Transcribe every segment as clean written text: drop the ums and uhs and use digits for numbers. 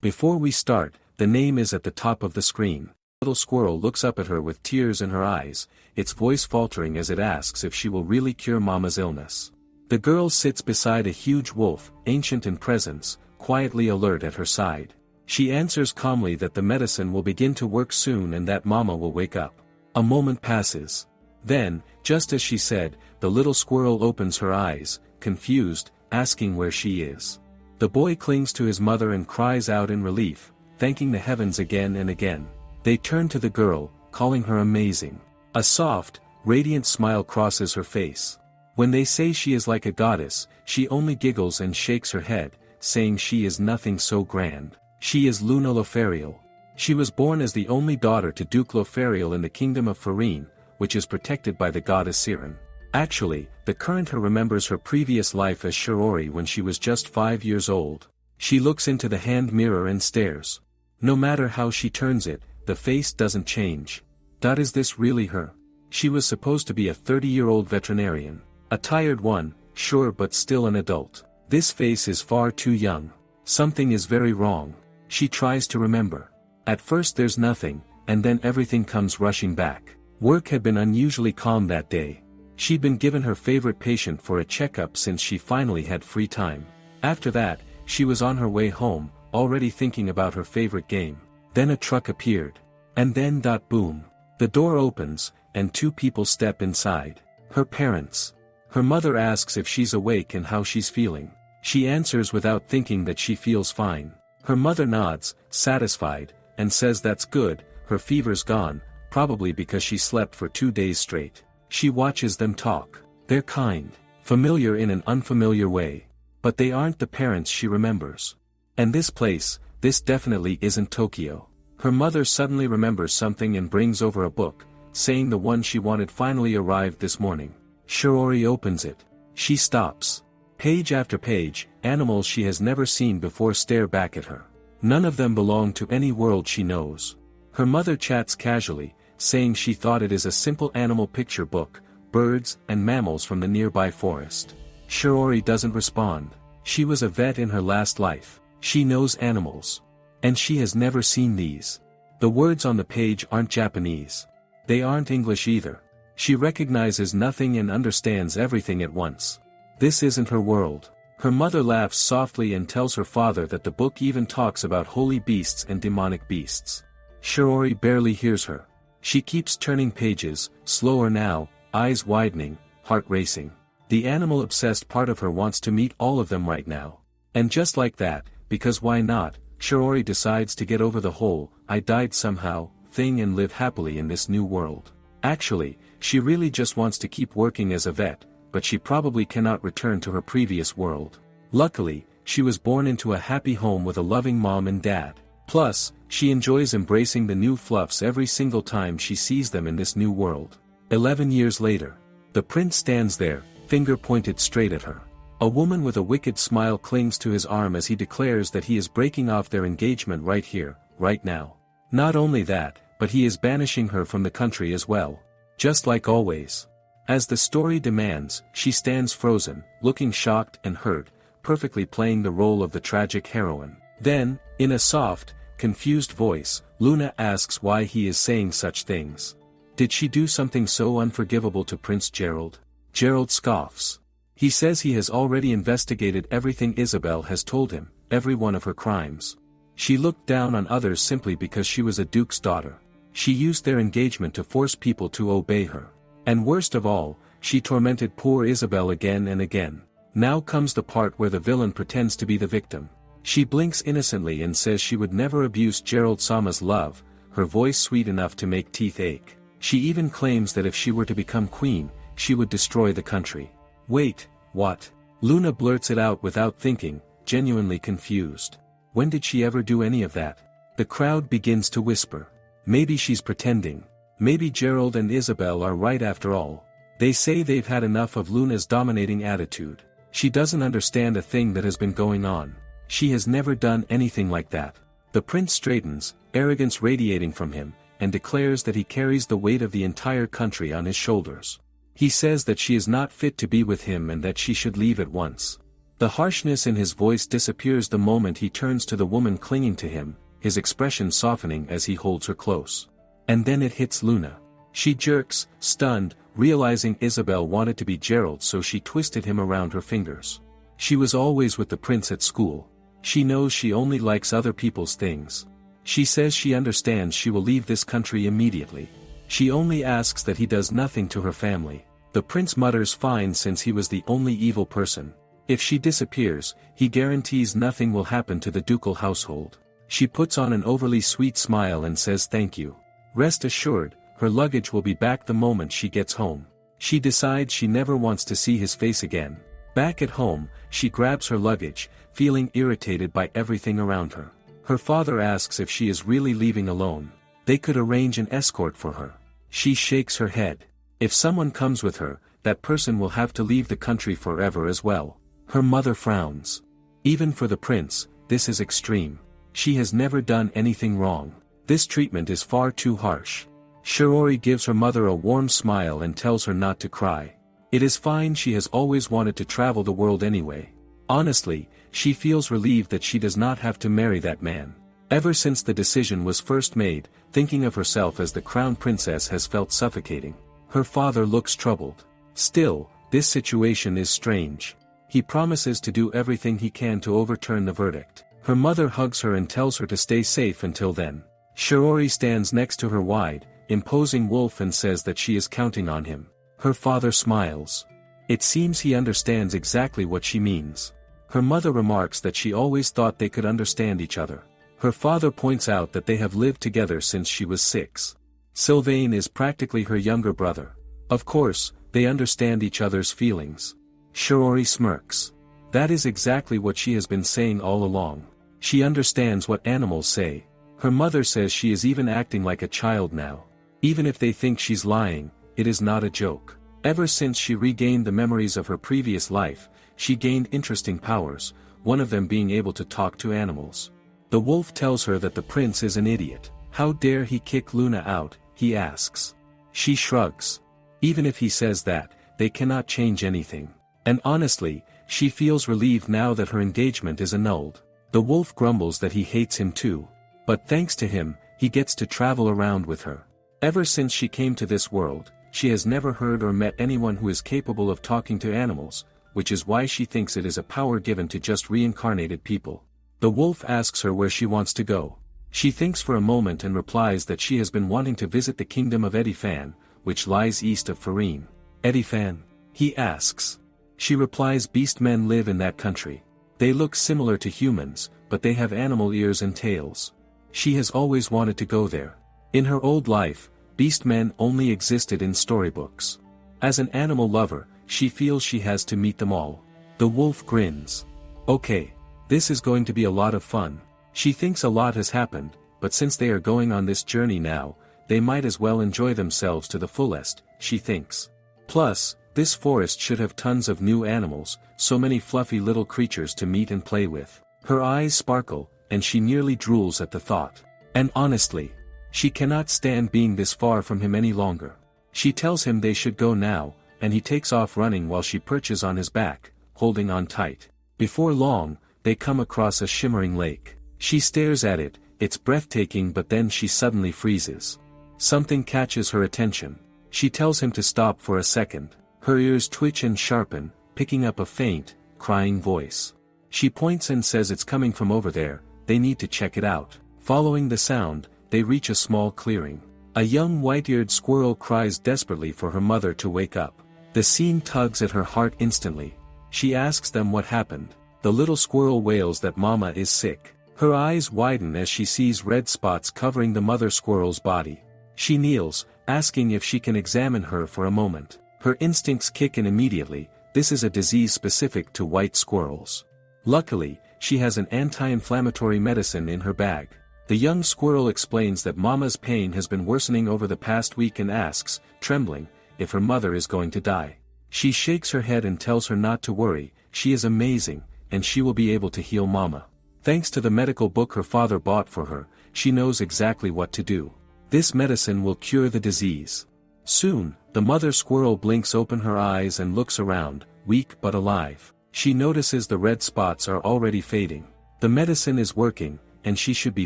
Before we start, the name is at the top of the screen. Little squirrel looks up at her with tears in her eyes, its voice faltering as it asks if she will really cure Mama's illness. The girl sits beside a huge wolf, ancient in presence, quietly alert at her side. She answers calmly that the medicine will begin to work soon and that Mama will wake up. A moment passes. Then, just as she said, the little squirrel opens her eyes, confused, asking where she is. The boy clings to his mother and cries out in relief, thanking the heavens again and again. They turn to the girl, calling her amazing. A soft, radiant smile crosses her face. When they say she is like a goddess, she only giggles and shakes her head, saying she is nothing so grand. She is Luna Lofariel. She was born as the only daughter to Duke Lofariel in the kingdom of Farin, which is protected by the goddess Siren. Actually, the current her remembers her previous life as Shirori when she was just 5 years old. She looks into the hand mirror and stares. No matter how she turns it, the face doesn't change. Is this really her? She was supposed to be a 30-year-old veterinarian. A tired one, sure, but still an adult. This face is far too young. Something is very wrong. She tries to remember. At first there's nothing, and then everything comes rushing back. Work had been unusually calm that day. She'd been given her favorite patient for a checkup since she finally had free time. After that, she was on her way home, already thinking about her favorite game. Then a truck appeared. And then boom. The door opens, and 2 people step inside. Her parents. Her mother asks if she's awake and how she's feeling. She answers without thinking that she feels fine. Her mother nods, satisfied, and says that's good, her fever's gone, probably because she slept for 2 days straight. She watches them talk. They're kind, familiar in an unfamiliar way. But they aren't the parents she remembers. And this place, this definitely isn't Tokyo. Her mother suddenly remembers something and brings over a book, saying the one she wanted finally arrived this morning. Shirori opens it. She stops. Page after page, animals she has never seen before stare back at her. None of them belong to any world she knows. Her mother chats casually, saying she thought it is a simple animal picture book, birds and mammals from the nearby forest. Shirori doesn't respond. She was a vet in her last life. She knows animals. And she has never seen these. The words on the page aren't Japanese. They aren't English either. She recognizes nothing and understands everything at once. This isn't her world. Her mother laughs softly and tells her father that the book even talks about holy beasts and demonic beasts. Shirori barely hears her. She keeps turning pages, slower now, eyes widening, heart racing. The animal-obsessed part of her wants to meet all of them right now. And just like that, because why not, Shirori decides to get over the whole "I died somehow" thing and live happily in this new world. Actually, she really just wants to keep working as a vet, but she probably cannot return to her previous world. Luckily, she was born into a happy home with a loving mom and dad. Plus, she enjoys embracing the new fluffs every single time she sees them in this new world. 11 years later. The prince stands there, finger pointed straight at her. A woman with a wicked smile clings to his arm as he declares that he is breaking off their engagement right here, right now. Not only that, but he is banishing her from the country as well. Just like always. As the story demands, she stands frozen, looking shocked and hurt, perfectly playing the role of the tragic heroine. Then, in a soft, confused voice, Luna asks why he is saying such things. Did she do something so unforgivable to Prince Gerald? Gerald scoffs. He says he has already investigated everything Isabel has told him, every one of her crimes. She looked down on others simply because she was a duke's daughter. She used their engagement to force people to obey her. And worst of all, she tormented poor Isabel again and again. Now comes the part where the villain pretends to be the victim. She blinks innocently and says she would never abuse Gerald-sama's love, her voice sweet enough to make teeth ache. She even claims that if she were to become queen, she would destroy the country. Wait, what? Luna blurts it out without thinking, genuinely confused. When did she ever do any of that? The crowd begins to whisper. Maybe she's pretending. Maybe Gerald and Isabel are right after all. They say they've had enough of Luna's dominating attitude. She doesn't understand a thing that has been going on. She has never done anything like that. The prince straightens, arrogance radiating from him, and declares that he carries the weight of the entire country on his shoulders. He says that she is not fit to be with him and that she should leave at once. The harshness in his voice disappears the moment he turns to the woman clinging to him, his expression softening as he holds her close. And then it hits Luna. She jerks, stunned, realizing Isabel wanted to be Gerald, so she twisted him around her fingers. She was always with the prince at school. She knows she only likes other people's things. She says she understands she will leave this country immediately. She only asks that he does nothing to her family. The prince mutters fine, since he was the only evil person. If she disappears, he guarantees nothing will happen to the ducal household. She puts on an overly sweet smile and says thank you. Rest assured, her luggage will be back the moment she gets home. She decides she never wants to see his face again. Back at home, she grabs her luggage, feeling irritated by everything around her. Her father asks if she is really leaving alone. They could arrange an escort for her. She shakes her head. If someone comes with her, that person will have to leave the country forever as well. Her mother frowns. Even for the prince, this is extreme. She has never done anything wrong. This treatment is far too harsh. Shiori gives her mother a warm smile and tells her not to cry. It is fine, she has always wanted to travel the world anyway. Honestly, she feels relieved that she does not have to marry that man. Ever since the decision was first made, thinking of herself as the crown princess has felt suffocating. Her father looks troubled. Still, this situation is strange. He promises to do everything he can to overturn the verdict. Her mother hugs her and tells her to stay safe until then. Shiori stands next to her wide, imposing wolf and says that she is counting on him. Her father smiles. It seems he understands exactly what she means. Her mother remarks that she always thought they could understand each other. Her father points out that they have lived together since she was 6. Sylvain is practically her younger brother. Of course, they understand each other's feelings. Shiori smirks. That is exactly what she has been saying all along. She understands what animals say. Her mother says she is even acting like a child now. Even if they think she's lying, it is not a joke. Ever since she regained the memories of her previous life, she gained interesting powers, one of them being able to talk to animals. The wolf tells her that the prince is an idiot. How dare he kick Luna out, he asks. She shrugs. Even if he says that, they cannot change anything. And honestly, she feels relieved now that her engagement is annulled. The wolf grumbles that he hates him too. But thanks to him, he gets to travel around with her. Ever since she came to this world, she has never heard or met anyone who is capable of talking to animals, which is why she thinks it is a power given to just reincarnated people. The wolf asks her where she wants to go. She thinks for a moment and replies that she has been wanting to visit the kingdom of Edifan, which lies east of Farin. Edifan? He asks. She replies beastmen live in that country. They look similar to humans, but they have animal ears and tails. She has always wanted to go there. In her old life, beastmen only existed in storybooks. As an animal lover, she feels she has to meet them all. The wolf grins. Okay. This is going to be a lot of fun. She thinks a lot has happened, but since they are going on this journey now, they might as well enjoy themselves to the fullest, she thinks. Plus, this forest should have tons of new animals, so many fluffy little creatures to meet and play with. Her eyes sparkle, and she nearly drools at the thought. And honestly, she cannot stand being this far from him any longer. She tells him they should go now, and he takes off running while she perches on his back, holding on tight. Before long, they come across a shimmering lake. She stares at it, it's breathtaking, but then she suddenly freezes. Something catches her attention. She tells him to stop for a second. Her ears twitch and sharpen, picking up a faint, crying voice. She points and says it's coming from over there, they need to check it out. Following the sound, they reach a small clearing. A young white-eared squirrel cries desperately for her mother to wake up. The scene tugs at her heart instantly. She asks them what happened. The little squirrel wails that Mama is sick. Her eyes widen as she sees red spots covering the mother squirrel's body. She kneels, asking if she can examine her for a moment. Her instincts kick in immediately. This is a disease specific to white squirrels. Luckily, she has an anti-inflammatory medicine in her bag. The young squirrel explains that Mama's pain has been worsening over the past week and asks, trembling, if her mother is going to die. She shakes her head and tells her not to worry, she is amazing, and she will be able to heal Mama. Thanks to the medical book her father bought for her, she knows exactly what to do. This medicine will cure the disease. Soon, the mother squirrel blinks open her eyes and looks around, weak but alive. She notices the red spots are already fading. The medicine is working, and she should be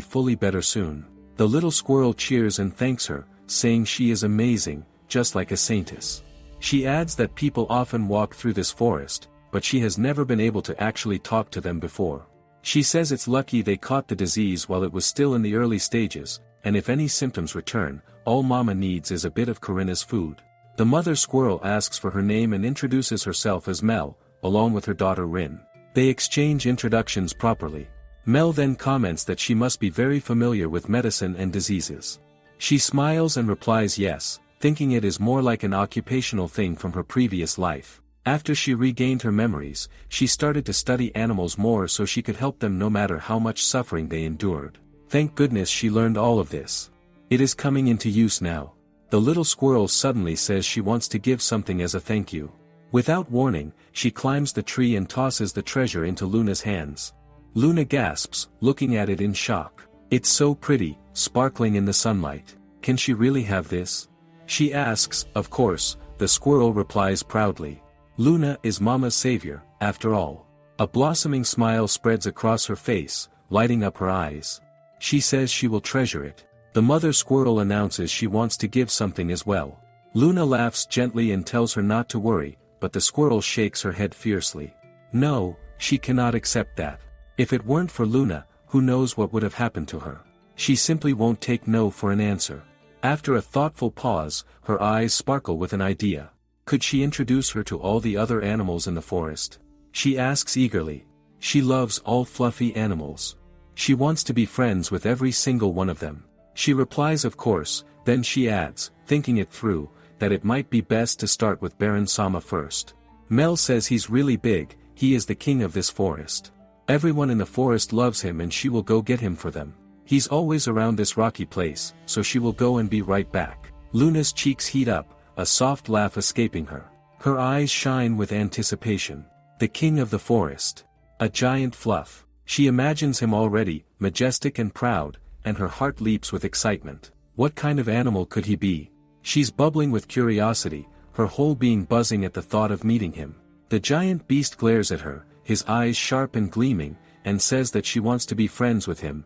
fully better soon. The little squirrel cheers and thanks her, saying she is amazing, just like a saintess. She adds that people often walk through this forest, but she has never been able to actually talk to them before. She says it's lucky they caught the disease while it was still in the early stages, and if any symptoms return, all Mama needs is a bit of Karina's food. The mother squirrel asks for her name and introduces herself as Mel, along with her daughter Rin. They exchange introductions properly. Mel then comments that she must be very familiar with medicine and diseases. She smiles and replies yes, thinking it is more like an occupational thing from her previous life. After she regained her memories, she started to study animals more so she could help them no matter how much suffering they endured. Thank goodness she learned all of this. It is coming into use now. The little squirrel suddenly says she wants to give something as a thank you. Without warning, she climbs the tree and tosses the treasure into Luna's hands. Luna gasps, looking at it in shock. It's so pretty, sparkling in the sunlight. Can she really have this? She asks, of course, the squirrel replies proudly. Luna is Mama's savior, after all. A blossoming smile spreads across her face, lighting up her eyes. She says she will treasure it. The mother squirrel announces she wants to give something as well. Luna laughs gently and tells her not to worry, but the squirrel shakes her head fiercely. No, she cannot accept that. If it weren't for Luna, who knows what would have happened to her. She simply won't take no for an answer. After a thoughtful pause, her eyes sparkle with an idea. Could she introduce her to all the other animals in the forest? She asks eagerly. She loves all fluffy animals. She wants to be friends with every single one of them. She replies of course, then she adds, thinking it through, that it might be best to start with Baron Sama first. Mel says he's really big, he is the king of this forest. Everyone in the forest loves him and she will go get him for them. He's always around this rocky place, so she will go and be right back. Luna's cheeks heat up, a soft laugh escaping her. Her eyes shine with anticipation. The king of the forest. A giant fluff. She imagines him already, majestic and proud, and her heart leaps with excitement. What kind of animal could he be? She's bubbling with curiosity, her whole being buzzing at the thought of meeting him. The giant beast glares at her, his eyes sharp and gleaming, and says that she wants to be friends with him,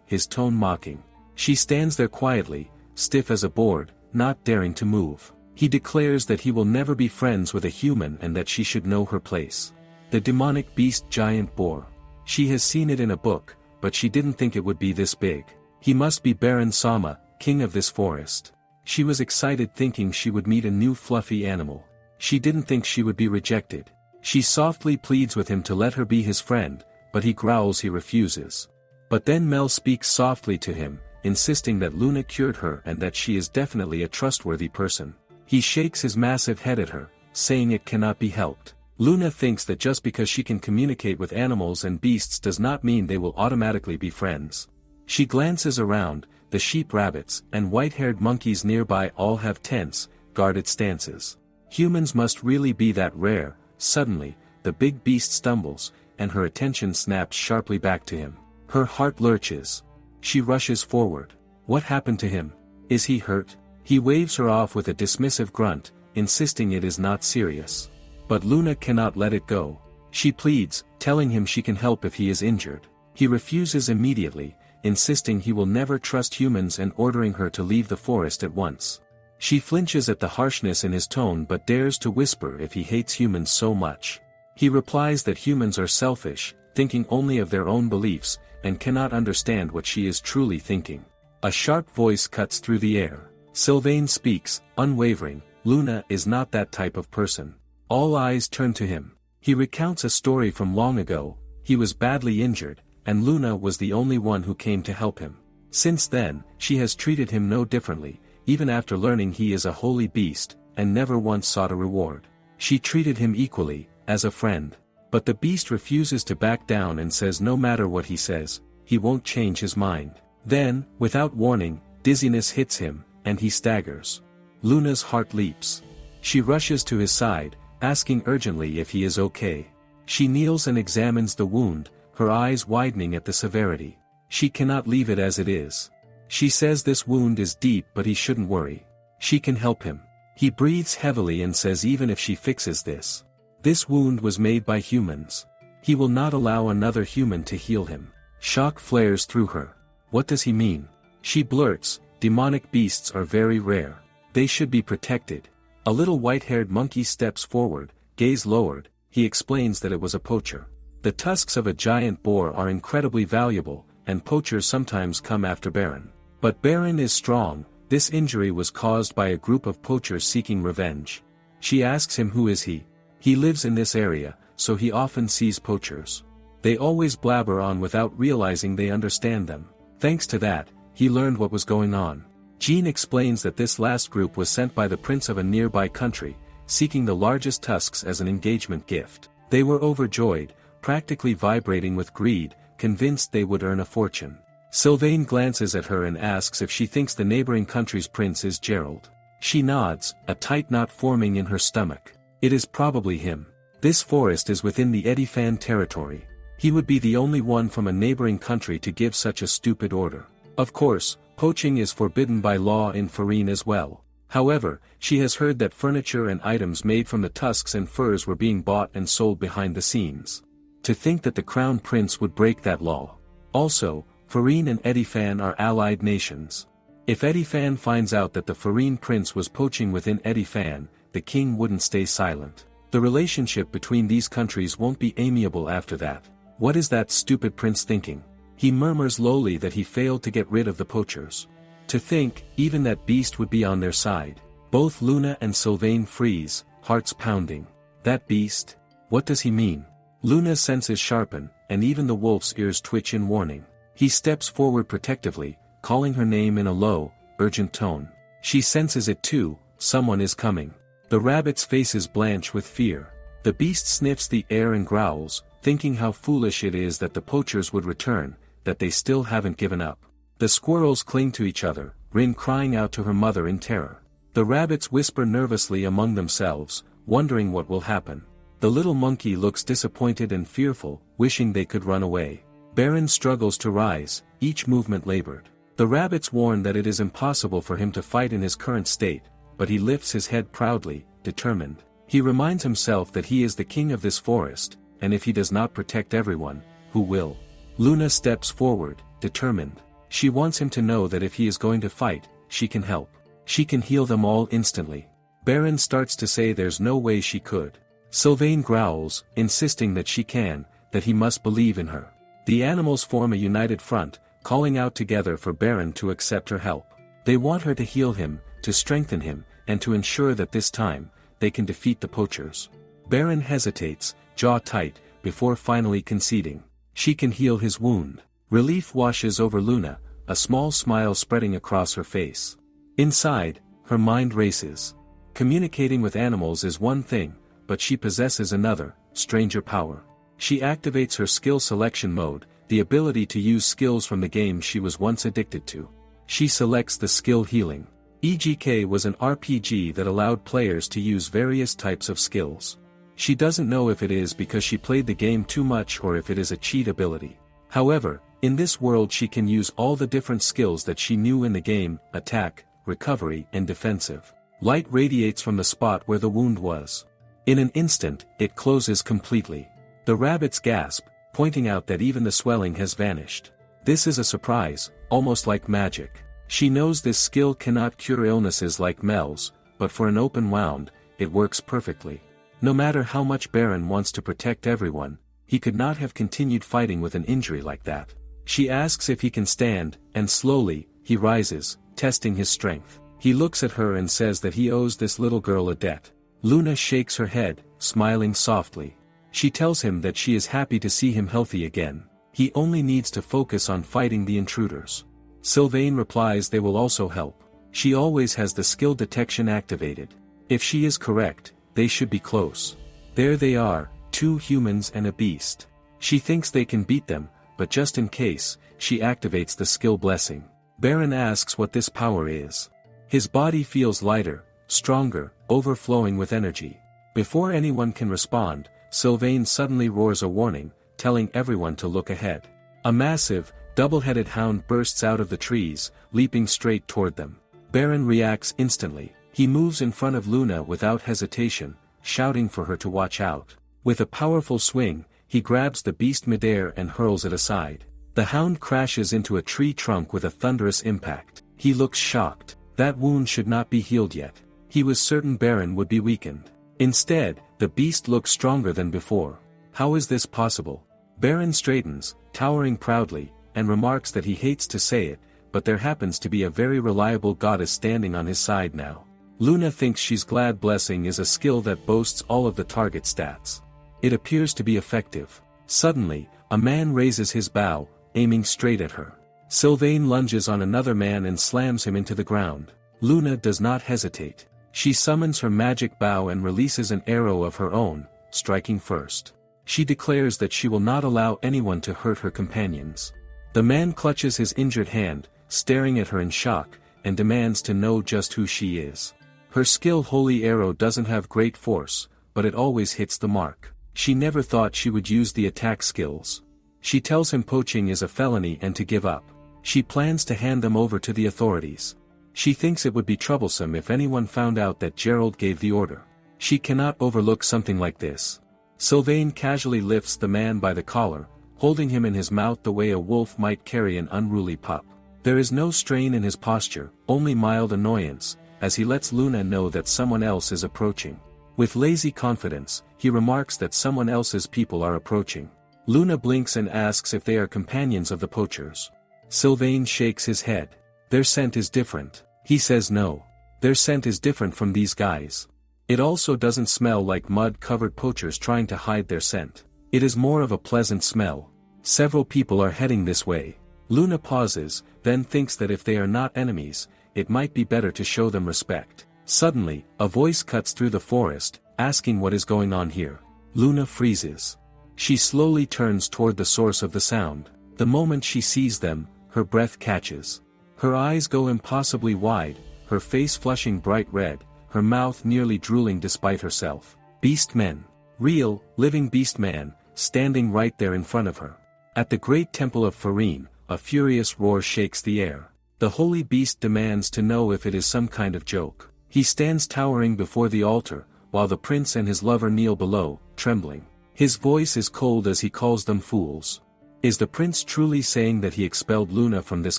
his tone mocking. She stands there quietly, stiff as a board, not daring to move. He declares that he will never be friends with a human and that she should know her place. The demonic beast giant boar. She has seen it in a book, but she didn't think it would be this big. He must be Baron Sama, king of this forest. She was excited thinking she would meet a new fluffy animal. She didn't think she would be rejected. She softly pleads with him to let her be his friend, but he growls he refuses. But then Mel speaks softly to him, insisting that Luna cured her and that she is definitely a trustworthy person. He shakes his massive head at her, saying it cannot be helped. Luna thinks that just because she can communicate with animals and beasts does not mean they will automatically be friends. She glances around, the sheep rabbits and white-haired monkeys nearby all have tense, guarded stances. Humans must really be that rare. Suddenly, the big beast stumbles, and her attention snaps sharply back to him. Her heart lurches. She rushes forward. What happened to him? Is he hurt? He waves her off with a dismissive grunt, insisting it is not serious. But Luna cannot let it go. She pleads, telling him she can help if he is injured. He refuses immediately, insisting he will never trust humans and ordering her to leave the forest at once. She flinches at the harshness in his tone but dares to whisper if he hates humans so much. He replies that humans are selfish, thinking only of their own beliefs, and cannot understand what she is truly thinking. A sharp voice cuts through the air. Sylvain speaks, unwavering. Luna is not that type of person. All eyes turn to him. He recounts a story from long ago. He was badly injured, and Luna was the only one who came to help him. Since then, she has treated him no differently, even after learning he is a holy beast, and never once sought a reward. She treated him equally, as a friend. But the beast refuses to back down and says no matter what he says, he won't change his mind. Then, without warning, dizziness hits him, and he staggers. Luna's heart leaps. She rushes to his side, asking urgently if he is okay. She kneels and examines the wound, her eyes widening at the severity. She cannot leave it as it is. She says this wound is deep but he shouldn't worry. She can help him. He breathes heavily and says even if she fixes this, This wound was made by humans. He will not allow another human to heal him. Shock flares through her. What does he mean? She blurts, demonic beasts are very rare. They should be protected. A little white-haired monkey steps forward, gaze lowered. He explains that it was a poacher. The tusks of a giant boar are incredibly valuable, and poachers sometimes come after Baron. But Baron is strong. This injury was caused by a group of poachers seeking revenge. She asks him who is he. He lives in this area, so he often sees poachers. They always blabber on without realizing they understand them. Thanks to that, he learned what was going on. Jean explains that this last group was sent by the prince of a nearby country, seeking the largest tusks as an engagement gift. They were overjoyed, practically vibrating with greed, convinced they would earn a fortune. Sylvain glances at her and asks if she thinks the neighboring country's prince is Gerald. She nods, a tight knot forming in her stomach. It is probably him. This forest is within the Edifan territory. He would be the only one from a neighboring country to give such a stupid order. Of course, poaching is forbidden by law in Farine as well. However, she has heard that furniture and items made from the tusks and furs were being bought and sold behind the scenes. To think that the crown prince would break that law. Also, Farine and Edifan are allied nations. If Edifan finds out that the Farine prince was poaching within Edifan, the king wouldn't stay silent. The relationship between these countries won't be amiable after that. What is that stupid prince thinking? He murmurs lowly that he failed to get rid of the poachers. To think, even that beast would be on their side. Both Luna and Sylvain freeze, hearts pounding. That beast? What does he mean? Luna's senses sharpen, and even the wolf's ears twitch in warning. He steps forward protectively, calling her name in a low, urgent tone. She senses it too, someone is coming. The rabbit's faces blanch with fear. The beast sniffs the air and growls, thinking how foolish it is that the poachers would return, that they still haven't given up. The squirrels cling to each other, Rin crying out to her mother in terror. The rabbits whisper nervously among themselves, wondering what will happen. The little monkey looks disappointed and fearful, wishing they could run away. Baron struggles to rise, each movement labored. The rabbits warn that it is impossible for him to fight in his current state, but he lifts his head proudly, determined. He reminds himself that he is the king of this forest, and if he does not protect everyone, who will? Luna steps forward, determined. She wants him to know that if he is going to fight, she can help. She can heal them all instantly. Baron starts to say there's no way she could. Sylvain growls, insisting that she can, that he must believe in her. The animals form a united front, calling out together for Baron to accept her help. They want her to heal him, to strengthen him, and to ensure that this time, they can defeat the poachers. Baron hesitates, jaw tight, before finally conceding. She can heal his wound. Relief washes over Luna, a small smile spreading across her face. Inside, her mind races. Communicating with animals is one thing, but she possesses another, stranger power. She activates her skill selection mode, the ability to use skills from the game she was once addicted to. She selects the skill healing. EGK was an RPG that allowed players to use various types of skills. She doesn't know if it is because she played the game too much or if it is a cheat ability. However, in this world she can use all the different skills that she knew in the game: attack, recovery, and defensive. Light radiates from the spot where the wound was. In an instant, it closes completely. The rabbits gasp, pointing out that even the swelling has vanished. This is a surprise, almost like magic. She knows this skill cannot cure illnesses like Mel's, but for an open wound, it works perfectly. No matter how much Baron wants to protect everyone, he could not have continued fighting with an injury like that. She asks if he can stand, and slowly, he rises, testing his strength. He looks at her and says that he owes this little girl a debt. Luna shakes her head, smiling softly. She tells him that she is happy to see him healthy again. He only needs to focus on fighting the intruders. Sylvain replies they will also help. She always has the skill detection activated. If she is correct, they should be close. There they are, two humans and a beast. She thinks they can beat them, but just in case, she activates the skill blessing. Baron asks what this power is. His body feels lighter, stronger, overflowing with energy. Before anyone can respond, Sylvain suddenly roars a warning, telling everyone to look ahead. A massive, double-headed hound bursts out of the trees, leaping straight toward them. Baron reacts instantly. He moves in front of Luna without hesitation, shouting for her to watch out. With a powerful swing, he grabs the beast midair and hurls it aside. The hound crashes into a tree trunk with a thunderous impact. He looks shocked. That wound should not be healed yet. He was certain Baron would be weakened. Instead, the beast looks stronger than before. How is this possible? Baron straightens, towering proudly, and remarks that he hates to say it, but there happens to be a very reliable goddess standing on his side now. Luna thinks she's glad blessing is a skill that boasts all of the target stats. It appears to be effective. Suddenly, a man raises his bow, aiming straight at her. Sylvain lunges on another man and slams him into the ground. Luna does not hesitate. She summons her magic bow and releases an arrow of her own, striking first. She declares that she will not allow anyone to hurt her companions. The man clutches his injured hand, staring at her in shock, and demands to know just who she is. Her skill holy arrow doesn't have great force, but it always hits the mark. She never thought she would use the attack skills. She tells him poaching is a felony and to give up. She plans to hand them over to the authorities. She thinks it would be troublesome if anyone found out that Gerald gave the order. She cannot overlook something like this. Sylvain casually lifts the man by the collar, holding him in his mouth the way a wolf might carry an unruly pup. There is no strain in his posture, only mild annoyance, as he lets Luna know that someone else is approaching. With lazy confidence, he remarks that someone else's people are approaching. Luna blinks and asks if they are companions of the poachers. Sylvain shakes his head. Their scent is different. He says no. Their scent is different from these guys. It also doesn't smell like mud-covered poachers trying to hide their scent. It is more of a pleasant smell. Several people are heading this way. Luna pauses, then thinks that if they are not enemies, it might be better to show them respect. Suddenly, a voice cuts through the forest, asking what is going on here. Luna freezes. She slowly turns toward the source of the sound. The moment she sees them, her breath catches. Her eyes go impossibly wide, her face flushing bright red, her mouth nearly drooling despite herself. Beastmen. Real, living beastman, standing right there in front of her. At the great temple of Farine, a furious roar shakes the air. The holy beast demands to know if it is some kind of joke. He stands towering before the altar, while the prince and his lover kneel below, trembling. His voice is cold as he calls them fools. Is the prince truly saying that he expelled Luna from this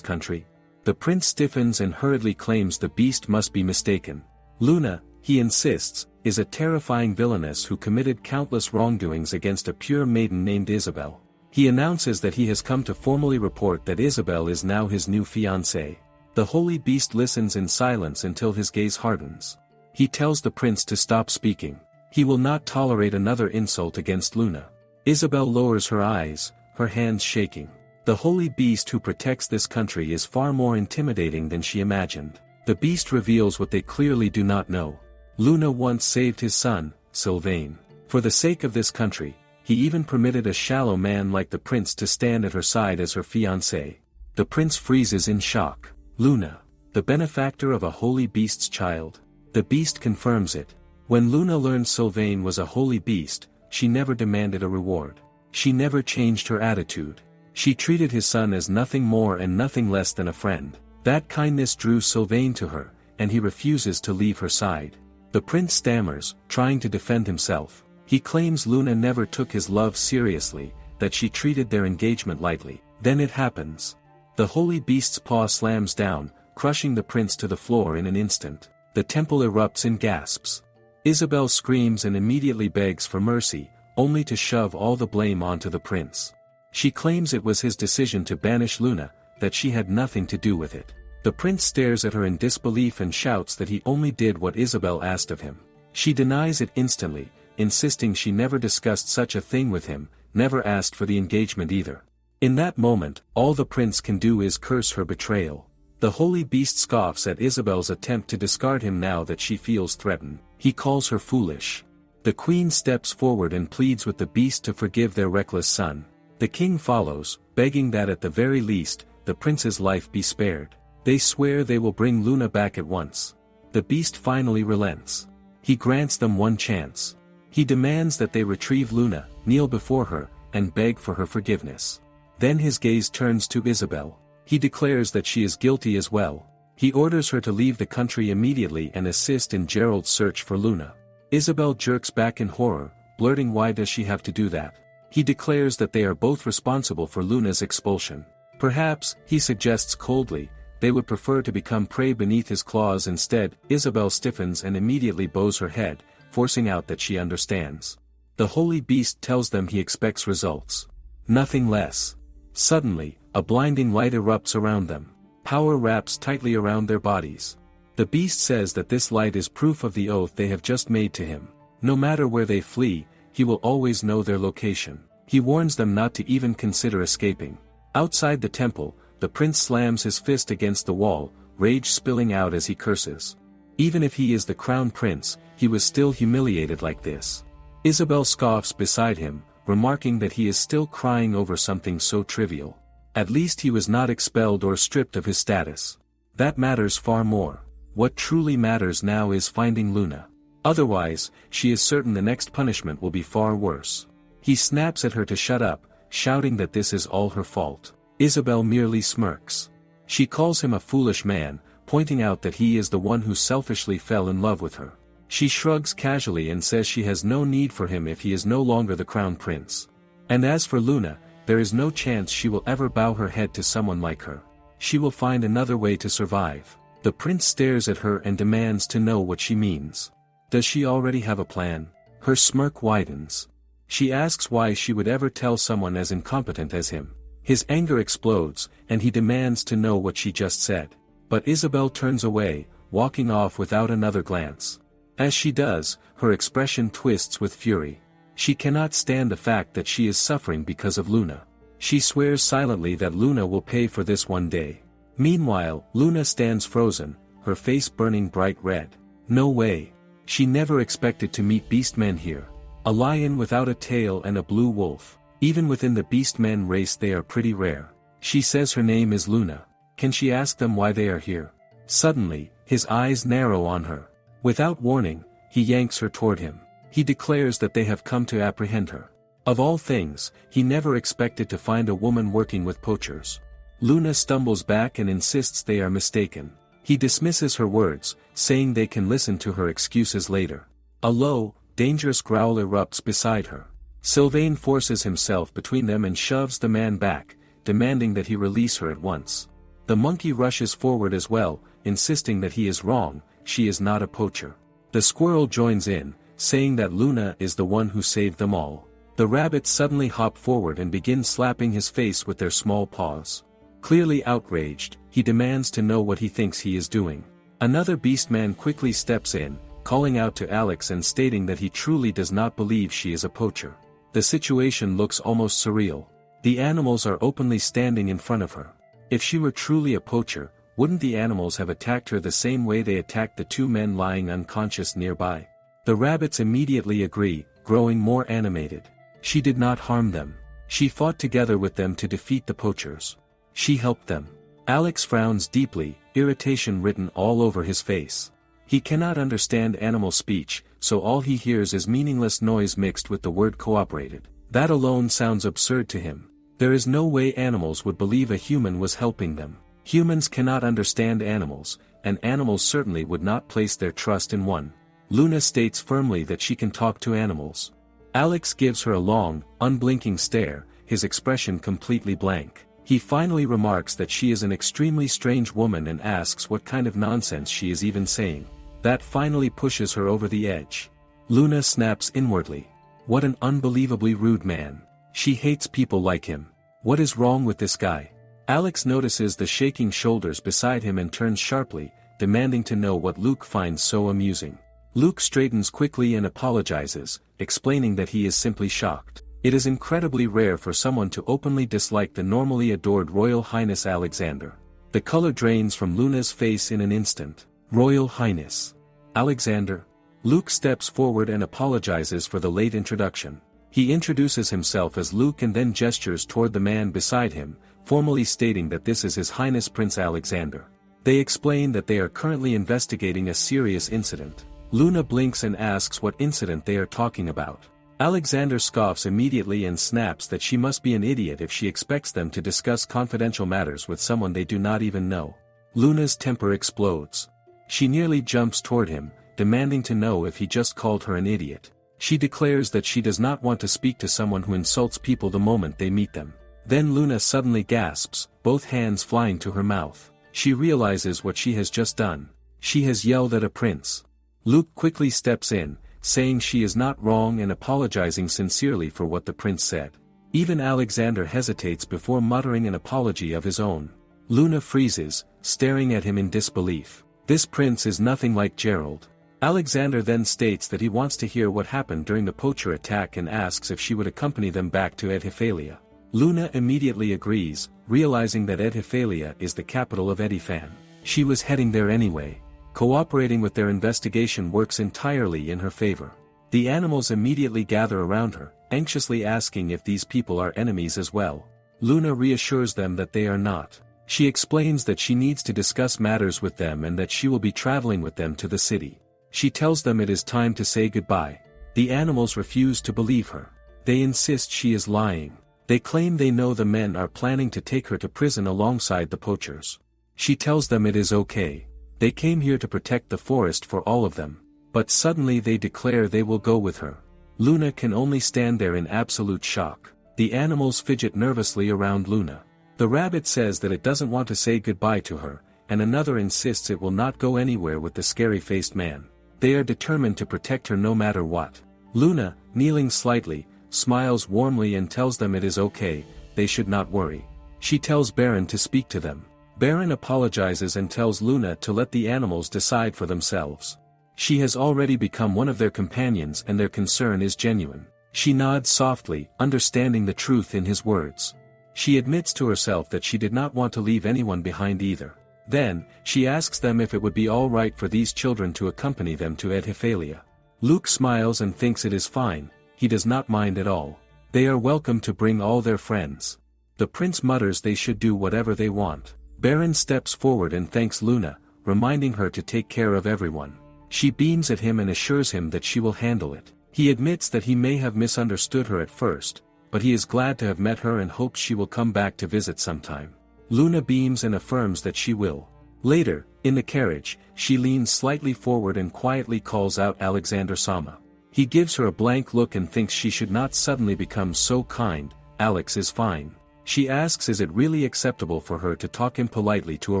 country? The prince stiffens and hurriedly claims the beast must be mistaken. Luna, he insists, is a terrifying villainess who committed countless wrongdoings against a pure maiden named Isabel. He announces that he has come to formally report that Isabel is now his new fiancée. The holy beast listens in silence until his gaze hardens. He tells the prince to stop speaking. He will not tolerate another insult against Luna. Isabel lowers her eyes, her hands shaking. The holy beast who protects this country is far more intimidating than she imagined. The beast reveals what they clearly do not know. Luna once saved his son, Sylvain. For the sake of this country, he even permitted a shallow man like the prince to stand at her side as her fiancé. The prince freezes in shock. Luna, the benefactor of a holy beast's child. The beast confirms it. When Luna learned Sylvain was a holy beast, she never demanded a reward. She never changed her attitude. She treated his son as nothing more and nothing less than a friend. That kindness drew Sylvain to her, and he refuses to leave her side. The prince stammers, trying to defend himself. He claims Luna never took his love seriously, that she treated their engagement lightly. Then it happens. The holy beast's paw slams down, crushing the prince to the floor in an instant. The temple erupts in gasps. Isabel screams and immediately begs for mercy, only to shove all the blame onto the prince. She claims it was his decision to banish Luna, that she had nothing to do with it. The prince stares at her in disbelief and shouts that he only did what Isabel asked of him. She denies it instantly, insisting she never discussed such a thing with him, never asked for the engagement either. In that moment, all the prince can do is curse her betrayal. The holy beast scoffs at Isabel's attempt to discard him now that she feels threatened. He calls her foolish. The queen steps forward and pleads with the beast to forgive their reckless son. The king follows, begging that at the very least, the prince's life be spared. They swear they will bring Luna back at once. The beast finally relents. He grants them one chance. He demands that they retrieve Luna, kneel before her, and beg for her forgiveness. Then his gaze turns to Isabel. He declares that she is guilty as well. He orders her to leave the country immediately and assist in Gerald's search for Luna. Isabel jerks back in horror, blurting why does she have to do that. He declares that they are both responsible for Luna's expulsion. Perhaps, he suggests coldly, they would prefer to become prey beneath his claws instead. Isabel stiffens and immediately bows her head, forcing out that she understands. The holy beast tells them he expects results. Nothing less. Suddenly, a blinding light erupts around them. Power wraps tightly around their bodies. The beast says that this light is proof of the oath they have just made to him. No matter where they flee, he will always know their location. He warns them not to even consider escaping. Outside the temple, the prince slams his fist against the wall, rage spilling out as he curses. Even if he is the crown prince, he was still humiliated like this. Isabel scoffs beside him, remarking that he is still crying over something so trivial. At least he was not expelled or stripped of his status. That matters far more. What truly matters now is finding Luna. Otherwise, she is certain the next punishment will be far worse. He snaps at her to shut up, shouting that this is all her fault. Isabel merely smirks. She calls him a foolish man, pointing out that he is the one who selfishly fell in love with her. She shrugs casually and says she has no need for him if he is no longer the crown prince. And as for Luna, there is no chance she will ever bow her head to someone like her. She will find another way to survive. The prince stares at her and demands to know what she means. Does she already have a plan? Her smirk widens. She asks why she would ever tell someone as incompetent as him. His anger explodes, and he demands to know what she just said. But Isabel turns away, walking off without another glance. As she does, her expression twists with fury. She cannot stand the fact that she is suffering because of Luna. She swears silently that Luna will pay for this one day. Meanwhile, Luna stands frozen, her face burning bright red. No way. She never expected to meet beastmen here. A lion without a tail and a blue wolf. Even within the beastmen race they are pretty rare. She says her name is Luna. Can she ask them why they are here? Suddenly, his eyes narrow on her. Without warning, he yanks her toward him. He declares that they have come to apprehend her. Of all things, he never expected to find a woman working with poachers. Luna stumbles back and insists they are mistaken. He dismisses her words, saying they can listen to her excuses later. A low, dangerous growl erupts beside her. Sylvain forces himself between them and shoves the man back, demanding that he release her at once. The monkey rushes forward as well, insisting that he is wrong, she is not a poacher. The squirrel joins in, saying that Luna is the one who saved them all. The rabbits suddenly hop forward and begin slapping his face with their small paws. Clearly outraged, he demands to know what he thinks he is doing. Another beastman quickly steps in, calling out to Alex and stating that he truly does not believe she is a poacher. The situation looks almost surreal. The animals are openly standing in front of her. If she were truly a poacher, wouldn't the animals have attacked her the same way they attacked the two men lying unconscious nearby? The rabbits immediately agree, growing more animated. She did not harm them. She fought together with them to defeat the poachers. She helped them. Alex frowns deeply, irritation written all over his face. He cannot understand animal speech, so all he hears is meaningless noise mixed with the word cooperated. That alone sounds absurd to him. There is no way animals would believe a human was helping them. Humans cannot understand animals, and animals certainly would not place their trust in one. Luna states firmly that she can talk to animals. Alex gives her a long, unblinking stare, his expression completely blank. He finally remarks that she is an extremely strange woman and asks what kind of nonsense she is even saying. That finally pushes her over the edge. Luna snaps inwardly. What an unbelievably rude man. She hates people like him. What is wrong with this guy? Alex notices the shaking shoulders beside him and turns sharply, demanding to know what Luke finds so amusing. Luke straightens quickly and apologizes, explaining that he is simply shocked. It is incredibly rare for someone to openly dislike the normally adored Royal Highness Alexander. The color drains from Luna's face in an instant. Royal Highness Alexander? Luke steps forward and apologizes for the late introduction. He introduces himself as Luke and then gestures toward the man beside him, formally stating that this is His Highness Prince Alexander. They explain that they are currently investigating a serious incident. Luna blinks and asks what incident they are talking about. Alexander scoffs immediately and snaps that she must be an idiot if she expects them to discuss confidential matters with someone they do not even know. Luna's temper explodes. She nearly jumps toward him, demanding to know if he just called her an idiot. She declares that she does not want to speak to someone who insults people the moment they meet them. Then Luna suddenly gasps, both hands flying to her mouth. She realizes what she has just done. She has yelled at a prince. Luke quickly steps in, saying she is not wrong and apologizing sincerely for what the prince said. Even Alexander hesitates before muttering an apology of his own. Luna freezes, staring at him in disbelief. This prince is nothing like Gerald. Alexander then states that he wants to hear what happened during the poacher attack and asks if she would accompany them back to Ediphalia. Luna immediately agrees, realizing that Ediphalia is the capital of Edifan. She was heading there anyway. Cooperating with their investigation works entirely in her favor. The animals immediately gather around her, anxiously asking if these people are enemies as well. Luna reassures them that they are not. She explains that she needs to discuss matters with them and that she will be traveling with them to the city. She tells them it is time to say goodbye. The animals refuse to believe her. They insist she is lying. They claim they know the men are planning to take her to prison alongside the poachers. She tells them it is okay. They came here to protect the forest for all of them. But suddenly they declare they will go with her. Luna can only stand there in absolute shock. The animals fidget nervously around Luna. The rabbit says that it doesn't want to say goodbye to her, and another insists it will not go anywhere with the scary-faced man. They are determined to protect her no matter what. Luna, kneeling slightly, smiles warmly and tells them it is okay, they should not worry. She tells Baron to speak to them. Baron apologizes and tells Luna to let the animals decide for themselves. She has already become one of their companions and their concern is genuine. She nods softly, understanding the truth in his words. She admits to herself that she did not want to leave anyone behind either. Then, she asks them if it would be all right for these children to accompany them to Ediphalia. Luke smiles and thinks it is fine, he does not mind at all. They are welcome to bring all their friends. The prince mutters they should do whatever they want. Baron steps forward and thanks Luna, reminding her to take care of everyone. She beams at him and assures him that she will handle it. He admits that he may have misunderstood her at first, but he is glad to have met her and hopes she will come back to visit sometime. Luna beams and affirms that she will. Later, in the carriage, she leans slightly forward and quietly calls out Alexander Sama. He gives her a blank look and thinks she should not suddenly become so kind. Alex is fine. She asks is it really acceptable for her to talk impolitely to a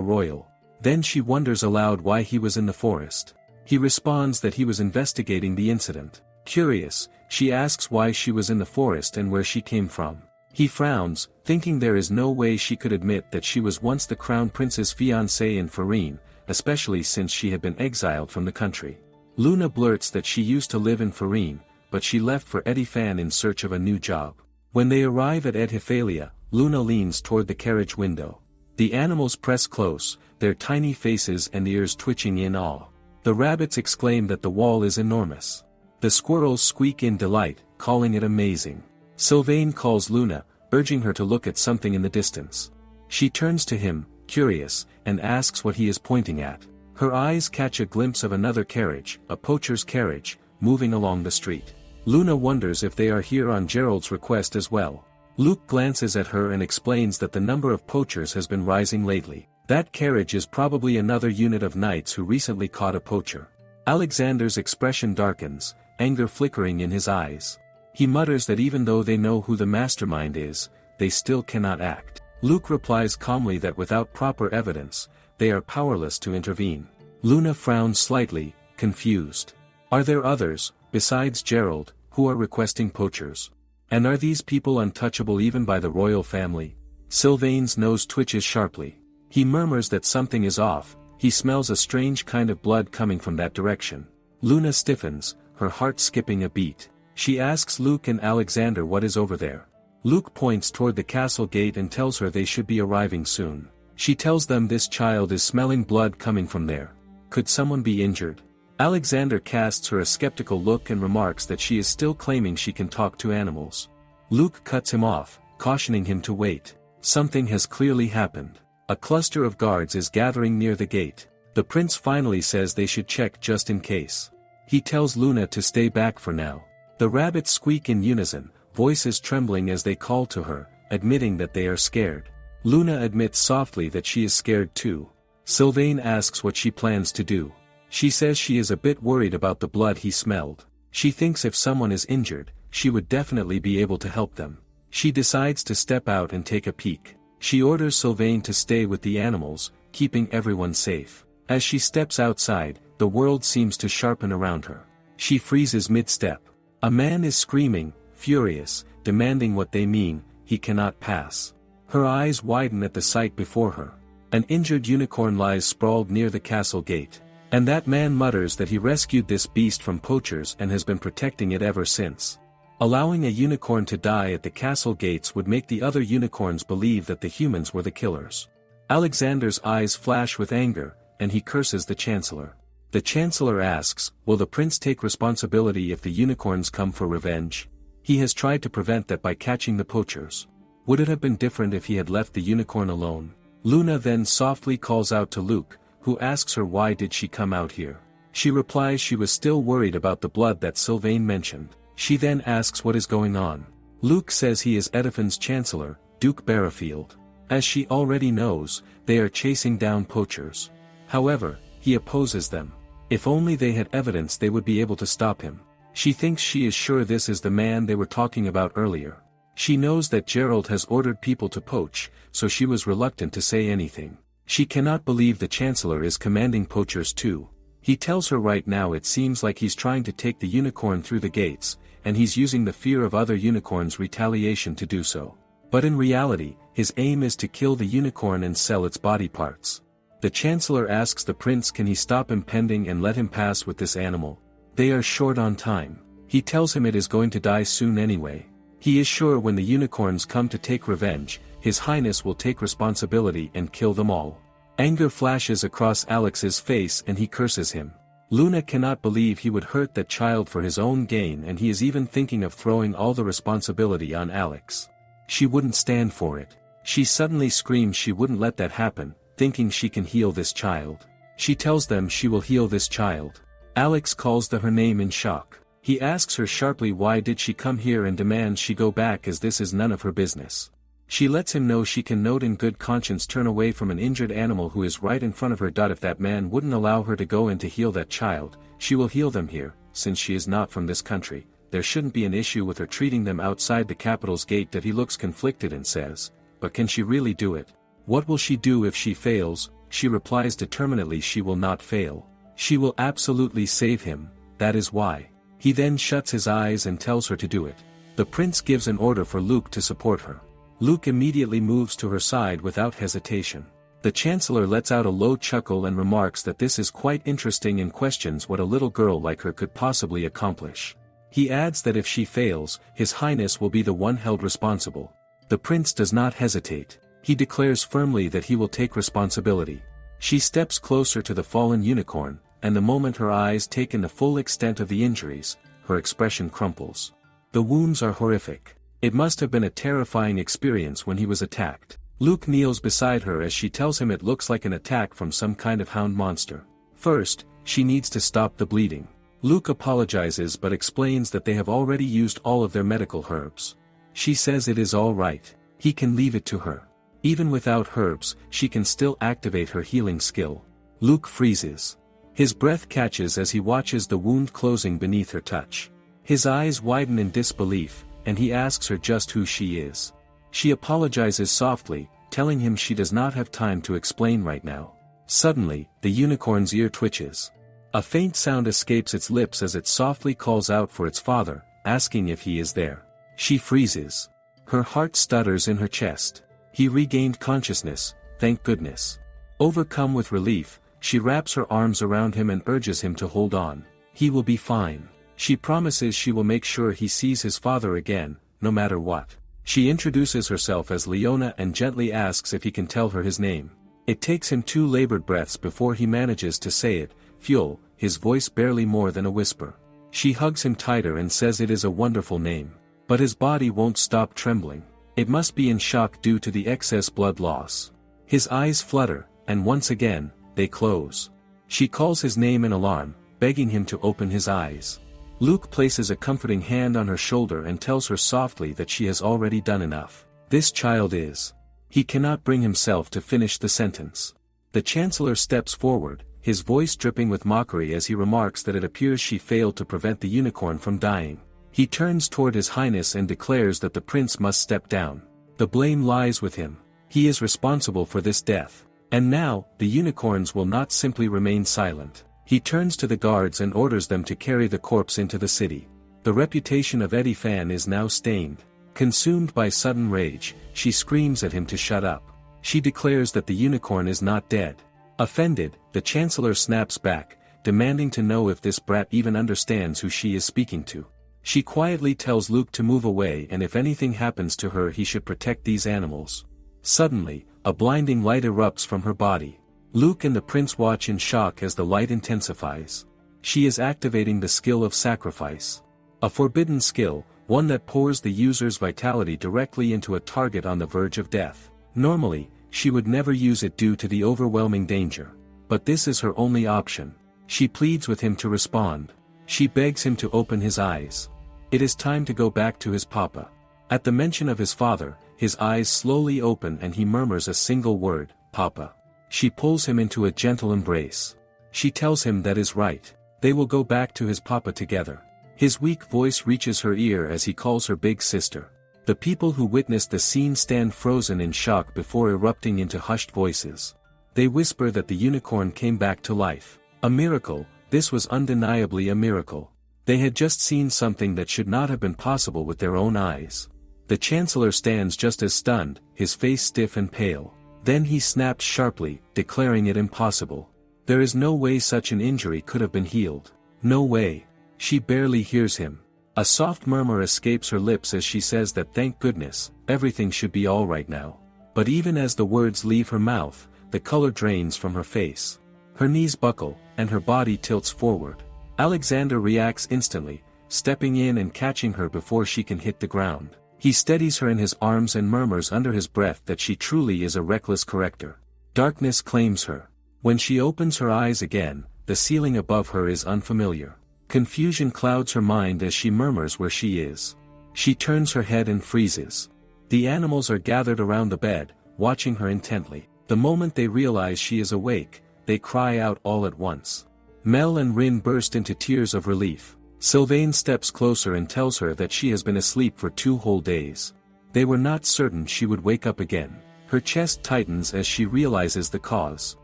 royal. Then she wonders aloud why he was in the forest. He responds that he was investigating the incident. Curious, she asks why she was in the forest and where she came from. He frowns, thinking there is no way she could admit that she was once the crown prince's fiancée in Farine, especially since she had been exiled from the country. Luna blurts that she used to live in Farine, but she left for Edifan in search of a new job. When they arrive at Ediphalia, Luna leans toward the carriage window. The animals press close, their tiny faces and ears twitching in awe. The rabbits exclaim that the wall is enormous. The squirrels squeak in delight, calling it amazing. Sylvain calls Luna, urging her to look at something in the distance. She turns to him, curious, and asks what he is pointing at. Her eyes catch a glimpse of another carriage, a poacher's carriage, moving along the street. Luna wonders if they are here on Gerald's request as well. Luke glances at her and explains that the number of poachers has been rising lately. That carriage is probably another unit of knights who recently caught a poacher. Alexander's expression darkens, anger flickering in his eyes. He mutters that even though they know who the mastermind is, they still cannot act. Luke replies calmly that without proper evidence, they are powerless to intervene. Luna frowns slightly, confused. Are there others, besides Gerald, who are requesting poachers? And are these people untouchable even by the royal family? Sylvain's nose twitches sharply. He murmurs that something is off, he smells a strange kind of blood coming from that direction. Luna stiffens, her heart skipping a beat. She asks Luke and Alexander what is over there. Luke points toward the castle gate and tells her they should be arriving soon. She tells them this child is smelling blood coming from there. Could someone be injured? Alexander casts her a skeptical look and remarks that she is still claiming she can talk to animals. Luke cuts him off, cautioning him to wait. Something has clearly happened. A cluster of guards is gathering near the gate. The prince finally says they should check just in case. He tells Luna to stay back for now. The rabbits squeak in unison, voices trembling as they call to her, admitting that they are scared. Luna admits softly that she is scared too. Sylvain asks what she plans to do. She says she is a bit worried about the blood he smelled. She thinks if someone is injured, she would definitely be able to help them. She decides to step out and take a peek. She orders Sylvain to stay with the animals, keeping everyone safe. As she steps outside, the world seems to sharpen around her. She freezes mid-step. A man is screaming, furious, demanding what they mean. He cannot pass. Her eyes widen at the sight before her. An injured unicorn lies sprawled near the castle gate. And that man mutters that he rescued this beast from poachers and has been protecting it ever since. Allowing a unicorn to die at the castle gates would make the other unicorns believe that the humans were the killers. Alexander's eyes flash with anger, and he curses the Chancellor. The Chancellor asks, will the prince take responsibility if the unicorns come for revenge? He has tried to prevent that by catching the poachers. Would it have been different if he had left the unicorn alone? Luna then softly calls out to Luke, who asks her why did she come out here. She replies she was still worried about the blood that Sylvain mentioned. She then asks what is going on. Luke says he is Ediphan's Chancellor, Duke Barrafield. As she already knows, they are chasing down poachers. However, he opposes them. If only they had evidence they would be able to stop him. She thinks she is sure this is the man they were talking about earlier. She knows that Gerald has ordered people to poach, so she was reluctant to say anything. She cannot believe the Chancellor is commanding poachers too. He tells her right now it seems like he's trying to take the unicorn through the gates, and he's using the fear of other unicorns' retaliation to do so. But in reality, his aim is to kill the unicorn and sell its body parts. The Chancellor asks the prince can he stop impending and let him pass with this animal. They are short on time. He tells him it is going to die soon anyway. He is sure when the unicorns come to take revenge, His Highness will take responsibility and kill them all. Anger flashes across Alex's face and he curses him. Luna cannot believe he would hurt that child for his own gain, and he is even thinking of throwing all the responsibility on Alex. She wouldn't stand for it. She suddenly screams she wouldn't let that happen, thinking she can heal this child. She tells them she will heal this child. Alex calls her name in shock. He asks her sharply why did she come here and demands she go back as this is none of her business. She lets him know she can not in good conscience turn away from an injured animal who is right in front of her. If that man wouldn't allow her to go in to heal that child, she will heal them here. Since she is not from this country, there shouldn't be an issue with her treating them outside the capital's gate. He looks conflicted and says, but can she really do it? What will she do if she fails? She replies determinedly she will not fail. She will absolutely save him, that is why. He then shuts his eyes and tells her to do it. The prince gives an order for Luke to support her. Luke immediately moves to her side without hesitation. The Chancellor lets out a low chuckle and remarks that this is quite interesting and questions what a little girl like her could possibly accomplish. He adds that if she fails, His Highness will be the one held responsible. The prince does not hesitate. He declares firmly that he will take responsibility. She steps closer to the fallen unicorn, and the moment her eyes take in the full extent of the injuries, her expression crumples. The wounds are horrific. It must have been a terrifying experience when he was attacked. Luke kneels beside her as she tells him it looks like an attack from some kind of hound monster. First, she needs to stop the bleeding. Luke apologizes but explains that they have already used all of their medical herbs. She says it is all right. He can leave it to her. Even without herbs, she can still activate her healing skill. Luke freezes. His breath catches as he watches the wound closing beneath her touch. His eyes widen in disbelief, and he asks her just who she is. She apologizes softly, telling him she does not have time to explain right now. Suddenly, the unicorn's ear twitches. A faint sound escapes its lips as it softly calls out for its father, asking if he is there. She freezes. Her heart stutters in her chest. He regained consciousness, thank goodness. Overcome with relief, she wraps her arms around him and urges him to hold on. He will be fine. She promises she will make sure he sees his father again, no matter what. She introduces herself as Leona and gently asks if he can tell her his name. It takes him 2 labored breaths before he manages to say it, Fuel, his voice barely more than a whisper. She hugs him tighter and says it is a wonderful name. But his body won't stop trembling. It must be in shock due to the excess blood loss. His eyes flutter, and once again, they close. She calls his name in alarm, begging him to open his eyes. Luke places a comforting hand on her shoulder and tells her softly that she has already done enough. This child is. He cannot bring himself to finish the sentence. The Chancellor steps forward, his voice dripping with mockery as he remarks that it appears she failed to prevent the unicorn from dying. He turns toward His Highness and declares that the prince must step down. The blame lies with him. He is responsible for this death. And now, the unicorns will not simply remain silent. He turns to the guards and orders them to carry the corpse into the city. The reputation of Eddie Fan is now stained. Consumed by sudden rage, she screams at him to shut up. She declares that the unicorn is not dead. Offended, the Chancellor snaps back, demanding to know if this brat even understands who she is speaking to. She quietly tells Luke to move away, and if anything happens to her he should protect these animals. Suddenly, a blinding light erupts from her body. Luke and the prince watch in shock as the light intensifies. She is activating the skill of sacrifice. A forbidden skill, one that pours the user's vitality directly into a target on the verge of death. Normally, she would never use it due to the overwhelming danger. But this is her only option. She pleads with him to respond. She begs him to open his eyes. It is time to go back to his papa. At the mention of his father, his eyes slowly open and he murmurs a single word, Papa. She pulls him into a gentle embrace. She tells him that is right. They will go back to his papa together. His weak voice reaches her ear as he calls her big sister. The people who witnessed the scene stand frozen in shock before erupting into hushed voices. They whisper that the unicorn came back to life. A miracle, this was undeniably a miracle. They had just seen something that should not have been possible with their own eyes. The Chancellor stands just as stunned, his face stiff and pale. Then he snapped sharply, declaring it impossible. There is no way such an injury could have been healed. No way. She barely hears him. A soft murmur escapes her lips as she says that thank goodness, everything should be all right now. But even as the words leave her mouth, the color drains from her face. Her knees buckle, and her body tilts forward. Alexander reacts instantly, stepping in and catching her before she can hit the ground. He steadies her in his arms and murmurs under his breath that she truly is a reckless corrector. Darkness claims her. When she opens her eyes again, the ceiling above her is unfamiliar. Confusion clouds her mind as she murmurs where she is. She turns her head and freezes. The animals are gathered around the bed, watching her intently. The moment they realize she is awake, they cry out all at once. Mel and Rin burst into tears of relief. Sylvain steps closer and tells her that she has been asleep for 2 whole days. They were not certain she would wake up again. Her chest tightens as she realizes the cause.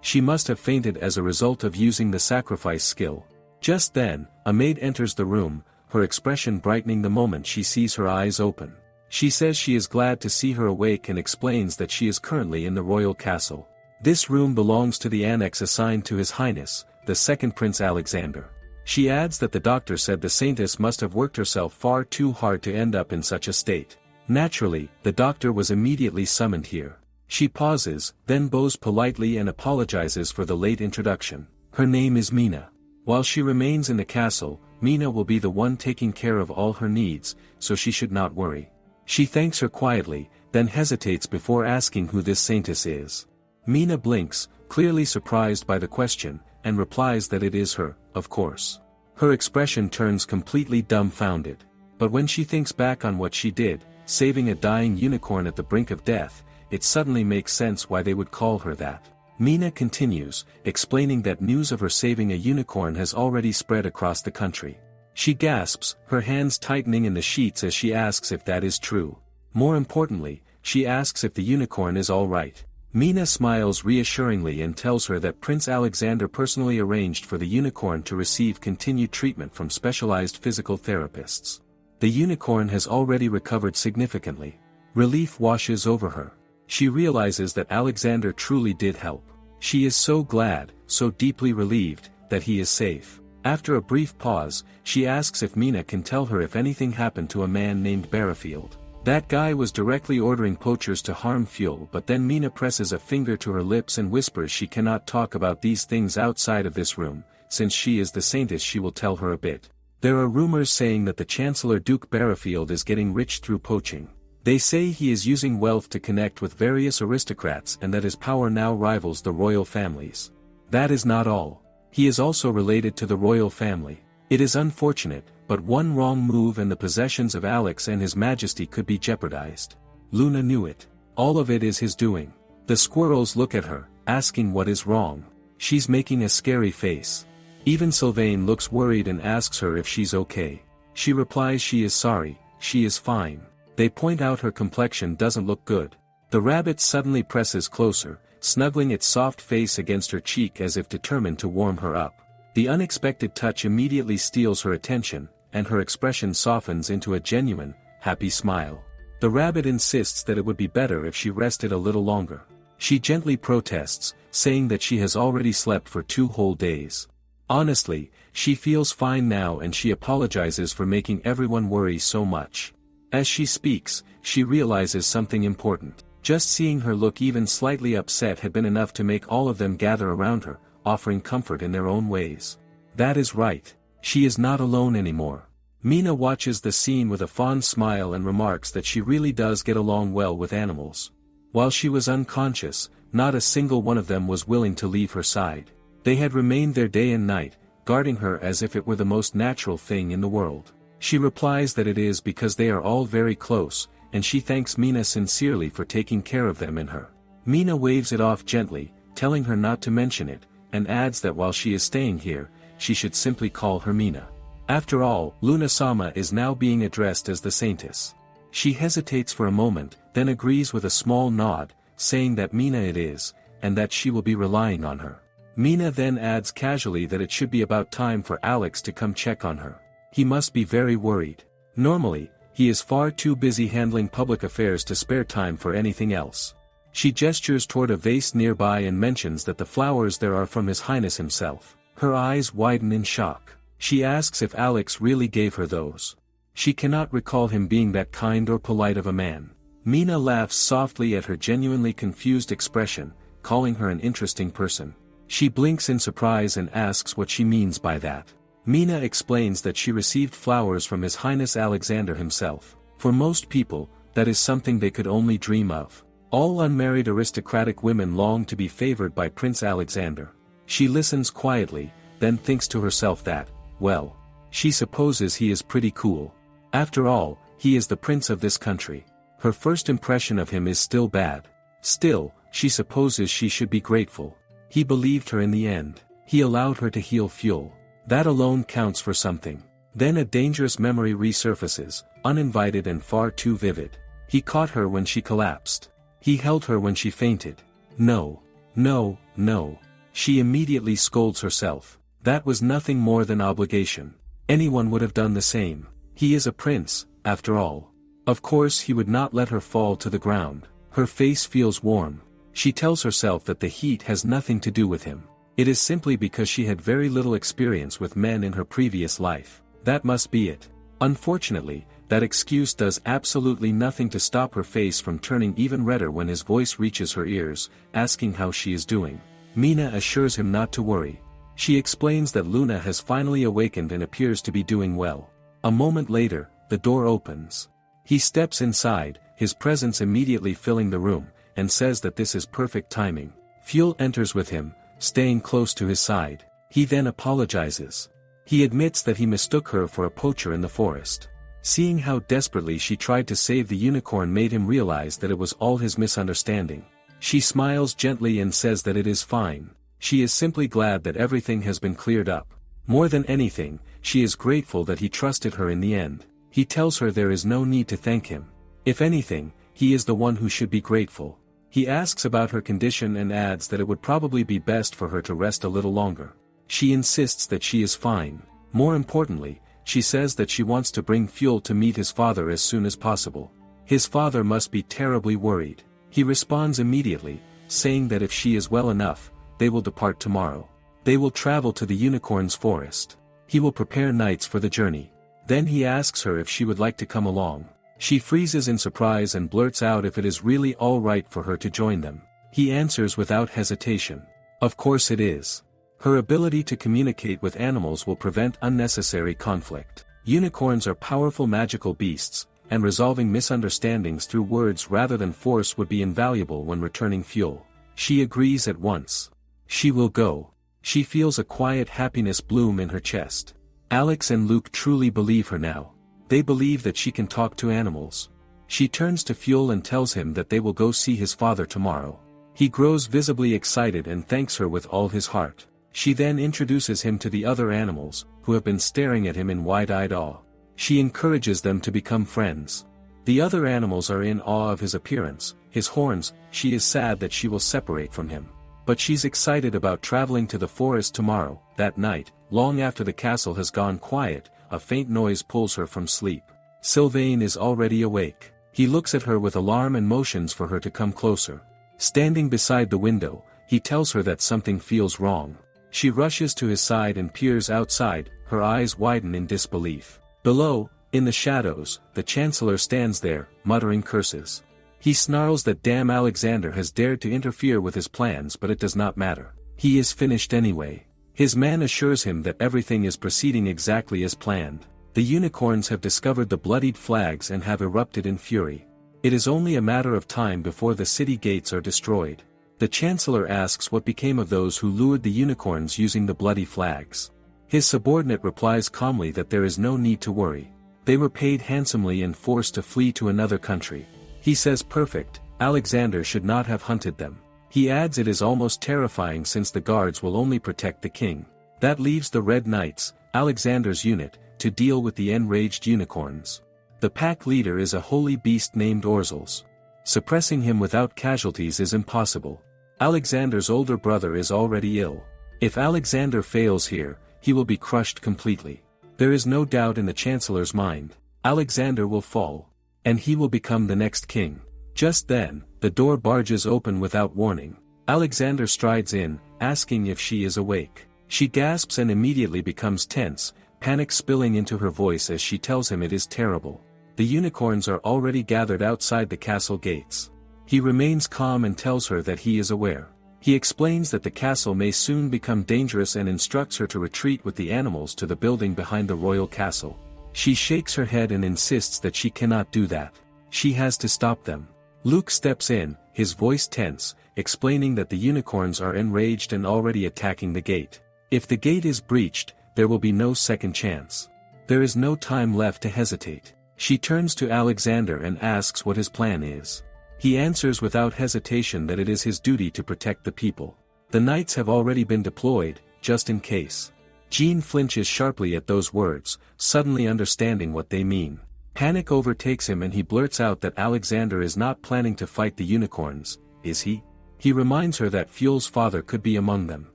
She must have fainted as a result of using the sacrifice skill. Just then, a maid enters the room, her expression brightening the moment she sees her eyes open. She says she is glad to see her awake and explains that she is currently in the royal castle. This room belongs to the annex assigned to His Highness, the second Prince Alexander. She adds that the doctor said the saintess must have worked herself far too hard to end up in such a state. Naturally, the doctor was immediately summoned here. She pauses, then bows politely and apologizes for the late introduction. Her name is Mina. While she remains in the castle, Mina will be the one taking care of all her needs, so she should not worry. She thanks her quietly, then hesitates before asking who this saintess is. Mina blinks, clearly surprised by the question, and replies that it is her, of course. Her expression turns completely dumbfounded. But when she thinks back on what she did, saving a dying unicorn at the brink of death, it suddenly makes sense why they would call her that. Mina continues, explaining that news of her saving a unicorn has already spread across the country. She gasps, her hands tightening in the sheets as she asks if that is true. More importantly, she asks if the unicorn is all right. Mina smiles reassuringly and tells her that Prince Alexander personally arranged for the unicorn to receive continued treatment from specialized physical therapists. The unicorn has already recovered significantly. Relief washes over her. She realizes that Alexander truly did help. She is so glad, so deeply relieved, that he is safe. After a brief pause, she asks if Mina can tell her if anything happened to a man named Barrafield. That guy was directly ordering poachers to harm Fuel, but then Mina presses a finger to her lips and whispers she cannot talk about these things outside of this room. Since she is the saintess, she will tell her a bit. There are rumors saying that the Chancellor Duke Barrafield is getting rich through poaching. They say he is using wealth to connect with various aristocrats and that his power now rivals the royal families. That is not all. He is also related to the royal family. It is unfortunate, but one wrong move and the possessions of Alex and His Majesty could be jeopardized. Luna knew it. All of it is his doing. The squirrels look at her, asking what is wrong. She's making a scary face. Even Sylvain looks worried and asks her if she's okay. She replies she is sorry, she is fine. They point out her complexion doesn't look good. The rabbit suddenly presses closer, snuggling its soft face against her cheek as if determined to warm her up. The unexpected touch immediately steals her attention, and her expression softens into a genuine, happy smile. The rabbit insists that it would be better if she rested a little longer. She gently protests, saying that she has already slept for 2 whole days. Honestly, she feels fine now and she apologizes for making everyone worry so much. As she speaks, she realizes something important. Just seeing her look even slightly upset had been enough to make all of them gather around her, offering comfort in their own ways. That is right. She is not alone anymore. Mina watches the scene with a fond smile and remarks that she really does get along well with animals. While she was unconscious, not a single one of them was willing to leave her side. They had remained there day and night, guarding her as if it were the most natural thing in the world. She replies that it is because they are all very close, and she thanks Mina sincerely for taking care of them and her. Mina waves it off gently, telling her not to mention it, and adds that while she is staying here, she should simply call her Mina. After all, Luna-sama is now being addressed as the Saintess. She hesitates for a moment, then agrees with a small nod, saying that Mina it is, and that she will be relying on her. Mina then adds casually that it should be about time for Alex to come check on her. He must be very worried. Normally, he is far too busy handling public affairs to spare time for anything else. She gestures toward a vase nearby and mentions that the flowers there are from His Highness himself. Her eyes widen in shock. She asks if Alex really gave her those. She cannot recall him being that kind or polite of a man. Mina laughs softly at her genuinely confused expression, calling her an interesting person. She blinks in surprise and asks what she means by that. Mina explains that she received flowers from His Highness Alexander himself. For most people, that is something they could only dream of. All unmarried aristocratic women long to be favored by Prince Alexander. She listens quietly, then thinks to herself that, well, she supposes he is pretty cool. After all, he is the prince of this country. Her first impression of him is still bad. Still, she supposes she should be grateful. He believed her in the end. He allowed her to heal Fuel. That alone counts for something. Then a dangerous memory resurfaces, uninvited and far too vivid. He caught her when she collapsed. He held her when she fainted. No. No, no. She immediately scolds herself. That was nothing more than obligation. Anyone would have done the same. He is a prince, after all. Of course he would not let her fall to the ground. Her face feels warm. She tells herself that the heat has nothing to do with him. It is simply because she had very little experience with men in her previous life. That must be it. Unfortunately, that excuse does absolutely nothing to stop her face from turning even redder when his voice reaches her ears, asking how she is doing. Mina assures him not to worry. She explains that Luna has finally awakened and appears to be doing well. A moment later, the door opens. He steps inside, his presence immediately filling the room, and says that this is perfect timing. Fuel enters with him, staying close to his side. He then apologizes. He admits that he mistook her for a poacher in the forest. Seeing how desperately she tried to save the unicorn made him realize that it was all his misunderstanding. She smiles gently and says that it is fine. She is simply glad that everything has been cleared up. More than anything, she is grateful that he trusted her in the end. He tells her there is no need to thank him. If anything, he is the one who should be grateful. He asks about her condition and adds that it would probably be best for her to rest a little longer. She insists that she is fine. More importantly, she says that she wants to bring Fuel to meet his father as soon as possible. His father must be terribly worried. He responds immediately, saying that if she is well enough, they will depart tomorrow. They will travel to the unicorn's forest. He will prepare knights for the journey. Then he asks her if she would like to come along. She freezes in surprise and blurts out if it is really all right for her to join them. He answers without hesitation. Of course it is. Her ability to communicate with animals will prevent unnecessary conflict. Unicorns are powerful magical beasts, and resolving misunderstandings through words rather than force would be invaluable when returning Fuel. She agrees at once. She will go. She feels a quiet happiness bloom in her chest. Alex and Luke truly believe her now. They believe that she can talk to animals. She turns to Fuel and tells him that they will go see his father tomorrow. He grows visibly excited and thanks her with all his heart. She then introduces him to the other animals, who have been staring at him in wide-eyed awe. She encourages them to become friends. The other animals are in awe of his appearance, his horns. She is sad that she will separate from him. But she's excited about traveling to the forest tomorrow. That night, long after the castle has gone quiet, a faint noise pulls her from sleep. Sylvain is already awake. He looks at her with alarm and motions for her to come closer. Standing beside the window, he tells her that something feels wrong. She rushes to his side and peers outside, her eyes widen in disbelief. Below, in the shadows, the Chancellor stands there, muttering curses. He snarls that damn Alexander has dared to interfere with his plans, but it does not matter. He is finished anyway. His man assures him that everything is proceeding exactly as planned. The unicorns have discovered the bloodied flags and have erupted in fury. It is only a matter of time before the city gates are destroyed. The Chancellor asks what became of those who lured the unicorns using the bloody flags. His subordinate replies calmly that there is no need to worry. They were paid handsomely and forced to flee to another country. He says perfect, Alexander should not have hunted them. He adds it is almost terrifying since the guards will only protect the king. That leaves the Red Knights, Alexander's unit, to deal with the enraged unicorns. The pack leader is a holy beast named Orzels. Suppressing him without casualties is impossible. Alexander's older brother is already ill. If Alexander fails here, he will be crushed completely. There is no doubt in the Chancellor's mind. Alexander will fall. And he will become the next king. Just then, the door barges open without warning. Alexander strides in, asking if she is awake. She gasps and immediately becomes tense, panic spilling into her voice as she tells him it is terrible. The unicorns are already gathered outside the castle gates. He remains calm and tells her that he is aware. He explains that the castle may soon become dangerous and instructs her to retreat with the animals to the building behind the royal castle. She shakes her head and insists that she cannot do that. She has to stop them. Luke steps in, his voice tense, explaining that the unicorns are enraged and already attacking the gate. If the gate is breached, there will be no second chance. There is no time left to hesitate. She turns to Alexander and asks what his plan is. He answers without hesitation that it is his duty to protect the people. The knights have already been deployed, just in case. Jean flinches sharply at those words, suddenly understanding what they mean. Panic overtakes him and he blurts out that Alexander is not planning to fight the unicorns, is he? He reminds her that Fuel's father could be among them.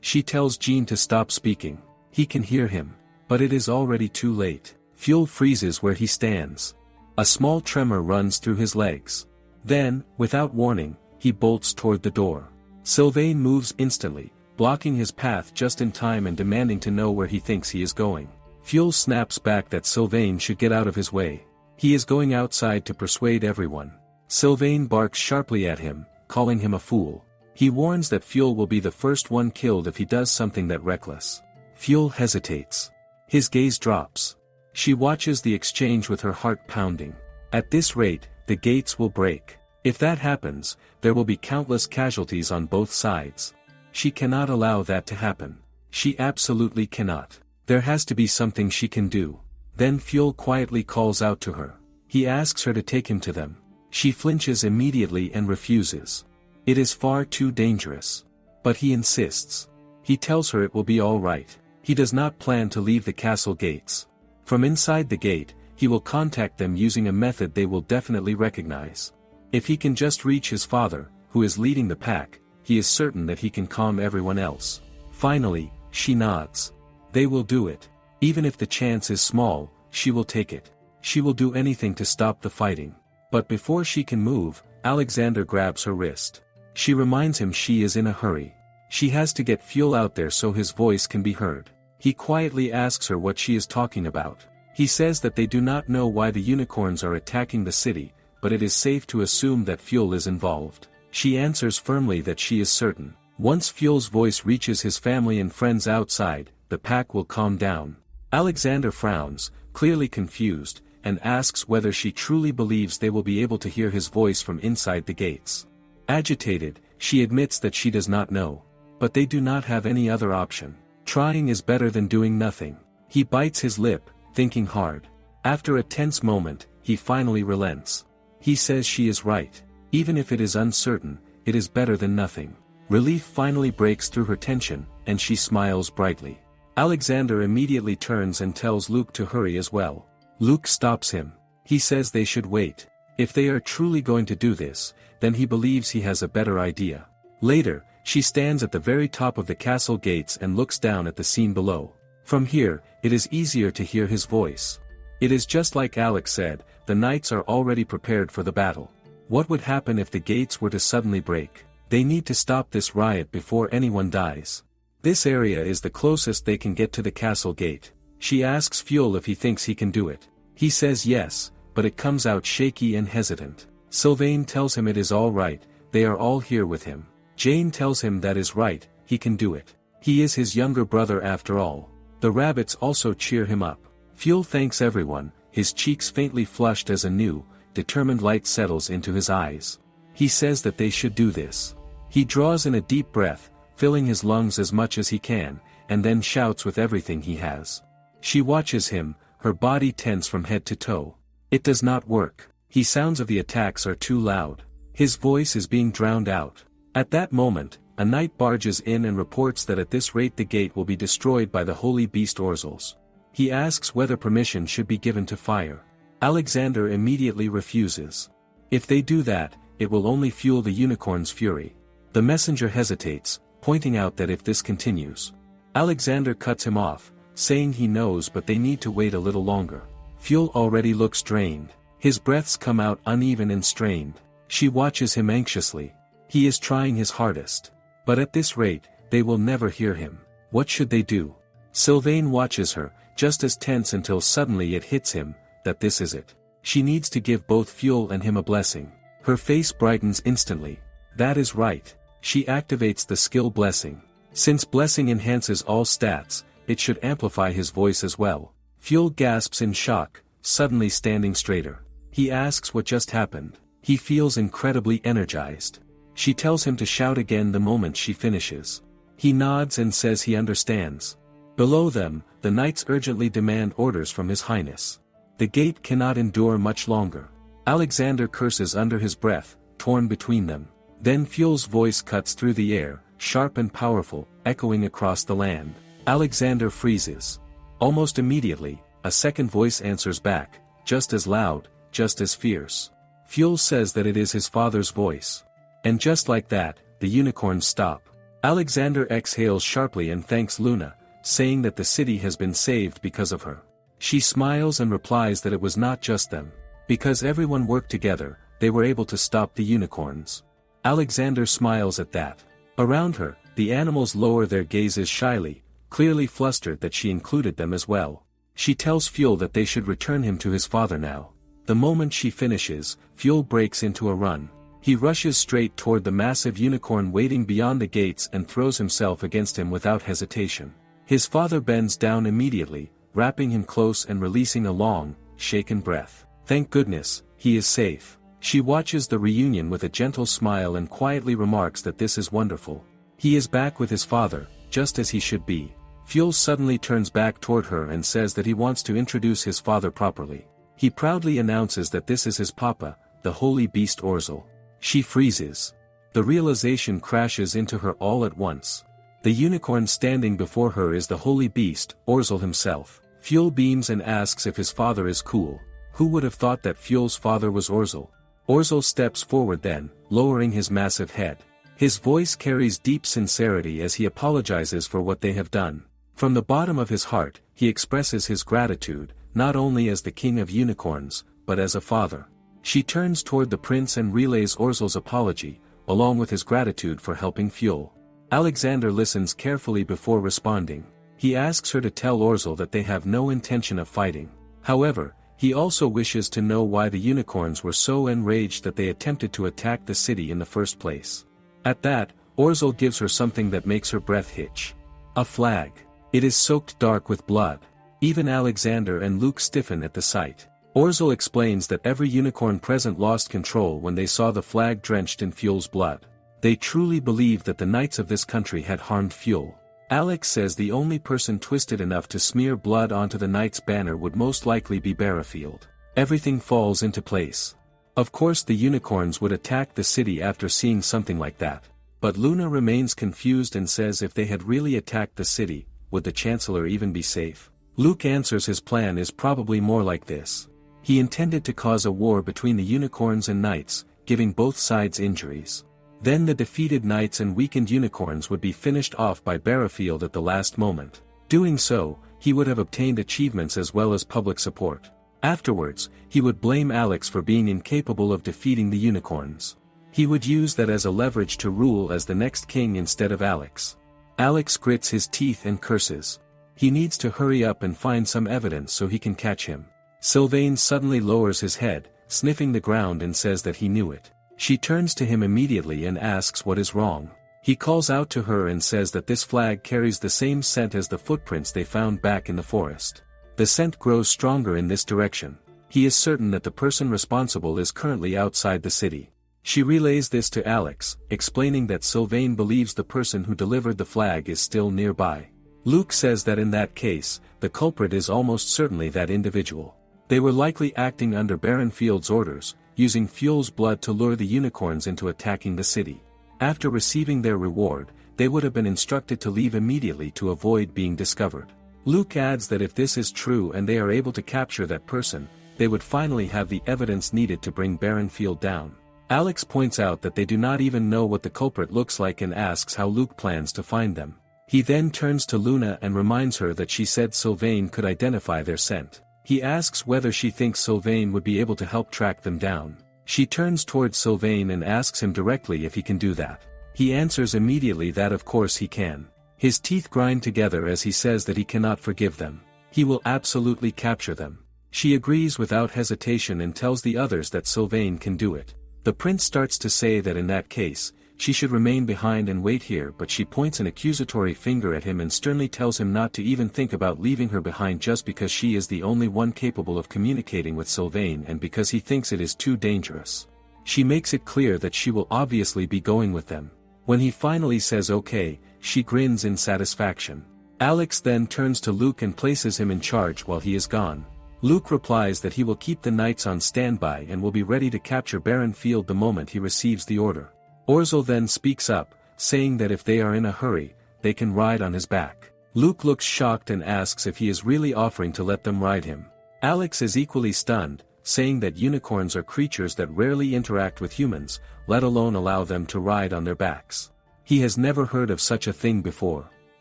She tells Jean to stop speaking. He can hear him. But it is already too late. Fuel freezes where he stands. A small tremor runs through his legs. Then, without warning, he bolts toward the door. Sylvain moves instantly, blocking his path just in time and demanding to know where he thinks he is going. Fuel snaps back that Sylvain should get out of his way. He is going outside to persuade everyone. Sylvain barks sharply at him, calling him a fool. He warns that Fuel will be the first one killed if he does something that reckless. Fuel hesitates. His gaze drops. She watches the exchange with her heart pounding. At this rate, the gates will break. If that happens, there will be countless casualties on both sides. She cannot allow that to happen. She absolutely cannot. There has to be something she can do. Then Fuel quietly calls out to her. He asks her to take him to them. She flinches immediately and refuses. It is far too dangerous. But he insists. He tells her it will be all right. He does not plan to leave the castle gates. From inside the gate, he will contact them using a method they will definitely recognize. If he can just reach his father, who is leading the pack, he is certain that he can calm everyone else. Finally, she nods. They will do it. Even if the chance is small, she will take it. She will do anything to stop the fighting. But before she can move, Alexander grabs her wrist. She reminds him she is in a hurry. She has to get Fuel out there so his voice can be heard. He quietly asks her what she is talking about. He says that they do not know why the unicorns are attacking the city, but it is safe to assume that Fuel is involved. She answers firmly that she is certain. Once Fuel's voice reaches his family and friends outside, the pack will calm down. Alexander frowns, clearly confused, and asks whether she truly believes they will be able to hear his voice from inside the gates. Agitated, she admits that she does not know. But they do not have any other option. Trying is better than doing nothing. He bites his lip, thinking hard. After a tense moment, he finally relents. He says she is right. Even if it is uncertain, it is better than nothing. Relief finally breaks through her tension, and she smiles brightly. Alexander immediately turns and tells Luke to hurry as well. Luke stops him. He says they should wait. If they are truly going to do this, then he believes he has a better idea. Later, she stands at the very top of the castle gates and looks down at the scene below. From here, it is easier to hear his voice. It is just like Alex said, the knights are already prepared for the battle. What would happen if the gates were to suddenly break? They need to stop this riot before anyone dies. This area is the closest they can get to the castle gate. She asks Fuel if he thinks he can do it. He says yes, but it comes out shaky and hesitant. Sylvain tells him it is all right, they are all here with him. Jane tells him that is right, he can do it. He is his younger brother after all. The rabbits also cheer him up. Fuel thanks everyone, his cheeks faintly flushed as a new, determined light settles into his eyes. He says that they should do this. He draws in a deep breath, filling his lungs as much as he can, and then shouts with everything he has. She watches him, her body tense from head to toe. It does not work. His sounds of the attacks are too loud. His voice is being drowned out. At that moment, a knight barges in and reports that at this rate the gate will be destroyed by the holy beast Orzels. He asks whether permission should be given to fire. Alexander immediately refuses. If they do that, it will only fuel the unicorn's fury. The messenger hesitates, pointing out that if this continues, Alexander cuts him off, saying he knows but they need to wait a little longer. Fuel already looks drained. His breaths come out uneven and strained. She watches him anxiously. He is trying his hardest. But at this rate, they will never hear him. What should they do? Sylvain watches her, just as tense until suddenly it hits him, that this is it. She needs to give both Fuel and him a blessing. Her face brightens instantly. That is right. She activates the skill blessing. Since blessing enhances all stats, it should amplify his voice as well. Fuel gasps in shock, suddenly standing straighter. He asks what just happened. He feels incredibly energized. She tells him to shout again the moment she finishes. He nods and says he understands. Below them, the knights urgently demand orders from His Highness. The gate cannot endure much longer. Alexander curses under his breath, torn between them. Then Fuel's voice cuts through the air, sharp and powerful, echoing across the land. Alexander freezes. Almost immediately, a second voice answers back, just as loud, just as fierce. Fuel says that it is his father's voice. And just like that, the unicorns stop. Alexander exhales sharply and thanks Luna, saying that the city has been saved because of her. She smiles and replies that it was not just them. Because everyone worked together, they were able to stop the unicorns. Alexander smiles at that. Around her, the animals lower their gazes shyly, clearly flustered that she included them as well. She tells Fuel that they should return him to his father now. The moment she finishes, Fuel breaks into a run. He rushes straight toward the massive unicorn waiting beyond the gates and throws himself against him without hesitation. His father bends down immediately, wrapping him close and releasing a long, shaken breath. Thank goodness, he is safe. She watches the reunion with a gentle smile and quietly remarks that this is wonderful. He is back with his father, just as he should be. Fuel suddenly turns back toward her and says that he wants to introduce his father properly. He proudly announces that this is his papa, the holy beast Orzel. She freezes. The realization crashes into her all at once. The unicorn standing before her is the holy beast, Orzel himself. Fuel beams and asks if his father is cool. Who would have thought that Fuel's father was Orzel? Orzel steps forward then, lowering his massive head. His voice carries deep sincerity as he apologizes for what they have done. From the bottom of his heart, he expresses his gratitude, not only as the king of unicorns, but as a father. She turns toward the prince and relays Orzel's apology, along with his gratitude for helping Fuel. Alexander listens carefully before responding. He asks her to tell Orzel that they have no intention of fighting. However, he also wishes to know why the unicorns were so enraged that they attempted to attack the city in the first place. At that, Orzel gives her something that makes her breath hitch. A flag. It is soaked dark with blood. Even Alexander and Luke stiffen at the sight. Orzel explains that every unicorn present lost control when they saw the flag drenched in Fuel's blood. They truly believed that the knights of this country had harmed Fuel. Alex says the only person twisted enough to smear blood onto the knight's banner would most likely be Barrafield. Everything falls into place. Of course the unicorns would attack the city after seeing something like that. But Luna remains confused and says if they had really attacked the city, would the Chancellor even be safe? Luke answers his plan is probably more like this. He intended to cause a war between the unicorns and knights, giving both sides injuries. Then the defeated knights and weakened unicorns would be finished off by Barrafield at the last moment. Doing so, he would have obtained achievements as well as public support. Afterwards, he would blame Alex for being incapable of defeating the unicorns. He would use that as a leverage to rule as the next king instead of Alex. Alex grits his teeth and curses. He needs to hurry up and find some evidence so he can catch him. Sylvain suddenly lowers his head, sniffing the ground and says that he knew it. She turns to him immediately and asks what is wrong. He calls out to her and says that this flag carries the same scent as the footprints they found back in the forest. The scent grows stronger in this direction. He is certain that the person responsible is currently outside the city. She relays this to Alex, explaining that Sylvain believes the person who delivered the flag is still nearby. Luke says that in that case, the culprit is almost certainly that individual. They were likely acting under Barrenfield's orders, using Fuel's blood to lure the unicorns into attacking the city. After receiving their reward, they would have been instructed to leave immediately to avoid being discovered. Luke adds that if this is true and they are able to capture that person, they would finally have the evidence needed to bring Barrenfield down. Alex points out that they do not even know what the culprit looks like and asks how Luke plans to find them. He then turns to Luna and reminds her that she said Sylvain could identify their scent. He asks whether she thinks Sylvain would be able to help track them down. She turns towards Sylvain and asks him directly if he can do that. He answers immediately that of course he can. His teeth grind together as he says that he cannot forgive them. He will absolutely capture them. She agrees without hesitation and tells the others that Sylvain can do it. The prince starts to say that in that case, she should remain behind and wait here, but she points an accusatory finger at him and sternly tells him not to even think about leaving her behind just because she is the only one capable of communicating with Sylvain and because he thinks it is too dangerous. She makes it clear that she will obviously be going with them. When he finally says okay, she grins in satisfaction. Alex then turns to Luke and places him in charge while he is gone. Luke replies that he will keep the knights on standby and will be ready to capture Barrenfield the moment he receives the order. Orzel then speaks up, saying that if they are in a hurry, they can ride on his back. Luke looks shocked and asks if he is really offering to let them ride him. Alex is equally stunned, saying that unicorns are creatures that rarely interact with humans, let alone allow them to ride on their backs. He has never heard of such a thing before.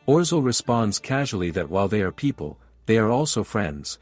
Orzel responds casually that while they are people, they are also friends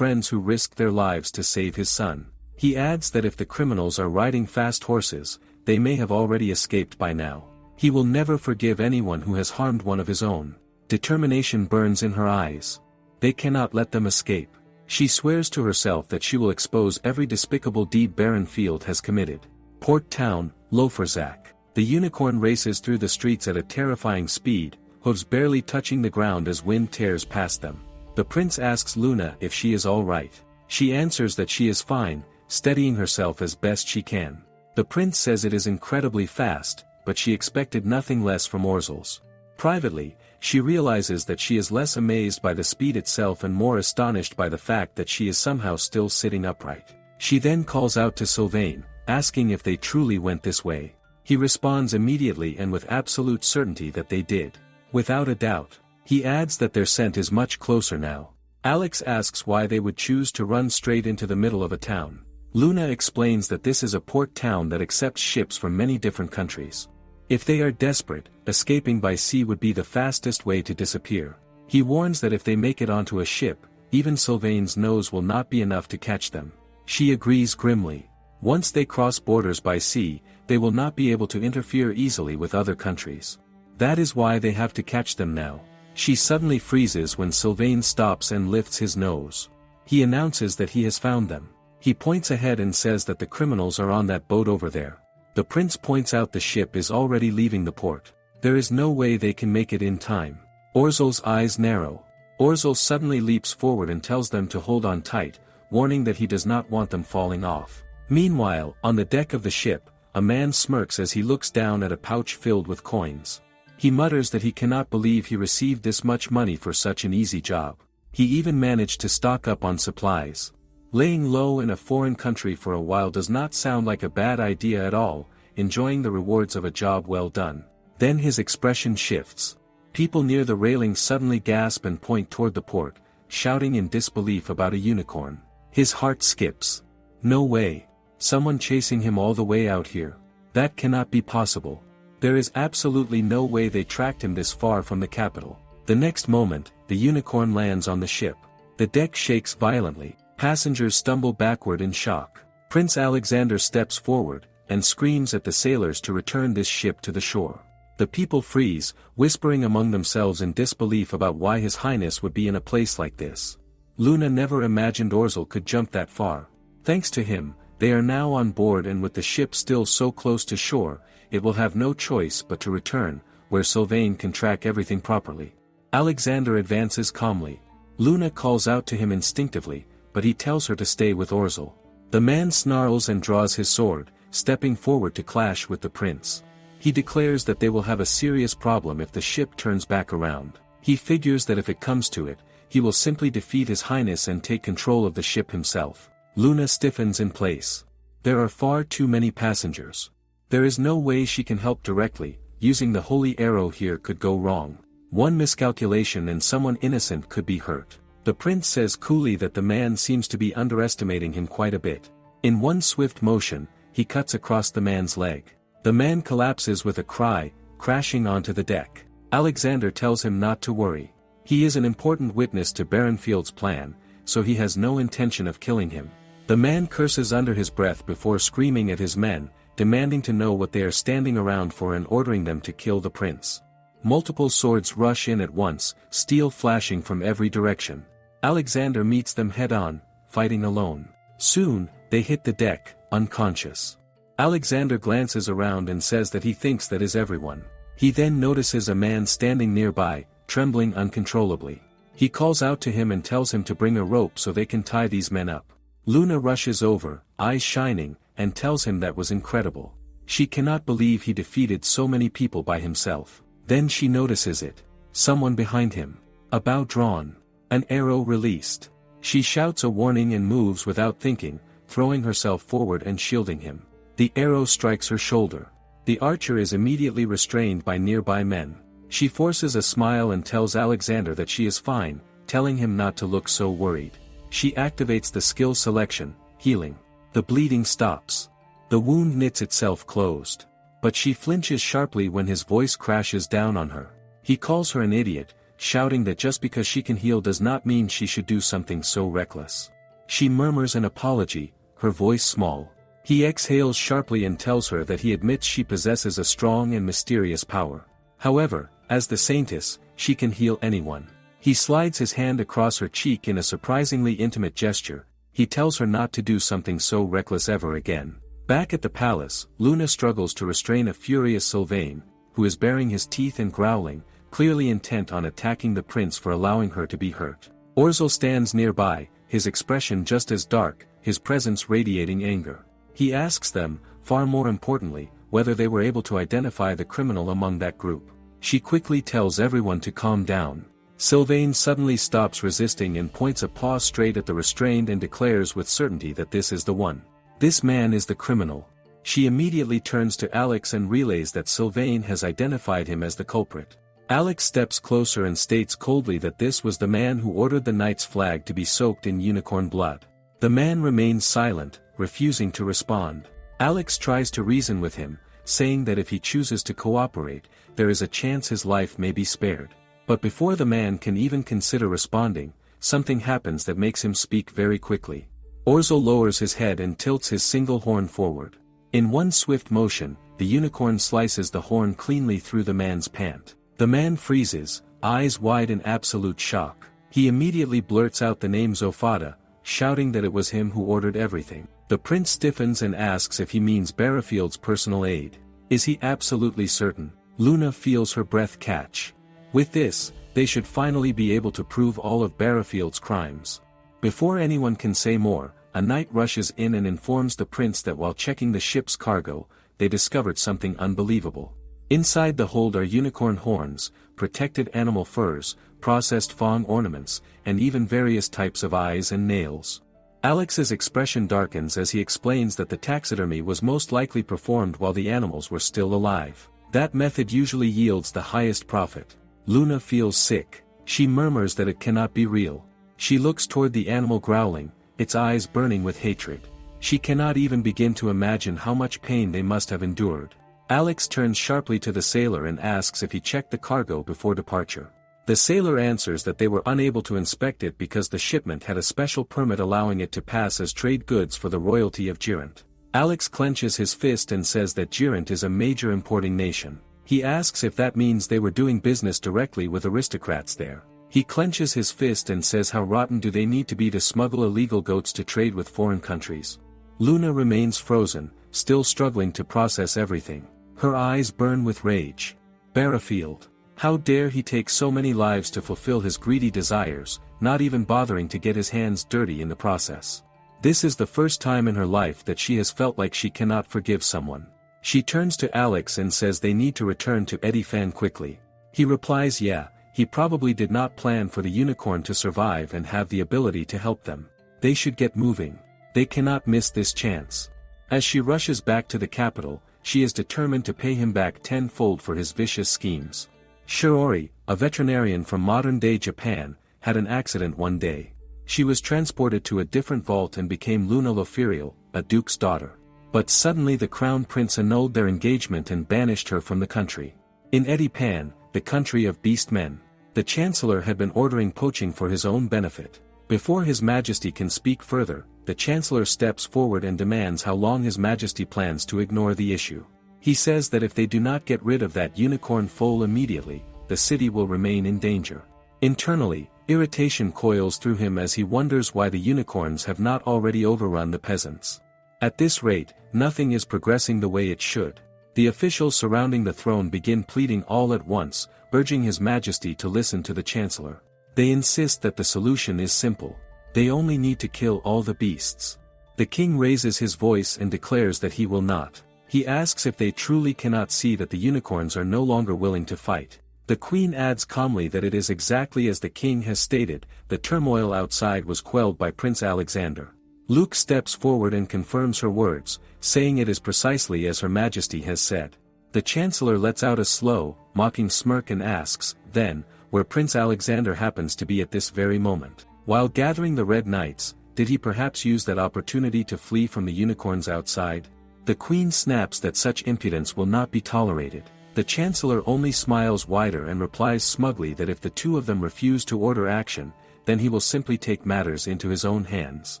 who risked their lives to save his son. He adds that if the criminals are riding fast horses, they may have already escaped by now. He will never forgive anyone who has harmed one of his own. Determination burns in her eyes. They cannot let them escape. She swears to herself that she will expose every despicable deed Barrenfield has committed. Port Town, Loferzak. The unicorn races through the streets at a terrifying speed, hooves barely touching the ground as wind tears past them. The prince asks Luna if she is all right. She answers that she is fine, steadying herself as best she can. The prince says it is incredibly fast, but she expected nothing less from Orzel's. Privately, she realizes that she is less amazed by the speed itself and more astonished by the fact that she is somehow still sitting upright. She then calls out to Sylvain, asking if they truly went this way. He responds immediately and with absolute certainty that they did. Without a doubt. He adds that their scent is much closer now. Alex asks why they would choose to run straight into the middle of a town. Luna explains that this is a port town that accepts ships from many different countries. If they are desperate, escaping by sea would be the fastest way to disappear. He warns that if they make it onto a ship, even Sylvain's nose will not be enough to catch them. She agrees grimly. Once they cross borders by sea, they will not be able to interfere easily with other countries. That is why they have to catch them now. She suddenly freezes when Sylvain stops and lifts his nose. He announces that he has found them. He points ahead and says that the criminals are on that boat over there. The prince points out the ship is already leaving the port. There is no way they can make it in time. Orzel's eyes narrow. Orzel suddenly leaps forward and tells them to hold on tight, warning that he does not want them falling off. Meanwhile, on the deck of the ship, a man smirks as he looks down at a pouch filled with coins. He mutters that he cannot believe he received this much money for such an easy job. He even managed to stock up on supplies. Laying low in a foreign country for a while does not sound like a bad idea at all, enjoying the rewards of a job well done. Then his expression shifts. People near the railing suddenly gasp and point toward the port, shouting in disbelief about a unicorn. His heart skips. No way. Someone chasing him all the way out here. That cannot be possible. There is absolutely no way they tracked him this far from the capital. The next moment, the unicorn lands on the ship. The deck shakes violently. Passengers stumble backward in shock. Prince Alexander steps forward, and screams at the sailors to return this ship to the shore. The people freeze, whispering among themselves in disbelief about why His Highness would be in a place like this. Luna never imagined Orzel could jump that far. Thanks to him, they are now on board, and with the ship still so close to shore, it will have no choice but to return, where Sylvain can track everything properly. Alexander advances calmly. Luna calls out to him instinctively, but he tells her to stay with Orzel. The man snarls and draws his sword, stepping forward to clash with the prince. He declares that they will have a serious problem if the ship turns back around. He figures that if it comes to it, he will simply defeat His Highness and take control of the ship himself. Luna stiffens in place. There are far too many passengers. There is no way she can help directly. Using the holy arrow here could go wrong. One miscalculation and someone innocent could be hurt. The prince says coolly that the man seems to be underestimating him quite a bit. In one swift motion, he cuts across the man's leg. The man collapses with a cry, crashing onto the deck. Alexander tells him not to worry. He is an important witness to Baronfield's plan, so he has no intention of killing him. The man curses under his breath before screaming at his men, demanding to know what they are standing around for and ordering them to kill the prince. Multiple swords rush in at once, steel flashing from every direction. Alexander meets them head-on, fighting alone. Soon, they hit the deck, unconscious. Alexander glances around and says that he thinks that is everyone. He then notices a man standing nearby, trembling uncontrollably. He calls out to him and tells him to bring a rope so they can tie these men up. Luna rushes over, eyes shining, and tells him that was incredible. She cannot believe he defeated so many people by himself. Then she notices it. Someone behind him. A bow drawn. An arrow released. She shouts a warning and moves without thinking, throwing herself forward and shielding him. The arrow strikes her shoulder. The archer is immediately restrained by nearby men. She forces a smile and tells Alexander that she is fine, telling him not to look so worried. She activates the skill selection, healing. The bleeding stops. The wound knits itself closed. But she flinches sharply when his voice crashes down on her. He calls her an idiot, shouting that just because she can heal does not mean she should do something so reckless. She murmurs an apology, her voice small. He exhales sharply and tells her that he admits she possesses a strong and mysterious power. However, as the saintess, she can heal anyone. He slides his hand across her cheek in a surprisingly intimate gesture. He tells her not to do something so reckless ever again. Back at the palace, Luna struggles to restrain a furious Sylvain, who is baring his teeth and growling, clearly intent on attacking the prince for allowing her to be hurt. Orzel stands nearby, his expression just as dark, his presence radiating anger. He asks them, far more importantly, whether they were able to identify the criminal among that group. She quickly tells everyone to calm down. Sylvain suddenly stops resisting and points a paw straight at the restrained and declares with certainty that this is the one. This man is the criminal. She immediately turns to Alex and relays that Sylvain has identified him as the culprit. Alex steps closer and states coldly that this was the man who ordered the knight's flag to be soaked in unicorn blood. The man remains silent, refusing to respond. Alex tries to reason with him, saying that if he chooses to cooperate, there is a chance his life may be spared. But before the man can even consider responding, something happens that makes him speak very quickly. Orzel lowers his head and tilts his single horn forward. In one swift motion, the unicorn slices the horn cleanly through the man's pant. The man freezes, eyes wide in absolute shock. He immediately blurts out the name Zofada, shouting that it was him who ordered everything. The prince stiffens and asks if he means Barrowfield's personal aid. Is he absolutely certain? Luna feels her breath catch. With this, they should finally be able to prove all of Barrowfield's crimes. Before anyone can say more, a knight rushes in and informs the prince that while checking the ship's cargo, they discovered something unbelievable. Inside the hold are unicorn horns, protected animal furs, processed fawn ornaments, and even various types of eyes and nails. Alex's expression darkens as he explains that the taxidermy was most likely performed while the animals were still alive. That method usually yields the highest profit. Luna feels sick. She murmurs that it cannot be real. She looks toward the animal growling, its eyes burning with hatred. She cannot even begin to imagine how much pain they must have endured. Alex turns sharply to the sailor and asks if he checked the cargo before departure. The sailor answers that they were unable to inspect it because the shipment had a special permit allowing it to pass as trade goods for the royalty of Girant. Alex clenches his fist and says that Girant is a major importing nation. He asks if that means they were doing business directly with aristocrats there. He clenches his fist and says how rotten do they need to be to smuggle illegal goats to trade with foreign countries. Luna remains frozen, still struggling to process everything. Her eyes burn with rage. Barrafield. How dare he take so many lives to fulfill his greedy desires, not even bothering to get his hands dirty in the process. This is the first time in her life that she has felt like she cannot forgive someone. She turns to Alex and says they need to return to Eddie Fan quickly. He replies yeah, he probably did not plan for the unicorn to survive and have the ability to help them. They should get moving. They cannot miss this chance. As she rushes back to the capital, she is determined to pay him back tenfold for his vicious schemes. Shiori, a veterinarian from modern-day Japan, had an accident one day. She was transported to a different vault and became Luna Loferial, a duke's daughter. But suddenly the crown prince annulled their engagement and banished her from the country. In Edipan, the country of beast men, the chancellor had been ordering poaching for his own benefit. Before His Majesty can speak further, the chancellor steps forward and demands how long His Majesty plans to ignore the issue. He says that if they do not get rid of that unicorn foal immediately, the city will remain in danger. Internally, irritation coils through him as he wonders why the unicorns have not already overrun the peasants. At this rate, nothing is progressing the way it should. The officials surrounding the throne begin pleading all at once, urging His Majesty to listen to the chancellor. They insist that the solution is simple. They only need to kill all the beasts. The king raises his voice and declares that he will not. He asks if they truly cannot see that the unicorns are no longer willing to fight. The queen adds calmly that it is exactly as the king has stated. The turmoil outside was quelled by Prince Alexander. Luke steps forward and confirms her words, saying it is precisely as Her Majesty has said. The chancellor lets out a slow, mocking smirk and asks, then, where Prince Alexander happens to be at this very moment. While gathering the Red Knights, did he perhaps use that opportunity to flee from the unicorns outside? The queen snaps that such impudence will not be tolerated. The chancellor only smiles wider and replies smugly that if the two of them refuse to order action, then he will simply take matters into his own hands.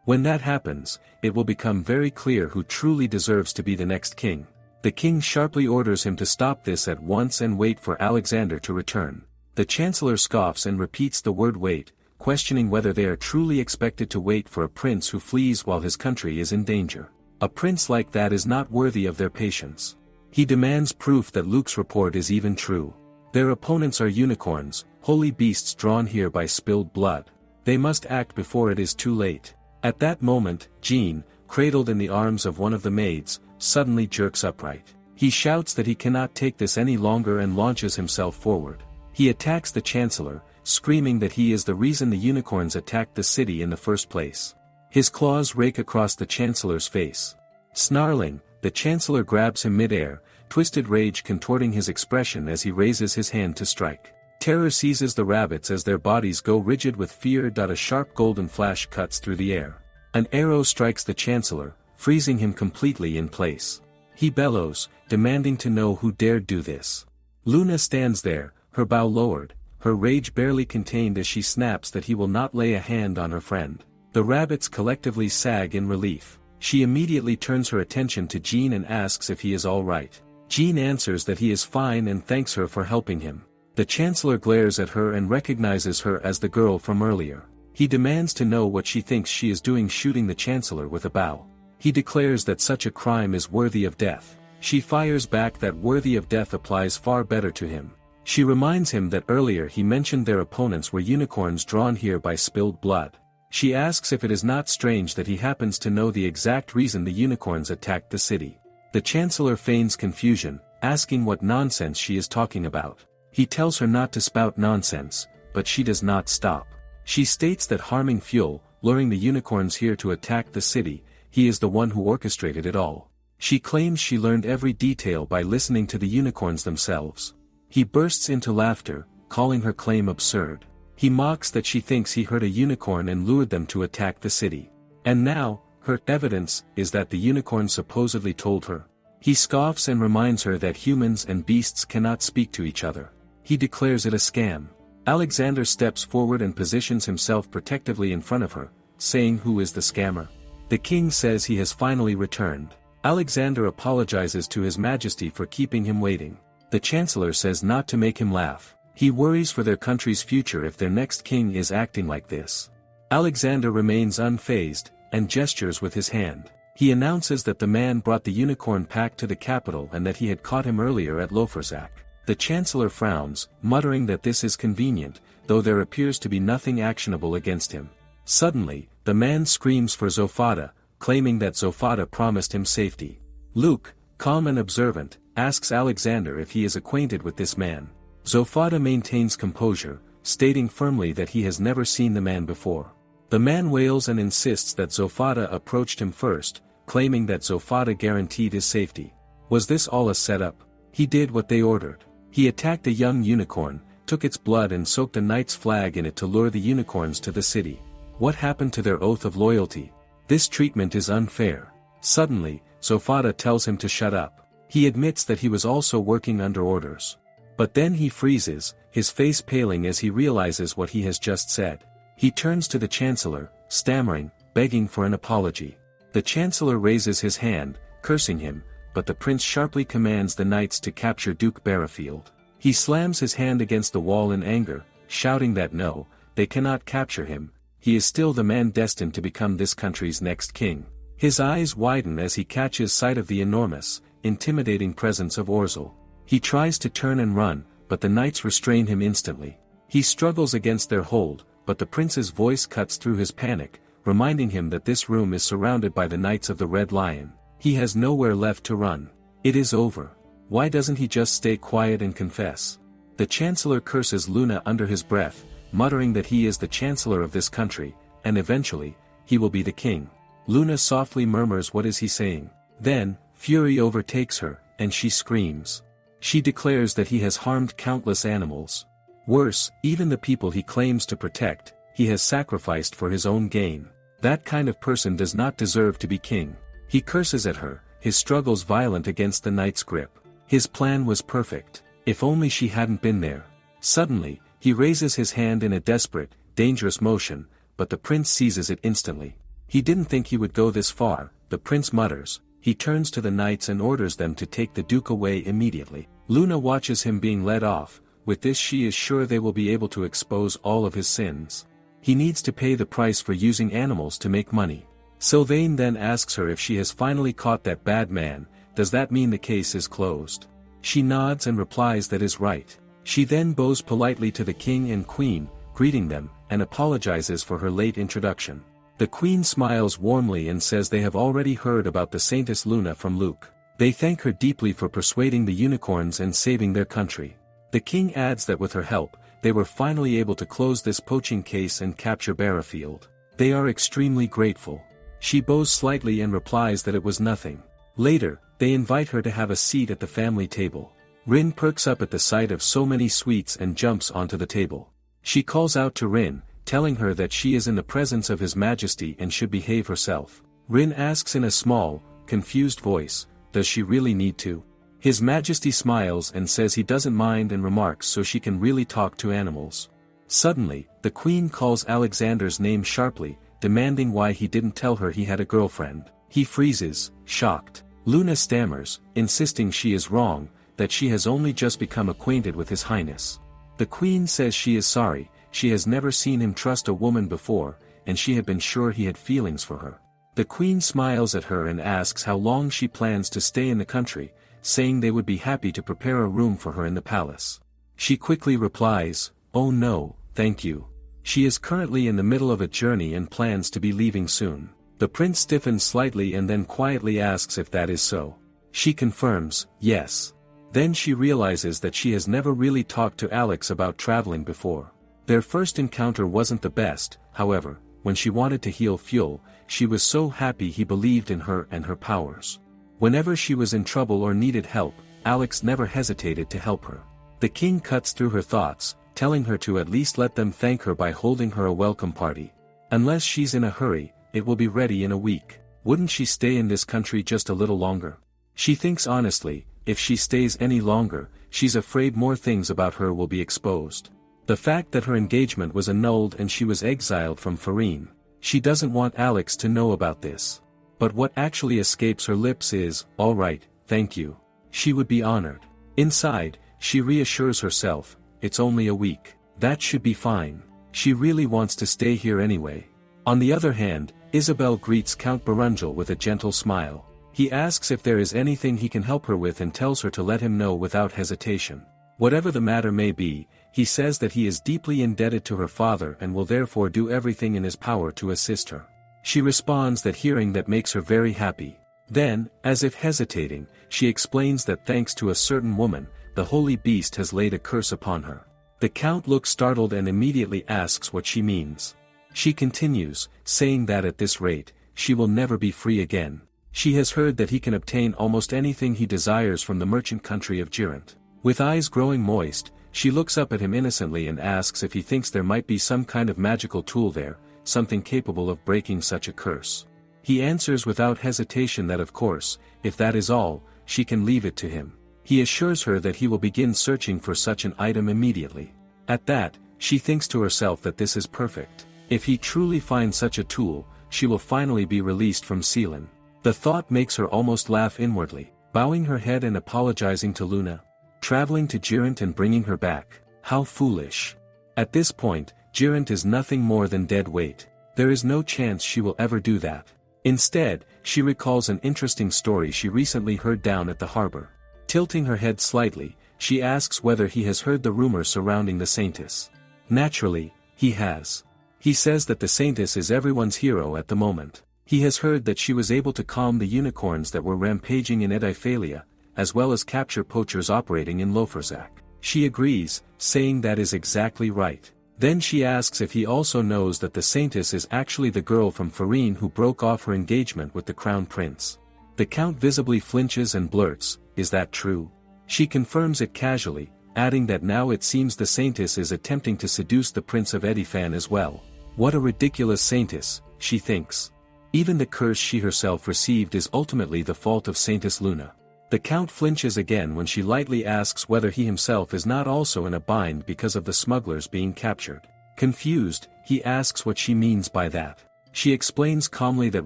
When that happens, it will become very clear who truly deserves to be the next king. The king sharply orders him to stop this at once and wait for Alexander to return. The chancellor scoffs and repeats the word wait, questioning whether they are truly expected to wait for a prince who flees while his country is in danger. A prince like that is not worthy of their patience. He demands proof that Luke's report is even true. Their opponents are unicorns, holy beasts drawn here by spilled blood. They must act before it is too late. At that moment, Jean, cradled in the arms of one of the maids, suddenly jerks upright. He shouts that he cannot take this any longer and launches himself forward. He attacks the chancellor, screaming that he is the reason the unicorns attacked the city in the first place. His claws rake across the chancellor's face. Snarling, the chancellor grabs him mid-air, twisted rage contorting his expression as he raises his hand to strike. Terror seizes the rabbits as their bodies go rigid with fear. A sharp golden flash cuts through the air. An arrow strikes the chancellor, freezing him completely in place. He bellows, demanding to know who dared do this. Luna stands there, her bow lowered, her rage barely contained as she snaps that he will not lay a hand on her friend. The rabbits collectively sag in relief. She immediately turns her attention to Jean and asks if he is all right. Jean answers that he is fine and thanks her for helping him. The chancellor glares at her and recognizes her as the girl from earlier. He demands to know what she thinks she is doing shooting the chancellor with a bow. He declares that such a crime is worthy of death. She fires back that worthy of death applies far better to him. She reminds him that earlier he mentioned their opponents were unicorns drawn here by spilled blood. She asks if it is not strange that he happens to know the exact reason the unicorns attacked the city. The chancellor feigns confusion, asking what nonsense she is talking about. He tells her not to spout nonsense, but she does not stop. She states that harming fuel, luring the unicorns here to attack the city. He is the one who orchestrated it all. She claims she learned every detail by listening to the unicorns themselves. He bursts into laughter, calling her claim absurd. He mocks that she thinks he heard a unicorn and lured them to attack the city. And now, her evidence is that the unicorn supposedly told her. He scoffs and reminds her that humans and beasts cannot speak to each other. He declares it a scam. Alexander steps forward and positions himself protectively in front of her, saying who is the scammer. The king says he has finally returned. Alexander apologizes to His Majesty for keeping him waiting. The chancellor says not to make him laugh. He worries for their country's future if their next king is acting like this. Alexander remains unfazed, and gestures with his hand. He announces that the man brought the unicorn pack to the capital and that he had caught him earlier at Loferzak. The chancellor frowns, muttering that this is convenient, though there appears to be nothing actionable against him. Suddenly, the man screams for Zofada, claiming that Zofada promised him safety. Luke, calm and observant, asks Alexander if he is acquainted with this man. Zofada maintains composure, stating firmly that he has never seen the man before. The man wails and insists that Zofada approached him first, claiming that Zofada guaranteed his safety. Was this all a setup? He did what they ordered. He attacked a young unicorn, took its blood and soaked a knight's flag in it to lure the unicorns to the city. What happened to their oath of loyalty? This treatment is unfair. Suddenly, Zofada tells him to shut up. He admits that he was also working under orders. But then he freezes, his face paling as he realizes what he has just said. He turns to the chancellor, stammering, begging for an apology. The chancellor raises his hand, cursing him, but the prince sharply commands the knights to capture Duke Barrafield. He slams his hand against the wall in anger, shouting that no, they cannot capture him. He is still the man destined to become this country's next king. His eyes widen as he catches sight of the enormous, intimidating presence of Orzel. He tries to turn and run, but the knights restrain him instantly. He struggles against their hold, but the prince's voice cuts through his panic, reminding him that this room is surrounded by the Knights of the Red Lion. He has nowhere left to run. It is over. Why doesn't he just stay quiet and confess? The chancellor curses Luna under his breath, muttering that he is the chancellor of this country, and eventually, he will be the king. Luna softly murmurs what is he saying. Then, fury overtakes her, and she screams. She declares that he has harmed countless animals. Worse, even the people he claims to protect, he has sacrificed for his own gain. That kind of person does not deserve to be king. He curses at her, his struggles violent against the knight's grip. His plan was perfect. If only she hadn't been there. Suddenly, he raises his hand in a desperate, dangerous motion, but the prince seizes it instantly. He didn't think he would go this far, the prince mutters. He turns to the knights and orders them to take the duke away immediately. Luna watches him being led off. With this she is sure they will be able to expose all of his sins. He needs to pay the price for using animals to make money. Sylvain then asks her if she has finally caught that bad man. Does that mean the case is closed? She nods and replies that is right. She then bows politely to the king and queen, greeting them, and apologizes for her late introduction. The queen smiles warmly and says they have already heard about the Saintess Luna from Luke. They thank her deeply for persuading the unicorns and saving their country. The king adds that with her help, they were finally able to close this poaching case and capture Barrafield. They are extremely grateful. She bows slightly and replies that it was nothing. Later, they invite her to have a seat at the family table. Rin perks up at the sight of so many sweets and jumps onto the table. She calls out to Rin, telling her that she is in the presence of His Majesty and should behave herself. Rin asks in a small, confused voice, does she really need to? His Majesty smiles and says he doesn't mind and remarks so she can really talk to animals. Suddenly, the queen calls Alexander's name sharply, demanding why he didn't tell her he had a girlfriend. He freezes, shocked. Luna stammers, insisting she is wrong, that she has only just become acquainted with His Highness. The queen says she is sorry, she has never seen him trust a woman before, and she had been sure he had feelings for her. The queen smiles at her and asks how long she plans to stay in the country, saying they would be happy to prepare a room for her in the palace. She quickly replies, oh no, thank you. She is currently in the middle of a journey and plans to be leaving soon. The prince stiffens slightly and then quietly asks if that is so. She confirms, yes. Then she realizes that she has never really talked to Alex about traveling before. Their first encounter wasn't the best, however, when she wanted to heal Fuel, she was so happy he believed in her and her powers. Whenever she was in trouble or needed help, Alex never hesitated to help her. The king cuts through her thoughts, telling her to at least let them thank her by holding her a welcome party. Unless she's in a hurry, it will be ready in a week. Wouldn't she stay in this country just a little longer? She thinks honestly, if she stays any longer, she's afraid more things about her will be exposed. The fact that her engagement was annulled and she was exiled from Farine. She doesn't want Alex to know about this. But what actually escapes her lips is, "All right, thank you." She would be honored. Inside, she reassures herself, it's only a week. That should be fine. She really wants to stay here anyway. On the other hand, Isabel greets Count Barungel with a gentle smile. He asks if there is anything he can help her with and tells her to let him know without hesitation. Whatever the matter may be, he says that he is deeply indebted to her father and will therefore do everything in his power to assist her. She responds that hearing that makes her very happy. Then, as if hesitating, she explains that thanks to a certain woman, the holy beast has laid a curse upon her. The count looks startled and immediately asks what she means. She continues, saying that at this rate, she will never be free again. She has heard that he can obtain almost anything he desires from the merchant country of Girant. With eyes growing moist, she looks up at him innocently and asks if he thinks there might be some kind of magical tool there, something capable of breaking such a curse. He answers without hesitation that of course, if that is all, she can leave it to him. He assures her that he will begin searching for such an item immediately. At that, she thinks to herself that this is perfect. If he truly finds such a tool, she will finally be released from Sealan. The thought makes her almost laugh inwardly, bowing her head and apologizing to Luna. Traveling to Girant and bringing her back. How foolish. At this point, Girant is nothing more than dead weight. There is no chance she will ever do that. Instead, she recalls an interesting story she recently heard down at the harbor. Tilting her head slightly, she asks whether he has heard the rumor surrounding the Saintess. Naturally, he has. He says that the Saintess is everyone's hero at the moment. He has heard that she was able to calm the unicorns that were rampaging in Ediphalia, as well as capture poachers operating in Loferzak. She agrees, saying that is exactly right. Then she asks if he also knows that the Saintess is actually the girl from Farine who broke off her engagement with the Crown Prince. The Count visibly flinches and blurts, "Is that true?" She confirms it casually, adding that now it seems the Saintess is attempting to seduce the Prince of Ediphan as well. What a ridiculous Saintess, she thinks. Even the curse she herself received is ultimately the fault of Saintess Luna. The Count flinches again when she lightly asks whether he himself is not also in a bind because of the smugglers being captured. Confused, he asks what she means by that. She explains calmly that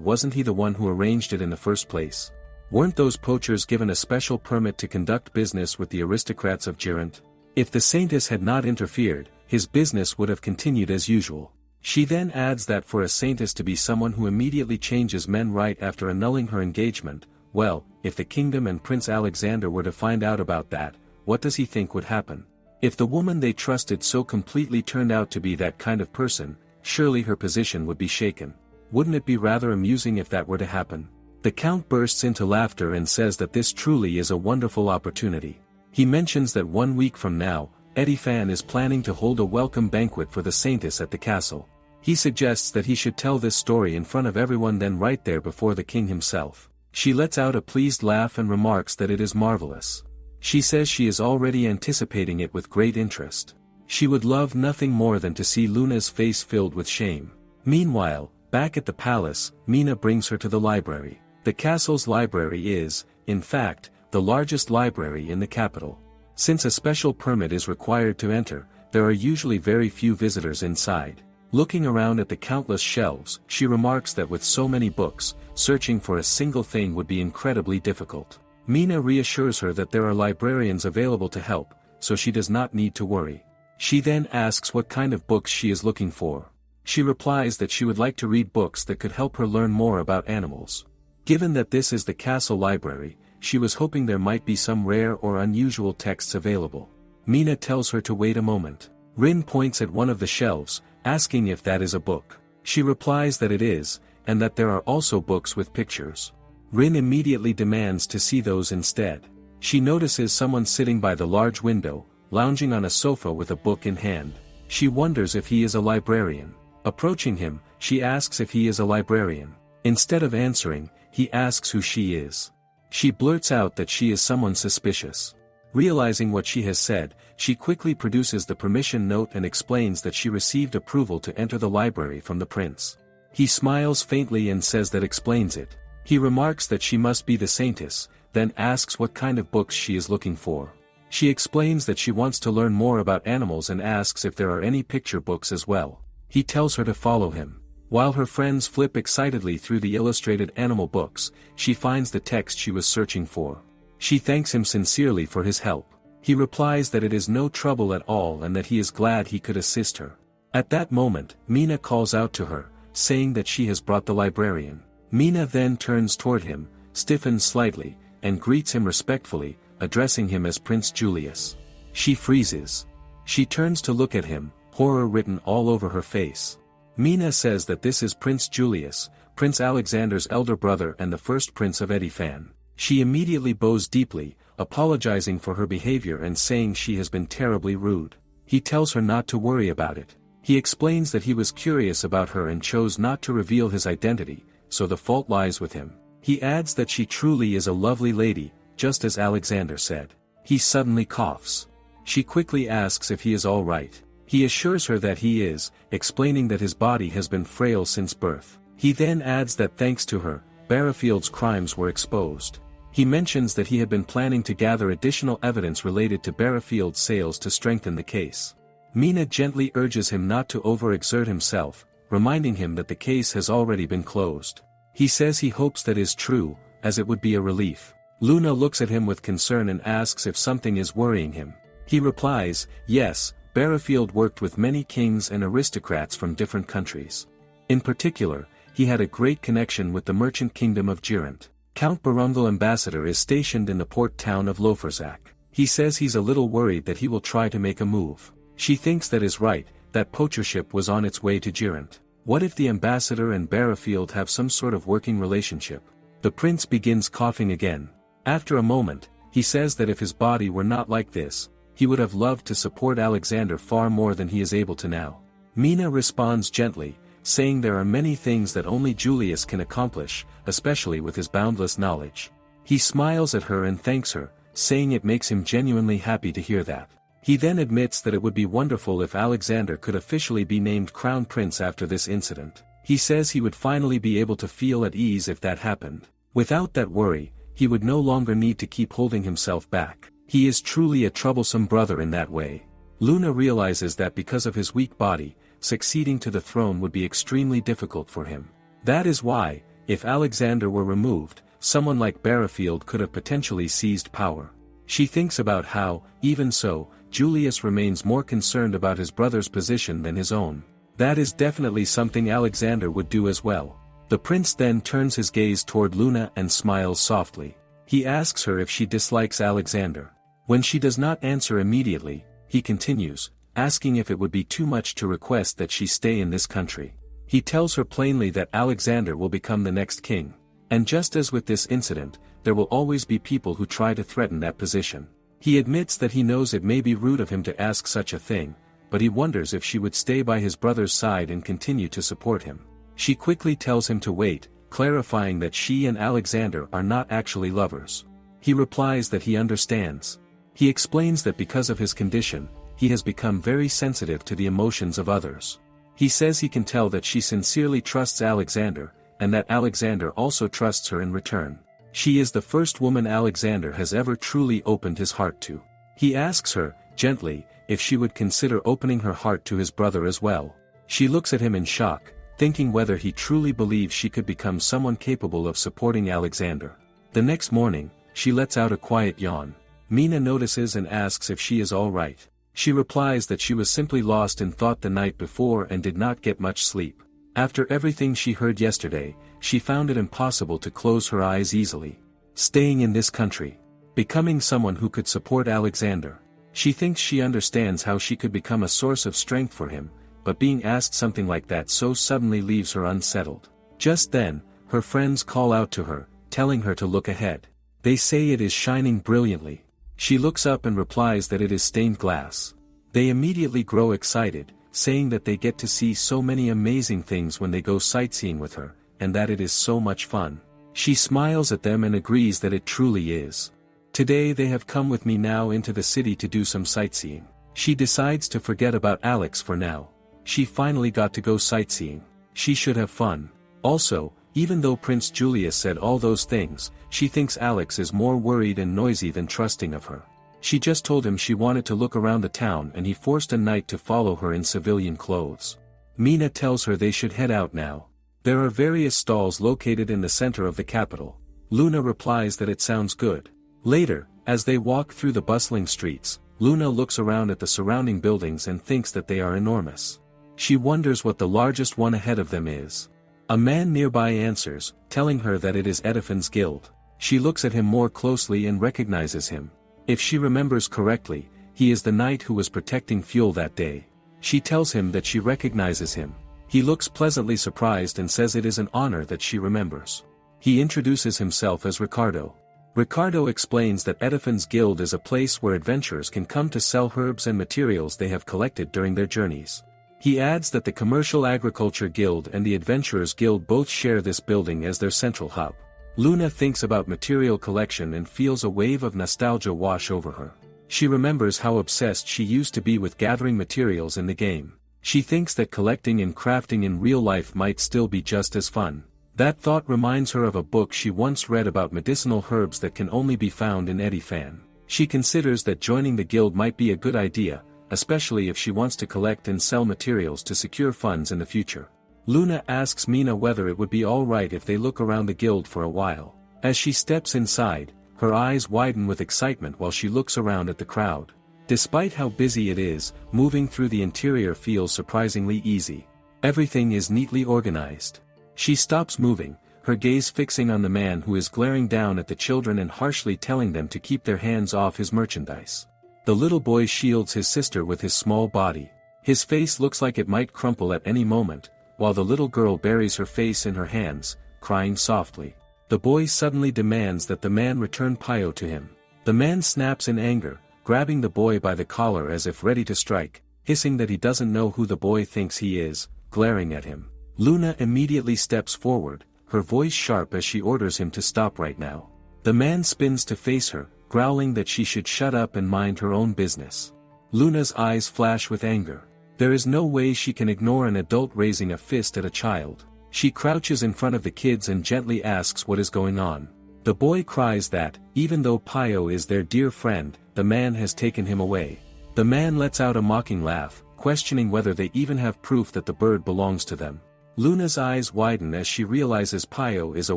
wasn't he the one who arranged it in the first place? Weren't those poachers given a special permit to conduct business with the aristocrats of Girant? If the Saintess had not interfered, his business would have continued as usual. She then adds that for a Saintess to be someone who immediately changes men right after annulling her engagement, well, if the kingdom and Prince Alexander were to find out about that, what does he think would happen? If the woman they trusted so completely turned out to be that kind of person, surely her position would be shaken. Wouldn't it be rather amusing if that were to happen? The Count bursts into laughter and says that this truly is a wonderful opportunity. He mentions that 1 week from now, Ediphan is planning to hold a welcome banquet for the Saintess at the castle. He suggests that he should tell this story in front of everyone then right there before the king himself. She lets out a pleased laugh and remarks that it is marvelous. She says she is already anticipating it with great interest. She would love nothing more than to see Luna's face filled with shame. Meanwhile, back at the palace, Mina brings her to the library. The castle's library is, in fact, the largest library in the capital. Since a special permit is required to enter, there are usually very few visitors inside. Looking around at the countless shelves, she remarks that with so many books, searching for a single thing would be incredibly difficult. Mina reassures her that there are librarians available to help, so she does not need to worry. She then asks what kind of books she is looking for. She replies that she would like to read books that could help her learn more about animals. Given that this is the castle library, she was hoping there might be some rare or unusual texts available. Mina tells her to wait a moment. Rin points at one of the shelves, asking if that is a book. She replies that it is, and that there are also books with pictures. Rin immediately demands to see those instead. She notices someone sitting by the large window, lounging on a sofa with a book in hand. She wonders if he is a librarian. Approaching him, she asks if he is a librarian. Instead of answering, he asks who she is. She blurts out that she is someone suspicious. Realizing what she has said, she quickly produces the permission note and explains that she received approval to enter the library from the prince. He smiles faintly and says that explains it. He remarks that she must be the saintess, then asks what kind of books she is looking for. She explains that she wants to learn more about animals and asks if there are any picture books as well. He tells her to follow him. While her friends flip excitedly through the illustrated animal books, she finds the text she was searching for. She thanks him sincerely for his help. He replies that it is no trouble at all and that he is glad he could assist her. At that moment, Mina calls out to her, saying that she has brought the librarian. Mina then turns toward him, stiffens slightly, and greets him respectfully, addressing him as Prince Julius. She freezes. She turns to look at him, horror written all over her face. Mina says that this is Prince Julius, Prince Alexander's elder brother and the first prince of Edifan. She immediately bows deeply, apologizing for her behavior and saying she has been terribly rude. He tells her not to worry about it. He explains that he was curious about her and chose not to reveal his identity, so the fault lies with him. He adds that she truly is a lovely lady, just as Alexander said. He suddenly coughs. She quickly asks if he is all right. He assures her that he is, explaining that his body has been frail since birth. He then adds that thanks to her, Barrowfield's crimes were exposed. He mentions that he had been planning to gather additional evidence related to Barrowfield's sales to strengthen the case. Mina gently urges him not to overexert himself, reminding him that the case has already been closed. He says he hopes that is true, as it would be a relief. Luna looks at him with concern and asks if something is worrying him. He replies, yes, Barrowfield worked with many kings and aristocrats from different countries. In particular, he had a great connection with the merchant kingdom of Girant. Count Barungal ambassador is stationed in the port town of Loferzak. He says he's a little worried that he will try to make a move. She thinks that is right, that poachership was on its way to Girant. What if the ambassador and Barrowfield have some sort of working relationship? The prince begins coughing again. After a moment, he says that if his body were not like this, he would have loved to support Alexander far more than he is able to now. Mina responds gently, saying there are many things that only Julius can accomplish, especially with his boundless knowledge. He smiles at her and thanks her, saying it makes him genuinely happy to hear that. He then admits that it would be wonderful if Alexander could officially be named Crown Prince after this incident. He says he would finally be able to feel at ease if that happened. Without that worry, he would no longer need to keep holding himself back. He is truly a troublesome brother in that way. Luna realizes that because of his weak body, succeeding to the throne would be extremely difficult for him. That is why, if Alexander were removed, someone like Barrowfield could have potentially seized power. She thinks about how, even so, Julius remains more concerned about his brother's position than his own. That is definitely something Alexander would do as well. The prince then turns his gaze toward Luna and smiles softly. He asks her if she dislikes Alexander. When she does not answer immediately, he continues, asking if it would be too much to request that she stay in this country. He tells her plainly that Alexander will become the next king. And just as with this incident, there will always be people who try to threaten that position. He admits that he knows it may be rude of him to ask such a thing, but he wonders if she would stay by his brother's side and continue to support him. She quickly tells him to wait, clarifying that she and Alexander are not actually lovers. He replies that he understands. He explains that because of his condition, he has become very sensitive to the emotions of others. He says he can tell that she sincerely trusts Alexander, and that Alexander also trusts her in return. She is the first woman Alexander has ever truly opened his heart to. He asks her, gently, if she would consider opening her heart to his brother as well. She looks at him in shock, thinking whether he truly believes she could become someone capable of supporting Alexander. The next morning, she lets out a quiet yawn. Mina notices and asks if she is all right. She replies that she was simply lost in thought the night before and did not get much sleep. After everything she heard yesterday, she found it impossible to close her eyes easily. Staying in this country. Becoming someone who could support Alexander. She thinks she understands how she could become a source of strength for him, but being asked something like that so suddenly leaves her unsettled. Just then, her friends call out to her, telling her to look ahead. They say it is shining brilliantly. She looks up and replies that it is stained glass. They immediately grow excited, saying that they get to see so many amazing things when they go sightseeing with her, and that it is so much fun. She smiles at them and agrees that it truly is. Today they have come with me now into the city to do some sightseeing. She decides to forget about Alex for now. She finally got to go sightseeing. She should have fun. Also, even though Prince Julius said all those things, she thinks Alex is more worried and noisy than trusting of her. She just told him she wanted to look around the town and he forced a knight to follow her in civilian clothes. Mina tells her they should head out now. There are various stalls located in the center of the capital. Luna replies that it sounds good. Later, as they walk through the bustling streets, Luna looks around at the surrounding buildings and thinks that they are enormous. She wonders what the largest one ahead of them is. A man nearby answers, telling her that it is Ediphan's guild. She looks at him more closely and recognizes him. If she remembers correctly, he is the knight who was protecting Fuel that day. She tells him that she recognizes him. He looks pleasantly surprised and says it is an honor that she remembers. He introduces himself as Ricardo. Ricardo explains that Ediphan's guild is a place where adventurers can come to sell herbs and materials they have collected during their journeys. He adds that the Commercial Agriculture Guild and the Adventurers Guild both share this building as their central hub. Luna thinks about material collection and feels a wave of nostalgia wash over her. She remembers how obsessed she used to be with gathering materials in the game. She thinks that collecting and crafting in real life might still be just as fun. That thought reminds her of a book she once read about medicinal herbs that can only be found in Ediphan. She considers that joining the guild might be a good idea, especially if she wants to collect and sell materials to secure funds in the future. Luna asks Mina whether it would be alright if they look around the guild for a while. As she steps inside, her eyes widen with excitement while she looks around at the crowd. Despite how busy it is, moving through the interior feels surprisingly easy. Everything is neatly organized. She stops moving, her gaze fixing on the man who is glaring down at the children and harshly telling them to keep their hands off his merchandise. The little boy shields his sister with his small body. His face looks like it might crumple at any moment, while the little girl buries her face in her hands, crying softly. The boy suddenly demands that the man return Pio to him. The man snaps in anger, grabbing the boy by the collar as if ready to strike, hissing that he doesn't know who the boy thinks he is, glaring at him. Luna immediately steps forward, her voice sharp as she orders him to stop right now. The man spins to face her, growling that she should shut up and mind her own business. Luna's eyes flash with anger. There is no way she can ignore an adult raising a fist at a child. She crouches in front of the kids and gently asks what is going on. The boy cries that, even though Pio is their dear friend, the man has taken him away. The man lets out a mocking laugh, questioning whether they even have proof that the bird belongs to them. Luna's eyes widen as she realizes Pio is a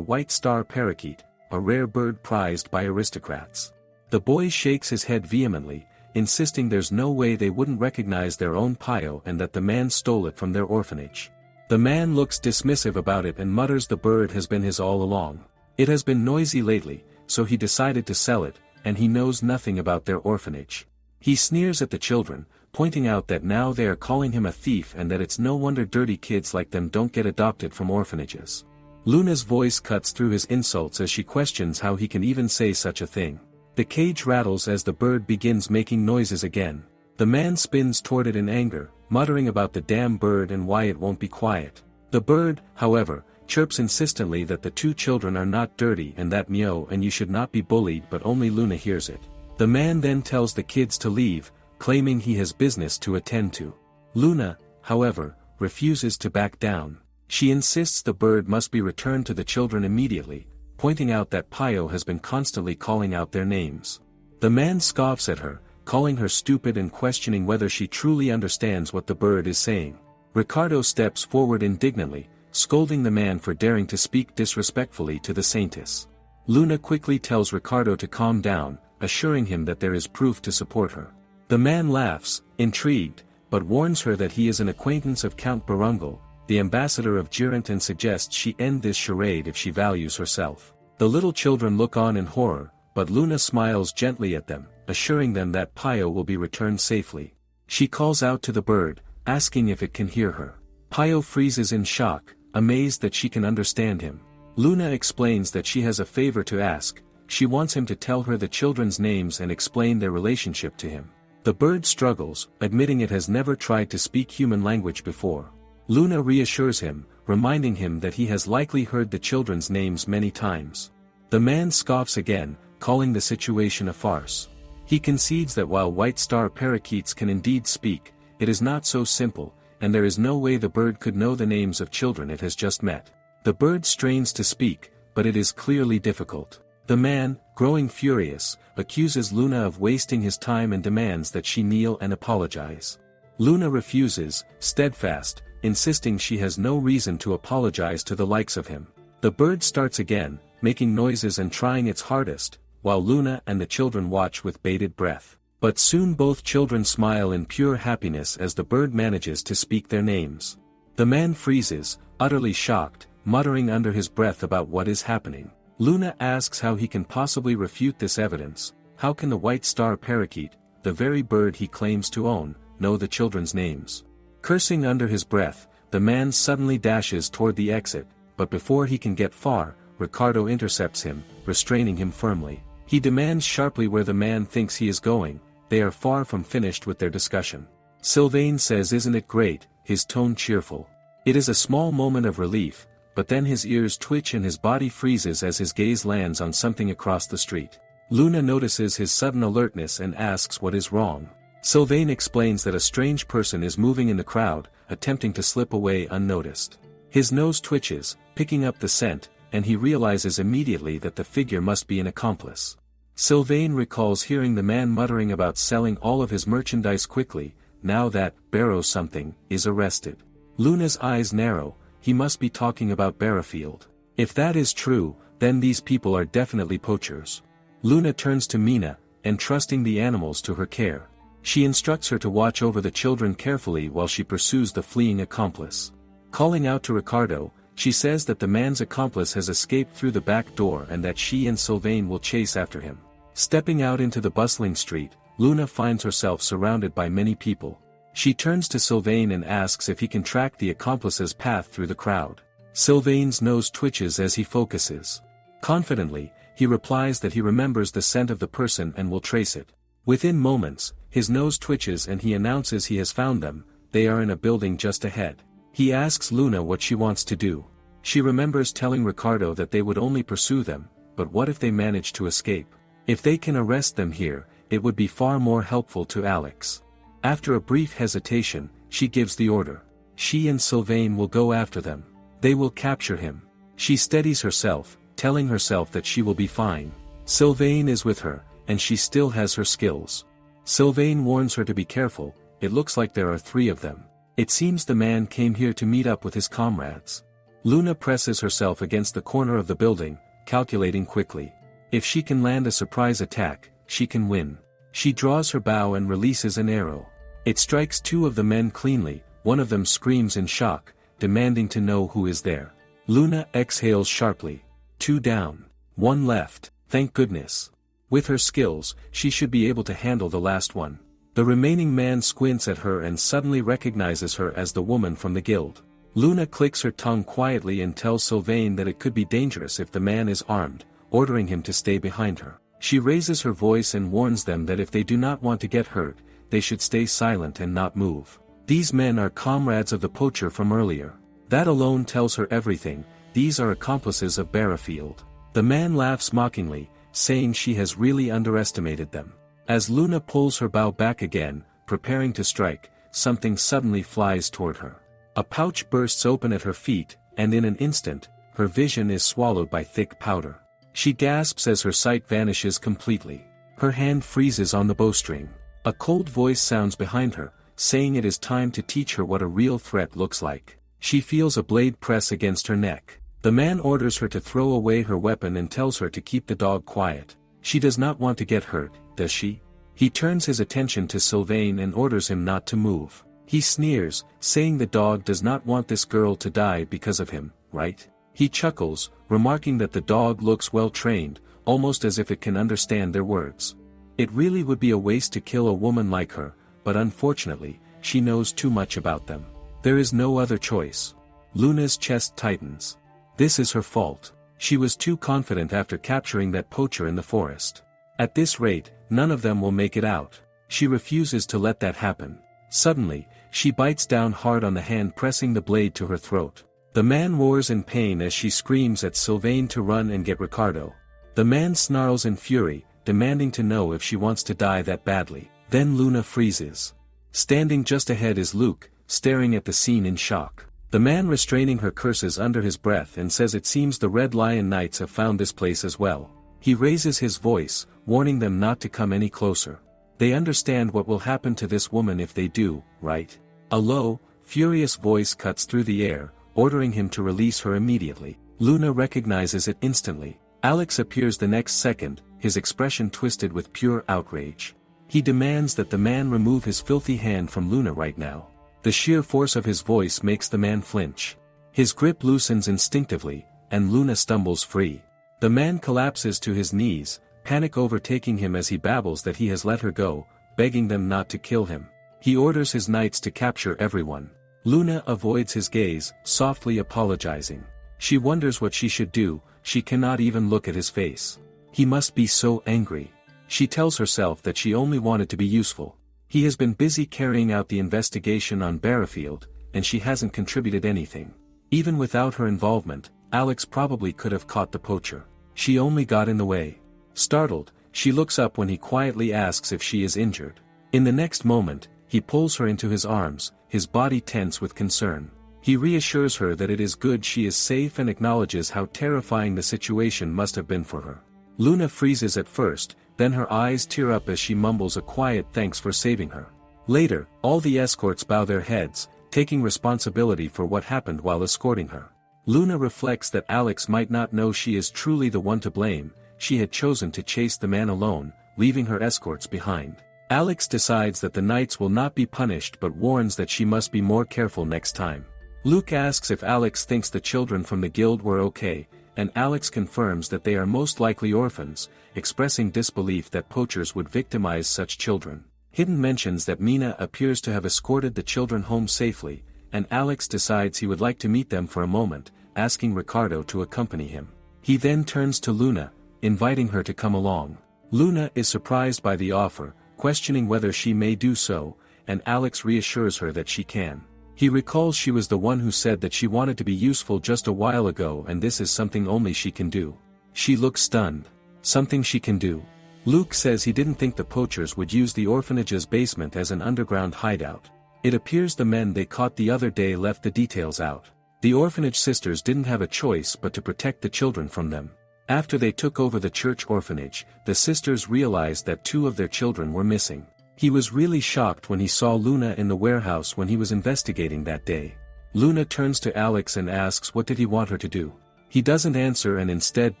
white star parakeet, a rare bird prized by aristocrats. The boy shakes his head vehemently, insisting there's no way they wouldn't recognize their own Pio and that the man stole it from their orphanage. The man looks dismissive about it and mutters the bird has been his all along. It has been noisy lately, so he decided to sell it, and he knows nothing about their orphanage. He sneers at the children, pointing out that now they are calling him a thief and that it's no wonder dirty kids like them don't get adopted from orphanages. Luna's voice cuts through his insults as she questions how he can even say such a thing. The cage rattles as the bird begins making noises again. The man spins toward it in anger, muttering about the damn bird and why it won't be quiet. The bird, however, chirps insistently that the two children are not dirty and that meow and you should not be bullied, but only Luna hears it. The man then tells the kids to leave, claiming he has business to attend to. Luna, however, refuses to back down. She insists the bird must be returned to the children immediately, pointing out that Pio has been constantly calling out their names. The man scoffs at her, calling her stupid and questioning whether she truly understands what the bird is saying. Ricardo steps forward indignantly, scolding the man for daring to speak disrespectfully to the saintess. Luna quickly tells Ricardo to calm down, assuring him that there is proof to support her. The man laughs, intrigued, but warns her that he is an acquaintance of Count Barungal, the ambassador of Girant, and suggests she end this charade if she values herself. The little children look on in horror, but Luna smiles gently at them, assuring them that Pio will be returned safely. She calls out to the bird, asking if it can hear her. Pio freezes in shock, amazed that she can understand him. Luna explains that she has a favor to ask. She wants him to tell her the children's names and explain their relationship to him. The bird struggles, admitting it has never tried to speak human language before. Luna reassures him, reminding him that he has likely heard the children's names many times. The man scoffs again, calling the situation a farce. He concedes that while white star parakeets can indeed speak, it is not so simple, and there is no way the bird could know the names of children it has just met. The bird strains to speak, but it is clearly difficult. The man, growing furious, accuses Luna of wasting his time and demands that she kneel and apologize. Luna refuses, steadfast, insisting she has no reason to apologize to the likes of him. The bird starts again, making noises and trying its hardest, while Luna and the children watch with bated breath. But soon both children smile in pure happiness as the bird manages to speak their names. The man freezes, utterly shocked, muttering under his breath about what is happening. Luna asks how he can possibly refute this evidence. How can the white star parakeet, the very bird he claims to own, know the children's names? Cursing under his breath, the man suddenly dashes toward the exit, but before he can get far, Ricardo intercepts him, restraining him firmly. He demands sharply where the man thinks he is going. They are far from finished with their discussion. Sylvain says, "Isn't it great?" his tone cheerful. It is a small moment of relief, but then his ears twitch and his body freezes as his gaze lands on something across the street. Luna notices his sudden alertness and asks what is wrong. Sylvain explains that a strange person is moving in the crowd, attempting to slip away unnoticed. His nose twitches, picking up the scent, and he realizes immediately that the figure must be an accomplice. Sylvain recalls hearing the man muttering about selling all of his merchandise quickly, now that Barrow something is arrested. Luna's eyes narrow, he must be talking about Barrowfield. If that is true, then these people are definitely poachers. Luna turns to Mina, entrusting the animals to her care. She instructs her to watch over the children carefully while she pursues the fleeing accomplice. Calling out to Ricardo, she says that the man's accomplice has escaped through the back door and that she and Sylvain will chase after him. Stepping out into the bustling street, Luna finds herself surrounded by many people. She turns to Sylvain and asks if he can track the accomplice's path through the crowd. Sylvain's nose twitches as he focuses. Confidently, he replies that he remembers the scent of the person and will trace it. Within moments, his nose twitches and he announces he has found them. They are in a building just ahead. He asks Luna what she wants to do. She remembers telling Ricardo that they would only pursue them, but what if they manage to escape? If they can arrest them here, it would be far more helpful to Alex. After a brief hesitation, she gives the order. She and Sylvain will go after them. They will capture him. She steadies herself, telling herself that she will be fine. Sylvain is with her, and she still has her skills. Sylvain warns her to be careful. It looks like there are 3 of them. It seems the man came here to meet up with his comrades. Luna presses herself against the corner of the building, calculating quickly. If she can land a surprise attack, she can win. She draws her bow and releases an arrow. It strikes 2 of the men cleanly. One of them screams in shock, demanding to know who is there. Luna exhales sharply. 2 down. 1 left. Thank goodness. With her skills, she should be able to handle the last one. The remaining man squints at her and suddenly recognizes her as the woman from the guild. Luna clicks her tongue quietly and tells Sylvain that it could be dangerous if the man is armed, ordering him to stay behind her. She raises her voice and warns them that if they do not want to get hurt, they should stay silent and not move. These men are comrades of the poacher from earlier. That alone tells her everything. These are accomplices of Barrowfield. The man laughs mockingly, saying she has really underestimated them. As Luna pulls her bow back again, preparing to strike, something suddenly flies toward her. A pouch bursts open at her feet, and in an instant, her vision is swallowed by thick powder. She gasps as her sight vanishes completely. Her hand freezes on the bowstring. A cold voice sounds behind her, saying it is time to teach her what a real threat looks like. She feels a blade press against her neck. The man orders her to throw away her weapon and tells her to keep the dog quiet. She does not want to get hurt, does she? He turns his attention to Sylvain and orders him not to move. He sneers, saying the dog does not want this girl to die because of him, right? He chuckles, remarking that the dog looks well trained, almost as if it can understand their words. It really would be a waste to kill a woman like her, but unfortunately, she knows too much about them. There is no other choice. Luna's chest tightens. This is her fault. She was too confident after capturing that poacher in the forest. At this rate, none of them will make it out. She refuses to let that happen. Suddenly, she bites down hard on the hand pressing the blade to her throat. The man roars in pain as she screams at Sylvain to run and get Ricardo. The man snarls in fury, demanding to know if she wants to die that badly. Then Luna freezes. Standing just ahead is Luke, staring at the scene in shock. The man restraining her curses under his breath and says it seems the Red Lion Knights have found this place as well. He raises his voice, warning them not to come any closer. They understand what will happen to this woman if they do, right? A low, furious voice cuts through the air, ordering him to release her immediately. Luna recognizes it instantly. Alex appears the next second, his expression twisted with pure outrage. He demands that the man remove his filthy hand from Luna right now. The sheer force of his voice makes the man flinch. His grip loosens instinctively, and Luna stumbles free. The man collapses to his knees, panic overtaking him as he babbles that he has let her go, begging them not to kill him. He orders his knights to capture everyone. Luna avoids his gaze, softly apologizing. She wonders what she should do, she cannot even look at his face. He must be so angry. She tells herself that she only wanted to be useful. He has been busy carrying out the investigation on Barrafield, and she hasn't contributed anything. Even without her involvement, Alex probably could have caught the poacher. She only got in the way. Startled, she looks up when he quietly asks if she is injured. In the next moment, he pulls her into his arms, his body tense with concern. He reassures her that it is good she is safe and acknowledges how terrifying the situation must have been for her. Luna freezes at first, then her eyes tear up as she mumbles a quiet thanks for saving her. Later, all the escorts bow their heads, taking responsibility for what happened while escorting her. Luna reflects that Alex might not know she is truly the one to blame. She had chosen to chase the man alone, leaving her escorts behind. Alex decides that the knights will not be punished but warns that she must be more careful next time. Luke asks if Alex thinks the children from the guild were okay, and Alex confirms that they are most likely orphans, expressing disbelief that poachers would victimize such children. Hidden mentions that Mina appears to have escorted the children home safely, and Alex decides he would like to meet them for a moment, asking Ricardo to accompany him. He then turns to Luna, inviting her to come along. Luna is surprised by the offer, questioning whether she may do so, and Alex reassures her that she can. He recalls she was the one who said that she wanted to be useful just a while ago and this is something only she can do. She looks stunned. Something she can do. Luke says he didn't think the poachers would use the orphanage's basement as an underground hideout. It appears the men they caught the other day left the details out. The orphanage sisters didn't have a choice but to protect the children from them. After they took over the church orphanage, the sisters realized that 2 of their children were missing. He was really shocked when he saw Luna in the warehouse when he was investigating that day. Luna turns to Alex and asks what did he want her to do. He doesn't answer and instead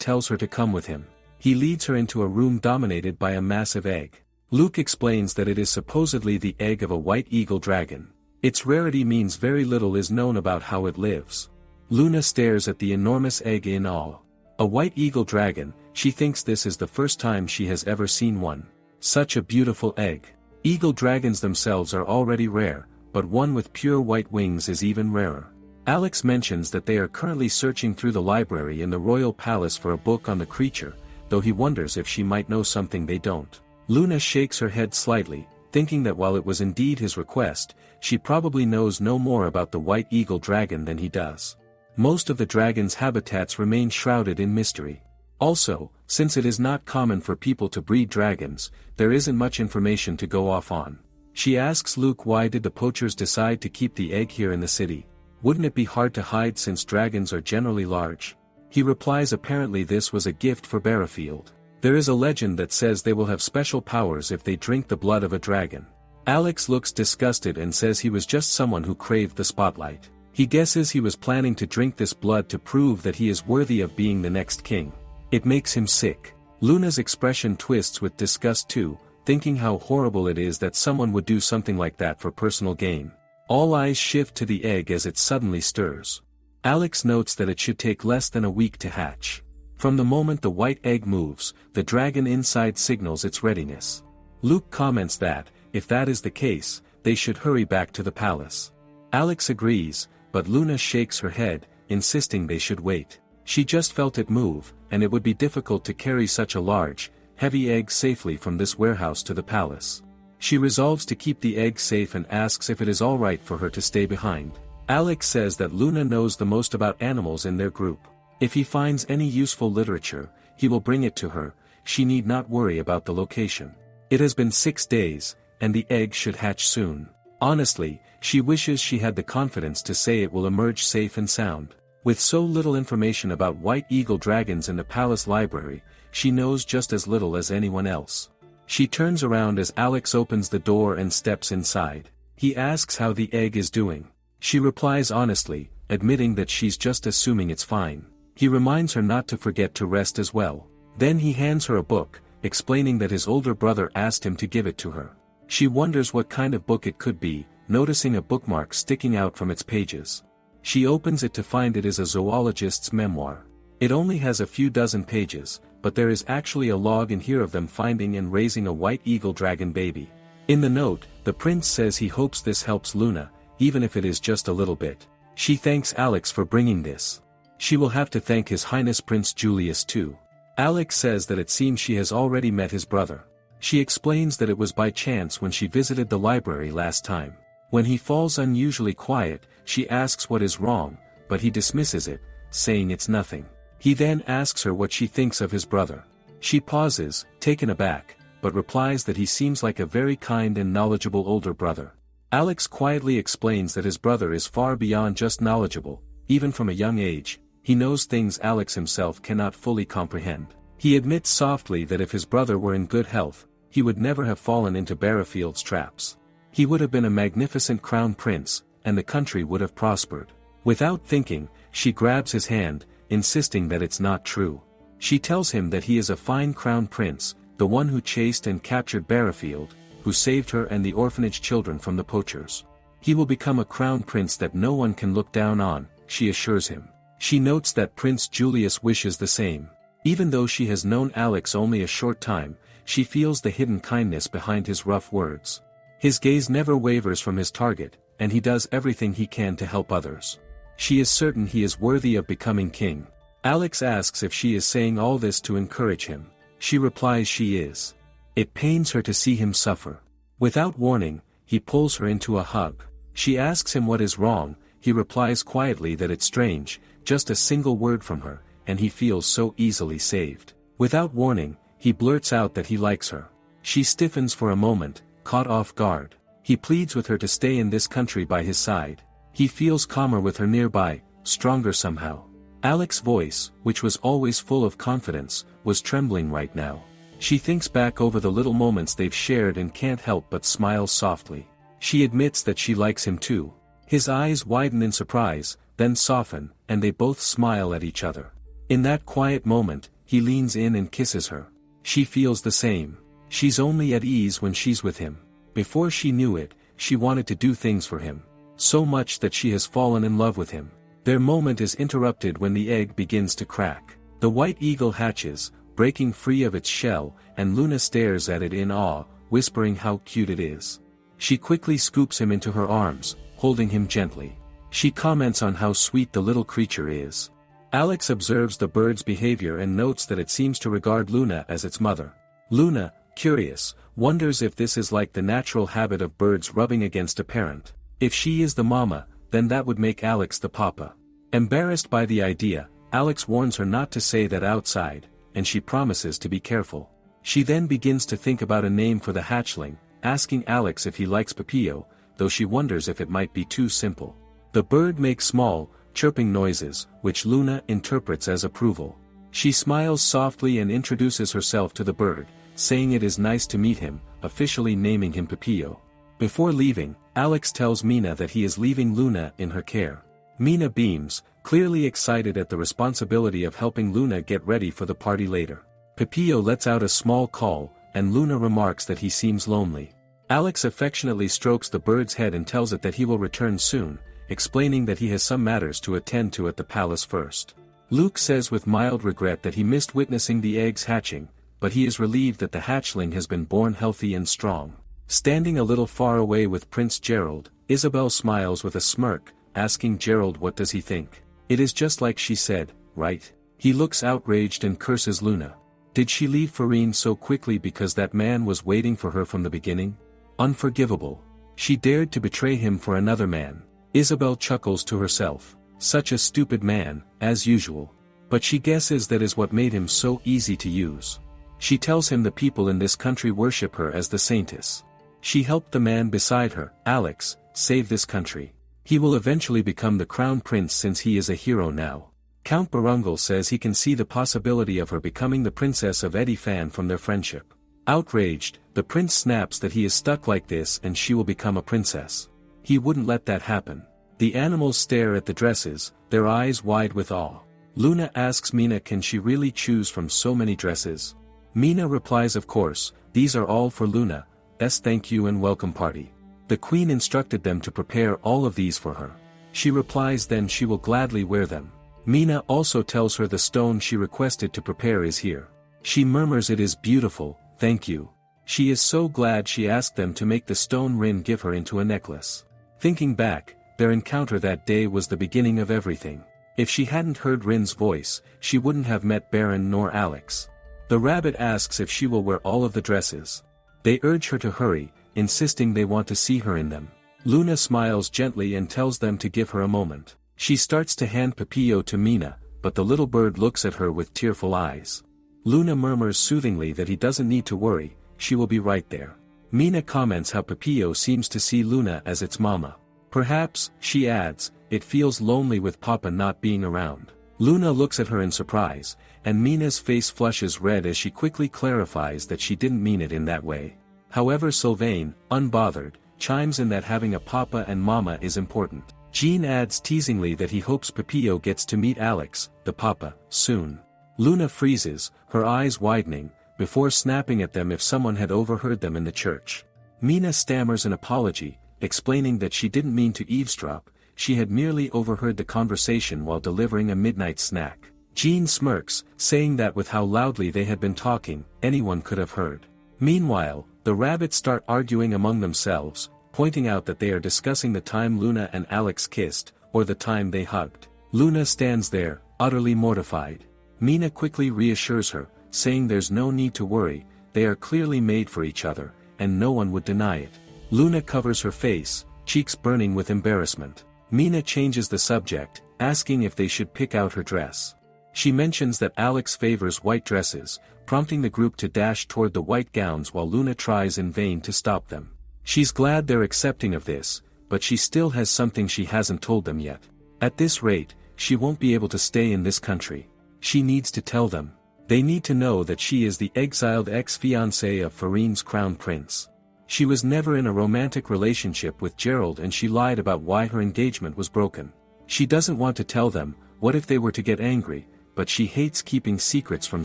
tells her to come with him. He leads her into a room dominated by a massive egg. Luke explains that it is supposedly the egg of a white eagle dragon. Its rarity means very little is known about how it lives. Luna stares at the enormous egg in awe. A white eagle dragon, she thinks this is the first time she has ever seen one. Such a beautiful egg. Eagle dragons themselves are already rare, but one with pure white wings is even rarer. Alex mentions that they are currently searching through the library in the royal palace for a book on the creature, though he wonders if she might know something they don't. Luna shakes her head slightly, thinking that while it was indeed his request, she probably knows no more about the white eagle dragon than he does. Most of the dragon's habitats remain shrouded in mystery. Also, since it is not common for people to breed dragons, there isn't much information to go off on. She asks Luke why did the poachers decide to keep the egg here in the city? Wouldn't it be hard to hide since dragons are generally large? He replies apparently this was a gift for Barrafield. There is a legend that says they will have special powers if they drink the blood of a dragon. Alex looks disgusted and says he was just someone who craved the spotlight. He guesses he was planning to drink this blood to prove that he is worthy of being the next king. It makes him sick. Luna's expression twists with disgust too, thinking how horrible it is that someone would do something like that for personal gain. All eyes shift to the egg as it suddenly stirs. Alex notes that it should take less than a week to hatch. From the moment the white egg moves, the dragon inside signals its readiness. Luke comments that, if that is the case, they should hurry back to the palace. Alex agrees, but Luna shakes her head, insisting they should wait. She just felt it move, and it would be difficult to carry such a large, heavy egg safely from this warehouse to the palace. She resolves to keep the egg safe and asks if it is alright for her to stay behind. Alex says that Luna knows the most about animals in their group. If he finds any useful literature, he will bring it to her. She need not worry about the location. It has been 6 days, and the egg should hatch soon. Honestly, she wishes she had the confidence to say it will emerge safe and sound. With so little information about white eagle dragons in the palace library, she knows just as little as anyone else. She turns around as Alex opens the door and steps inside. He asks how the egg is doing. She replies honestly, admitting that she's just assuming it's fine. He reminds her not to forget to rest as well. Then he hands her a book, explaining that his older brother asked him to give it to her. She wonders what kind of book it could be, noticing a bookmark sticking out from its pages. She opens it to find it is a zoologist's memoir. It only has a few dozen pages, but there is actually a log in here of them finding and raising a white eagle dragon baby. In the note, the prince says he hopes this helps Luna, even if it is just a little bit. She thanks Alex for bringing this. She will have to thank His Highness Prince Julius too. Alex says that it seems she has already met his brother. She explains that it was by chance when she visited the library last time. When he falls unusually quiet, she asks what is wrong, but he dismisses it, saying it's nothing. He then asks her what she thinks of his brother. She pauses, taken aback, but replies that he seems like a very kind and knowledgeable older brother. Alex quietly explains that his brother is far beyond just knowledgeable. Even from a young age, he knows things Alex himself cannot fully comprehend. He admits softly that if his brother were in good health, he would never have fallen into Barrowfield's traps. He would have been a magnificent crown prince, and the country would have prospered. Without thinking, she grabs his hand, insisting that it's not true. She tells him that he is a fine crown prince, the one who chased and captured Barrowfield, who saved her and the orphanage children from the poachers. He will become a crown prince that no one can look down on, she assures him. She notes that Prince Julius wishes the same. Even though she has known Alex only a short time, she feels the hidden kindness behind his rough words. His gaze never wavers from his target, and he does everything he can to help others. She is certain he is worthy of becoming king. Alex asks if she is saying all this to encourage him. She replies she is. It pains her to see him suffer. Without warning, he pulls her into a hug. She asks him what is wrong. He replies quietly that it's strange, just a single word from her, and he feels so easily saved. Without warning, he blurts out that he likes her. She stiffens for a moment, caught off guard. He pleads with her to stay in this country by his side. He feels calmer with her nearby, stronger somehow. Alex's voice, which was always full of confidence, was trembling right now. She thinks back over the little moments they've shared and can't help but smile softly. She admits that she likes him too. His eyes widen in surprise, then soften, and they both smile at each other. In that quiet moment, he leans in and kisses her. She feels the same. She's only at ease when she's with him. Before she knew it, she wanted to do things for him. So much that she has fallen in love with him. Their moment is interrupted when the egg begins to crack. The white eagle hatches, breaking free of its shell, and Luna stares at it in awe, whispering how cute it is. She quickly scoops him into her arms, holding him gently. She comments on how sweet the little creature is. Alex observes the bird's behavior and notes that it seems to regard Luna as its mother. Luna, curious, wonders if this is like the natural habit of birds rubbing against a parent. If she is the mama, then that would make Alex the papa. Embarrassed by the idea, Alex warns her not to say that outside, and she promises to be careful. She then begins to think about a name for the hatchling, asking Alex if he likes Pepillo, though she wonders if it might be too simple. The bird makes small, chirping noises, which Luna interprets as approval. She smiles softly and introduces herself to the bird, saying it is nice to meet him, officially naming him Pepillo. Before leaving, Alex tells Mina that he is leaving Luna in her care. Mina beams, clearly excited at the responsibility of helping Luna get ready for the party later. Pepillo lets out a small call, and Luna remarks that he seems lonely. Alex affectionately strokes the bird's head and tells it that he will return soon, explaining that he has some matters to attend to at the palace first. Luke says with mild regret that he missed witnessing the eggs hatching, but he is relieved that the hatchling has been born healthy and strong. Standing a little far away with Prince Gerald, Isabel smiles with a smirk, asking Gerald what does he think. It is just like she said, right? He looks outraged and curses Luna. Did she leave Farine so quickly because that man was waiting for her from the beginning? Unforgivable. She dared to betray him for another man. Isabel chuckles to herself. Such a stupid man, as usual. But she guesses that is what made him so easy to use. She tells him the people in this country worship her as the saintess. She helped the man beside her, Alex, save this country. He will eventually become the crown prince since he is a hero now. Count Barungal says he can see the possibility of her becoming the princess of Eddie Fan from their friendship. Outraged, the prince snaps that he is stuck like this and she will become a princess. He wouldn't let that happen. The animals stare at the dresses, their eyes wide with awe. Luna asks Mina can she really choose from so many dresses. Mina replies of course, these are all for Luna, thank you and welcome party. The queen instructed them to prepare all of these for her. She replies then she will gladly wear them. Mina also tells her the stone she requested to prepare is here. She murmurs it is beautiful, thank you. She is so glad she asked them to make the stone Rin give her into a necklace. Thinking back, their encounter that day was the beginning of everything. If she hadn't heard Rin's voice, she wouldn't have met Baron nor Alex. The rabbit asks if she will wear all of the dresses. They urge her to hurry, insisting they want to see her in them. Luna smiles gently and tells them to give her a moment. She starts to hand Pepillo to Mina, but the little bird looks at her with tearful eyes. Luna murmurs soothingly that he doesn't need to worry, she will be right there. Mina comments how Pepillo seems to see Luna as its mama. Perhaps, she adds, it feels lonely with Papa not being around. Luna looks at her in surprise, and Mina's face flushes red as she quickly clarifies that she didn't mean it in that way. However Sylvain, unbothered, chimes in that having a papa and mama is important. Jean adds teasingly that he hopes Pepillo gets to meet Alex, the papa, soon. Luna freezes, her eyes widening, before snapping at them if someone had overheard them in the church. Mina stammers an apology, explaining that she didn't mean to eavesdrop, she had merely overheard the conversation while delivering a midnight snack. Jean smirks, saying that with how loudly they had been talking, anyone could have heard. Meanwhile, the rabbits start arguing among themselves, pointing out that they are discussing the time Luna and Alex kissed, or the time they hugged. Luna stands there, utterly mortified. Mina quickly reassures her, saying there's no need to worry, they are clearly made for each other, and no one would deny it. Luna covers her face, cheeks burning with embarrassment. Mina changes the subject, asking if they should pick out her dress. She mentions that Alex favors white dresses, prompting the group to dash toward the white gowns while Luna tries in vain to stop them. She's glad they're accepting of this, but she still has something she hasn't told them yet. At this rate, she won't be able to stay in this country. She needs to tell them. They need to know that she is the exiled ex-fiancée of Farin's crown prince. She was never in a romantic relationship with Gerald and she lied about why her engagement was broken. She doesn't want to tell them, what if they were to get angry, but she hates keeping secrets from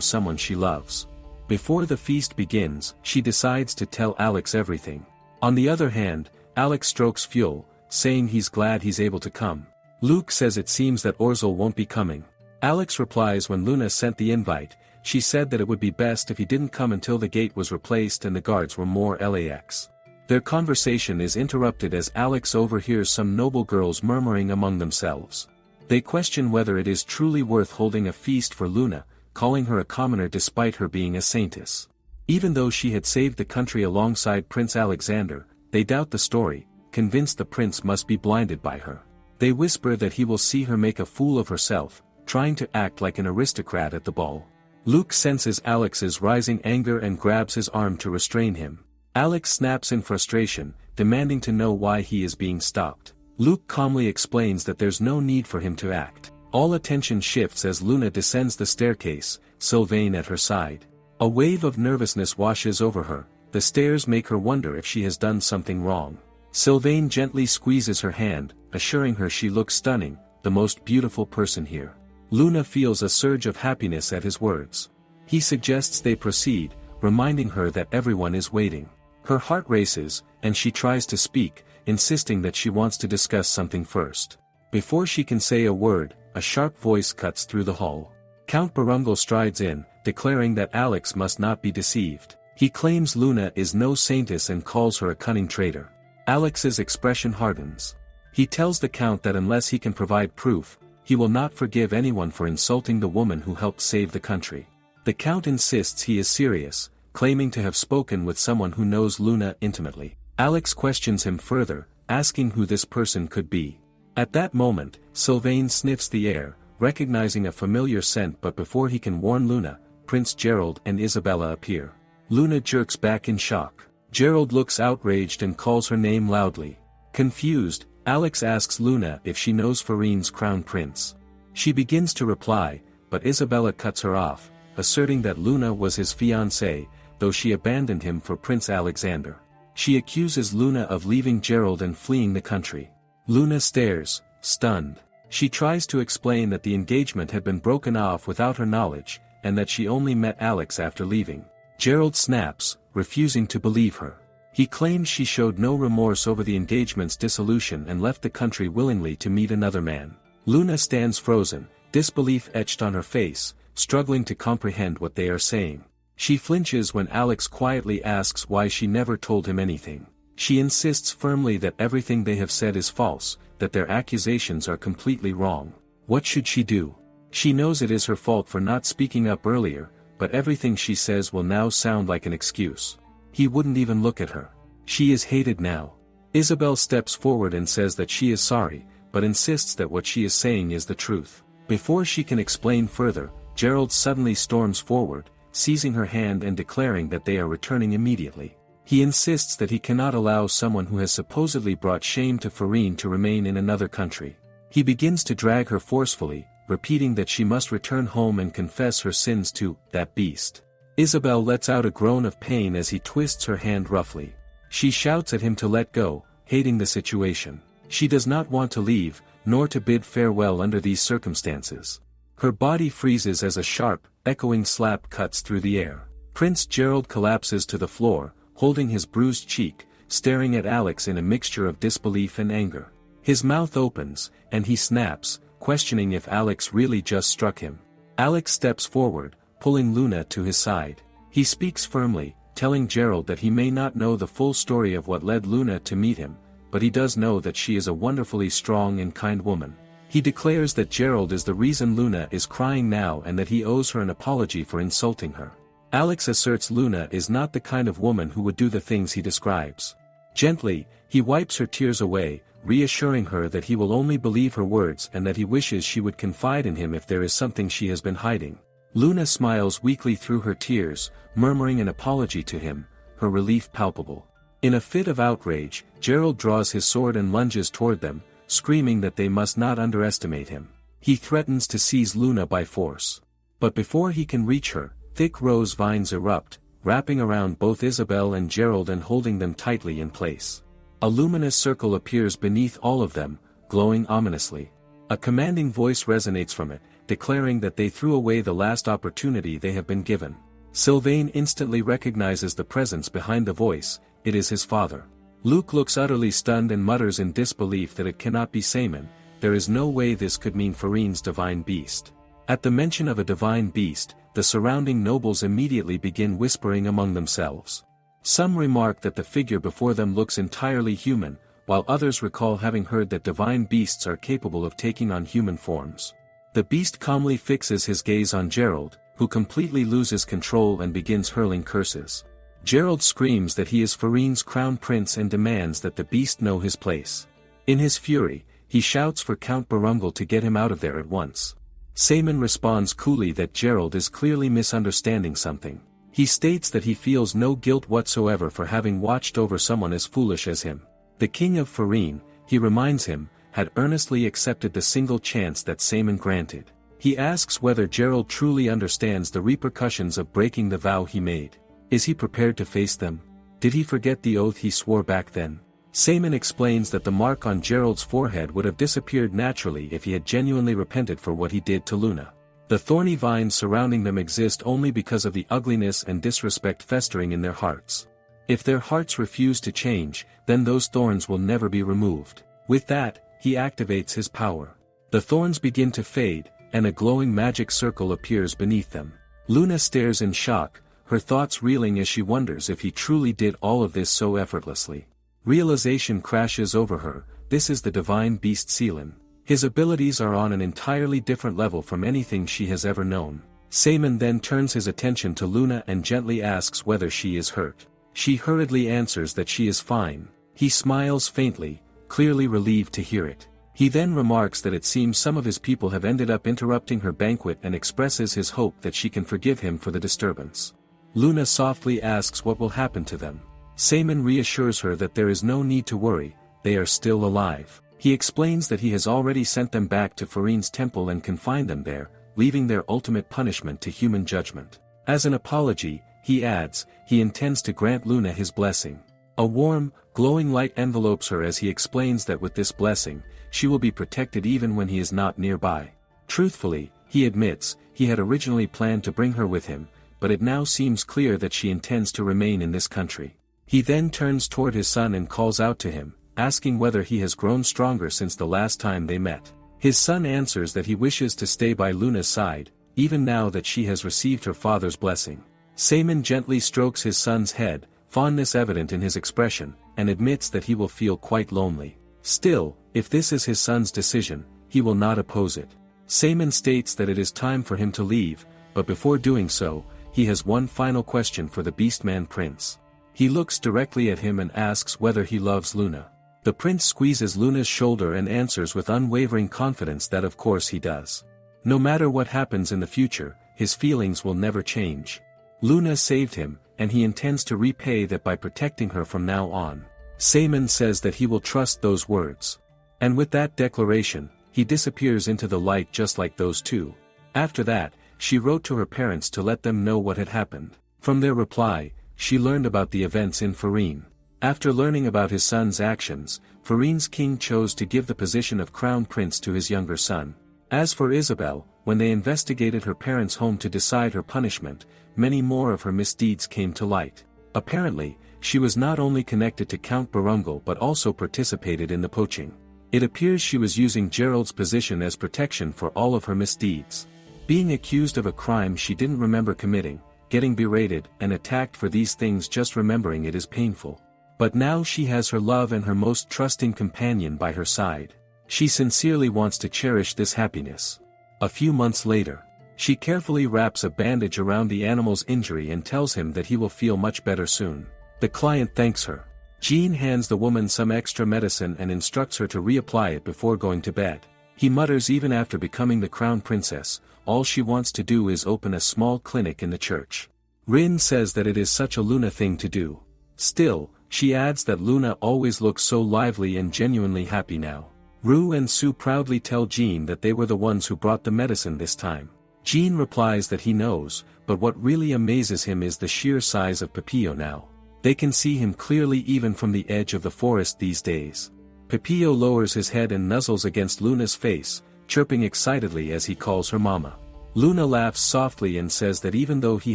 someone she loves. Before the feast begins, she decides to tell Alex everything. On the other hand, Alex strokes Fuel, saying he's glad he's able to come. Luke says it seems that Orzel won't be coming. Alex replies when Luna sent the invite, she said that it would be best if he didn't come until the gate was replaced and the guards were more lax. Their conversation is interrupted as Alex overhears some noble girls murmuring among themselves. They question whether it is truly worth holding a feast for Luna, calling her a commoner despite her being a saintess. Even though she had saved the country alongside Prince Alexander, they doubt the story, convinced the prince must be blinded by her. They whisper that he will see her make a fool of herself, trying to act like an aristocrat at the ball. Luke senses Alex's rising anger and grabs his arm to restrain him. Alex snaps in frustration, demanding to know why he is being stopped. Luke calmly explains that there's no need for him to act. All attention shifts as Luna descends the staircase, Sylvain at her side. A wave of nervousness washes over her, the stairs make her wonder if she has done something wrong. Sylvain gently squeezes her hand, assuring her she looks stunning, the most beautiful person here. Luna feels a surge of happiness at his words. He suggests they proceed, reminding her that everyone is waiting. Her heart races, and she tries to speak, insisting that she wants to discuss something first. Before she can say a word, a sharp voice cuts through the hall. Count Barungal strides in, declaring that Alex must not be deceived. He claims Luna is no saintess and calls her a cunning traitor. Alex's expression hardens. He tells the Count that unless he can provide proof, he will not forgive anyone for insulting the woman who helped save the country. The Count insists he is serious, claiming to have spoken with someone who knows Luna intimately. Alex questions him further, asking who this person could be. At that moment, Sylvain sniffs the air, recognizing a familiar scent, but before he can warn Luna, Prince Gerald and Isabella appear. Luna jerks back in shock. Gerald looks outraged and calls her name loudly. Confused, Alex asks Luna if she knows Farine's crown prince. She begins to reply, but Isabella cuts her off, asserting that Luna was his fiancée, though she abandoned him for Prince Alexander. She accuses Luna of leaving Gerald and fleeing the country. Luna stares, stunned. She tries to explain that the engagement had been broken off without her knowledge, and that she only met Alex after leaving. Gerald snaps, refusing to believe her. He claims she showed no remorse over the engagement's dissolution and left the country willingly to meet another man. Luna stands frozen, disbelief etched on her face, struggling to comprehend what they are saying. She flinches when Alex quietly asks why she never told him anything. She insists firmly that everything they have said is false, that their accusations are completely wrong. What should she do? She knows it is her fault for not speaking up earlier, but everything she says will now sound like an excuse. He wouldn't even look at her. She is hated now. Isabel steps forward and says that she is sorry, but insists that what she is saying is the truth. Before she can explain further, Gerald suddenly storms forward, seizing her hand and declaring that they are returning immediately. He insists that he cannot allow someone who has supposedly brought shame to Farine to remain in another country. He begins to drag her forcefully, repeating that she must return home and confess her sins to that beast. Isabel lets out a groan of pain as he twists her hand roughly. She shouts at him to let go, hating the situation. She does not want to leave, nor to bid farewell under these circumstances. Her body freezes as a sharp, echoing slap cuts through the air. Prince Gerald collapses to the floor, holding his bruised cheek, staring at Alex in a mixture of disbelief and anger. His mouth opens, and he snaps, questioning if Alex really just struck him. Alex steps forward, pulling Luna to his side. He speaks firmly, telling Gerald that he may not know the full story of what led Luna to meet him, but he does know that she is a wonderfully strong and kind woman. He declares that Gerald is the reason Luna is crying now and that he owes her an apology for insulting her. Alex asserts Luna is not the kind of woman who would do the things he describes. Gently, he wipes her tears away, reassuring her that he will only believe her words and that he wishes she would confide in him if there is something she has been hiding. Luna smiles weakly through her tears, murmuring an apology to him, her relief palpable. In a fit of outrage, Gerald draws his sword and lunges toward them, screaming that they must not underestimate him. He threatens to seize Luna by force. But before he can reach her, thick rose vines erupt, wrapping around both Isabel and Gerald and holding them tightly in place. A luminous circle appears beneath all of them, glowing ominously. A commanding voice resonates from it, declaring that they threw away the last opportunity they have been given. Sylvain instantly recognizes the presence behind the voice. It is his father. Luke looks utterly stunned and mutters in disbelief that it cannot be Saemon. There is no way this could mean Farine's divine beast. At the mention of a divine beast, the surrounding nobles immediately begin whispering among themselves. Some remark that the figure before them looks entirely human, while others recall having heard that divine beasts are capable of taking on human forms. The beast calmly fixes his gaze on Gerald, who completely loses control and begins hurling curses. Gerald screams that he is Farine's crown prince and demands that the beast know his place. In his fury, he shouts for Count Barungal to get him out of there at once. Saemon responds coolly that Gerald is clearly misunderstanding something. He states that he feels no guilt whatsoever for having watched over someone as foolish as him. The king of Farine, he reminds him, had earnestly accepted the single chance that Saemon granted. He asks whether Gerald truly understands the repercussions of breaking the vow he made. Is he prepared to face them? Did he forget the oath he swore back then? Saemon explains that the mark on Gerald's forehead would have disappeared naturally if he had genuinely repented for what he did to Luna. The thorny vines surrounding them exist only because of the ugliness and disrespect festering in their hearts. If their hearts refuse to change, then those thorns will never be removed. With that, he activates his power. The thorns begin to fade, and a glowing magic circle appears beneath them. Luna stares in shock, her thoughts reeling as she wonders if he truly did all of this so effortlessly. Realization crashes over her, this is the divine beast Seelan. His abilities are on an entirely different level from anything she has ever known. Saemon then turns his attention to Luna and gently asks whether she is hurt. She hurriedly answers that she is fine. He smiles faintly, clearly relieved to hear it. He then remarks that it seems some of his people have ended up interrupting her banquet and expresses his hope that she can forgive him for the disturbance. Luna softly asks what will happen to them. Seimin reassures her that there is no need to worry, they are still alive. He explains that he has already sent them back to Farine's temple and confined them there, leaving their ultimate punishment to human judgment. As an apology, he adds, he intends to grant Luna his blessing. A warm, glowing light envelopes her as he explains that with this blessing, she will be protected even when he is not nearby. Truthfully, he admits, he had originally planned to bring her with him, but it now seems clear that she intends to remain in this country. He then turns toward his son and calls out to him, asking whether he has grown stronger since the last time they met. His son answers that he wishes to stay by Luna's side, even now that she has received her father's blessing. Seimin gently strokes his son's head, fondness evident in his expression, and admits that he will feel quite lonely. Still, if this is his son's decision, he will not oppose it. Seimin states that it is time for him to leave, but before doing so, he has one final question for the Beastman Prince. He looks directly at him and asks whether he loves Luna. The prince squeezes Luna's shoulder and answers with unwavering confidence that of course he does. No matter what happens in the future, his feelings will never change. Luna saved him, and he intends to repay that by protecting her from now on. Seimin says that he will trust those words. And with that declaration, he disappears into the light just like those two. After that, she wrote to her parents to let them know what had happened. From their reply, she learned about the events in Farine. After learning about his son's actions, Farine's king chose to give the position of crown prince to his younger son. As for Isabel, when they investigated her parents' home to decide her punishment, many more of her misdeeds came to light. Apparently, she was not only connected to Count Barungal but also participated in the poaching. It appears she was using Gerald's position as protection for all of her misdeeds. Being accused of a crime she didn't remember committing, getting berated and attacked for these things, just remembering it is painful. But now she has her love and her most trusting companion by her side. She sincerely wants to cherish this happiness. A few months later, she carefully wraps a bandage around the animal's injury and tells him that he will feel much better soon. The client thanks her. Jean hands the woman some extra medicine and instructs her to reapply it before going to bed. He mutters even after becoming the crown princess, all she wants to do is open a small clinic in the church. Rin says that it is such a Luna thing to do. Still, she adds that Luna always looks so lively and genuinely happy now. Rue and Sue proudly tell Jean that they were the ones who brought the medicine this time. Jean replies that he knows, but what really amazes him is the sheer size of Pepillo now. They can see him clearly even from the edge of the forest these days. Pepillo lowers his head and nuzzles against Luna's face, chirping excitedly as he calls her mama. Luna laughs softly and says that even though he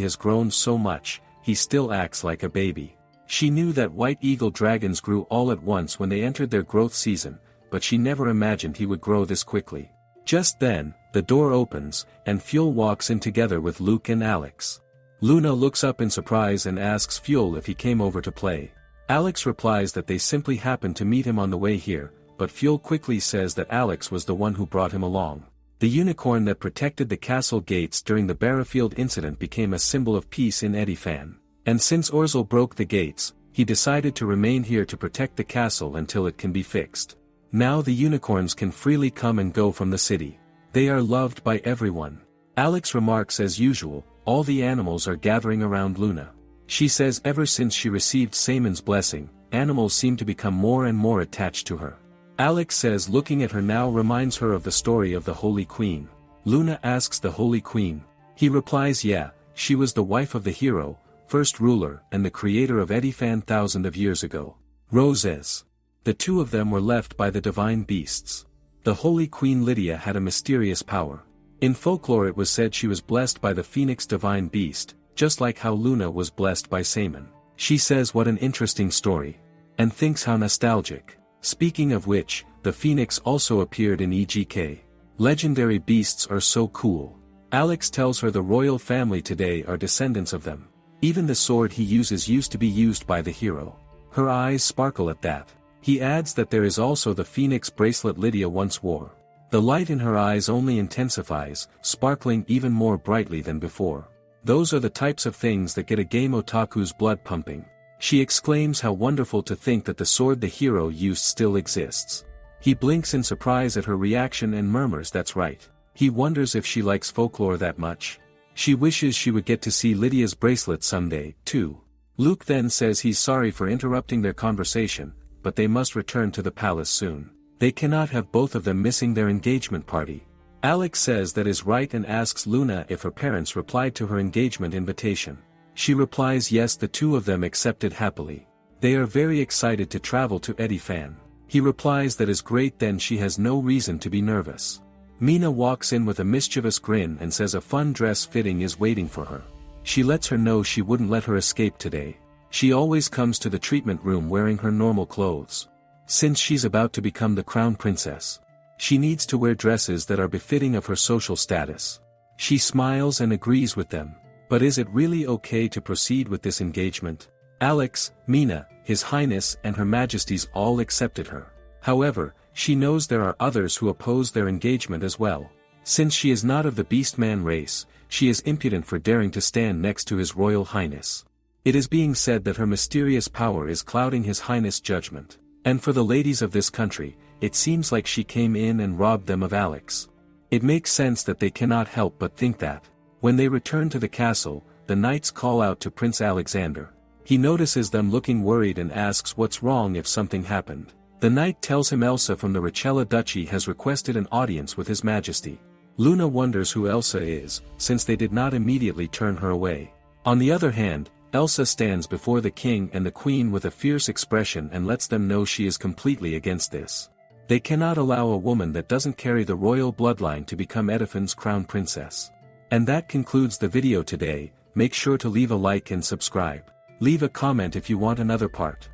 has grown so much, he still acts like a baby. She knew that white eagle dragons grew all at once when they entered their growth season, but she never imagined he would grow this quickly. Just then, the door opens, and Fuel walks in together with Luke and Alex. Luna looks up in surprise and asks Fuel if he came over to play. Alex replies that they simply happened to meet him on the way here, but Fuel quickly says that Alex was the one who brought him along. The unicorn that protected the castle gates during the Barrafield incident became a symbol of peace in Edifan. And since Orzel broke the gates, he decided to remain here to protect the castle until it can be fixed. Now the unicorns can freely come and go from the city. They are loved by everyone. Alex remarks as usual, all the animals are gathering around Luna. She says ever since she received Seimin's blessing, animals seem to become more and more attached to her. Alex says looking at her now reminds her of the story of the Holy Queen. Luna asks the Holy Queen. He replies yeah, she was the wife of the hero, first ruler and the creator of Edifan thousands of years ago. Roses. The two of them were left by the divine beasts. The Holy Queen Lydia had a mysterious power. In folklore it was said she was blessed by the phoenix divine beast, just like how Luna was blessed by Seimin. She says what an interesting story. And thinks how nostalgic. Speaking of which, the phoenix also appeared in EGK. Legendary beasts are so cool. Alex tells her the royal family today are descendants of them. Even the sword he uses used to be used by the hero. Her eyes sparkle at that. He adds that there is also the phoenix bracelet Lydia once wore. The light in her eyes only intensifies, sparkling even more brightly than before. Those are the types of things that get a game otaku's blood pumping. She exclaims how wonderful to think that the sword the hero used still exists. He blinks in surprise at her reaction and murmurs that's right. He wonders if she likes folklore that much. She wishes she would get to see Lydia's bracelet someday, too. Luke then says he's sorry for interrupting their conversation, but they must return to the palace soon. They cannot have both of them missing their engagement party. Alex says that is right and asks Luna if her parents replied to her engagement invitation. She replies yes, the two of them accepted happily. They are very excited to travel to Edifan. He replies that is great, then she has no reason to be nervous. Mina walks in with a mischievous grin and says a fun dress fitting is waiting for her. She lets her know she wouldn't let her escape today. She always comes to the treatment room wearing her normal clothes. Since she's about to become the crown princess, she needs to wear dresses that are befitting of her social status. She smiles and agrees with them. But is it really okay to proceed with this engagement? Alex, Mina, His Highness and Her Majesties all accepted her. However, she knows there are others who oppose their engagement as well. Since she is not of the Beastman race, she is impudent for daring to stand next to His Royal Highness. It is being said that her mysterious power is clouding His Highness' judgment. And for the ladies of this country, it seems like she came in and robbed them of Alex. It makes sense that they cannot help but think that. When they return to the castle, the knights call out to Prince Alexander. He notices them looking worried and asks what's wrong if something happened. The knight tells him Elsa from the Richella Duchy has requested an audience with His Majesty. Luna wonders who Elsa is, since they did not immediately turn her away. On the other hand, Elsa stands before the king and the queen with a fierce expression and lets them know she is completely against this. They cannot allow a woman that doesn't carry the royal bloodline to become Edifan's crown princess. And that concludes the video today. Make sure to leave a like and subscribe. Leave a comment if you want another part.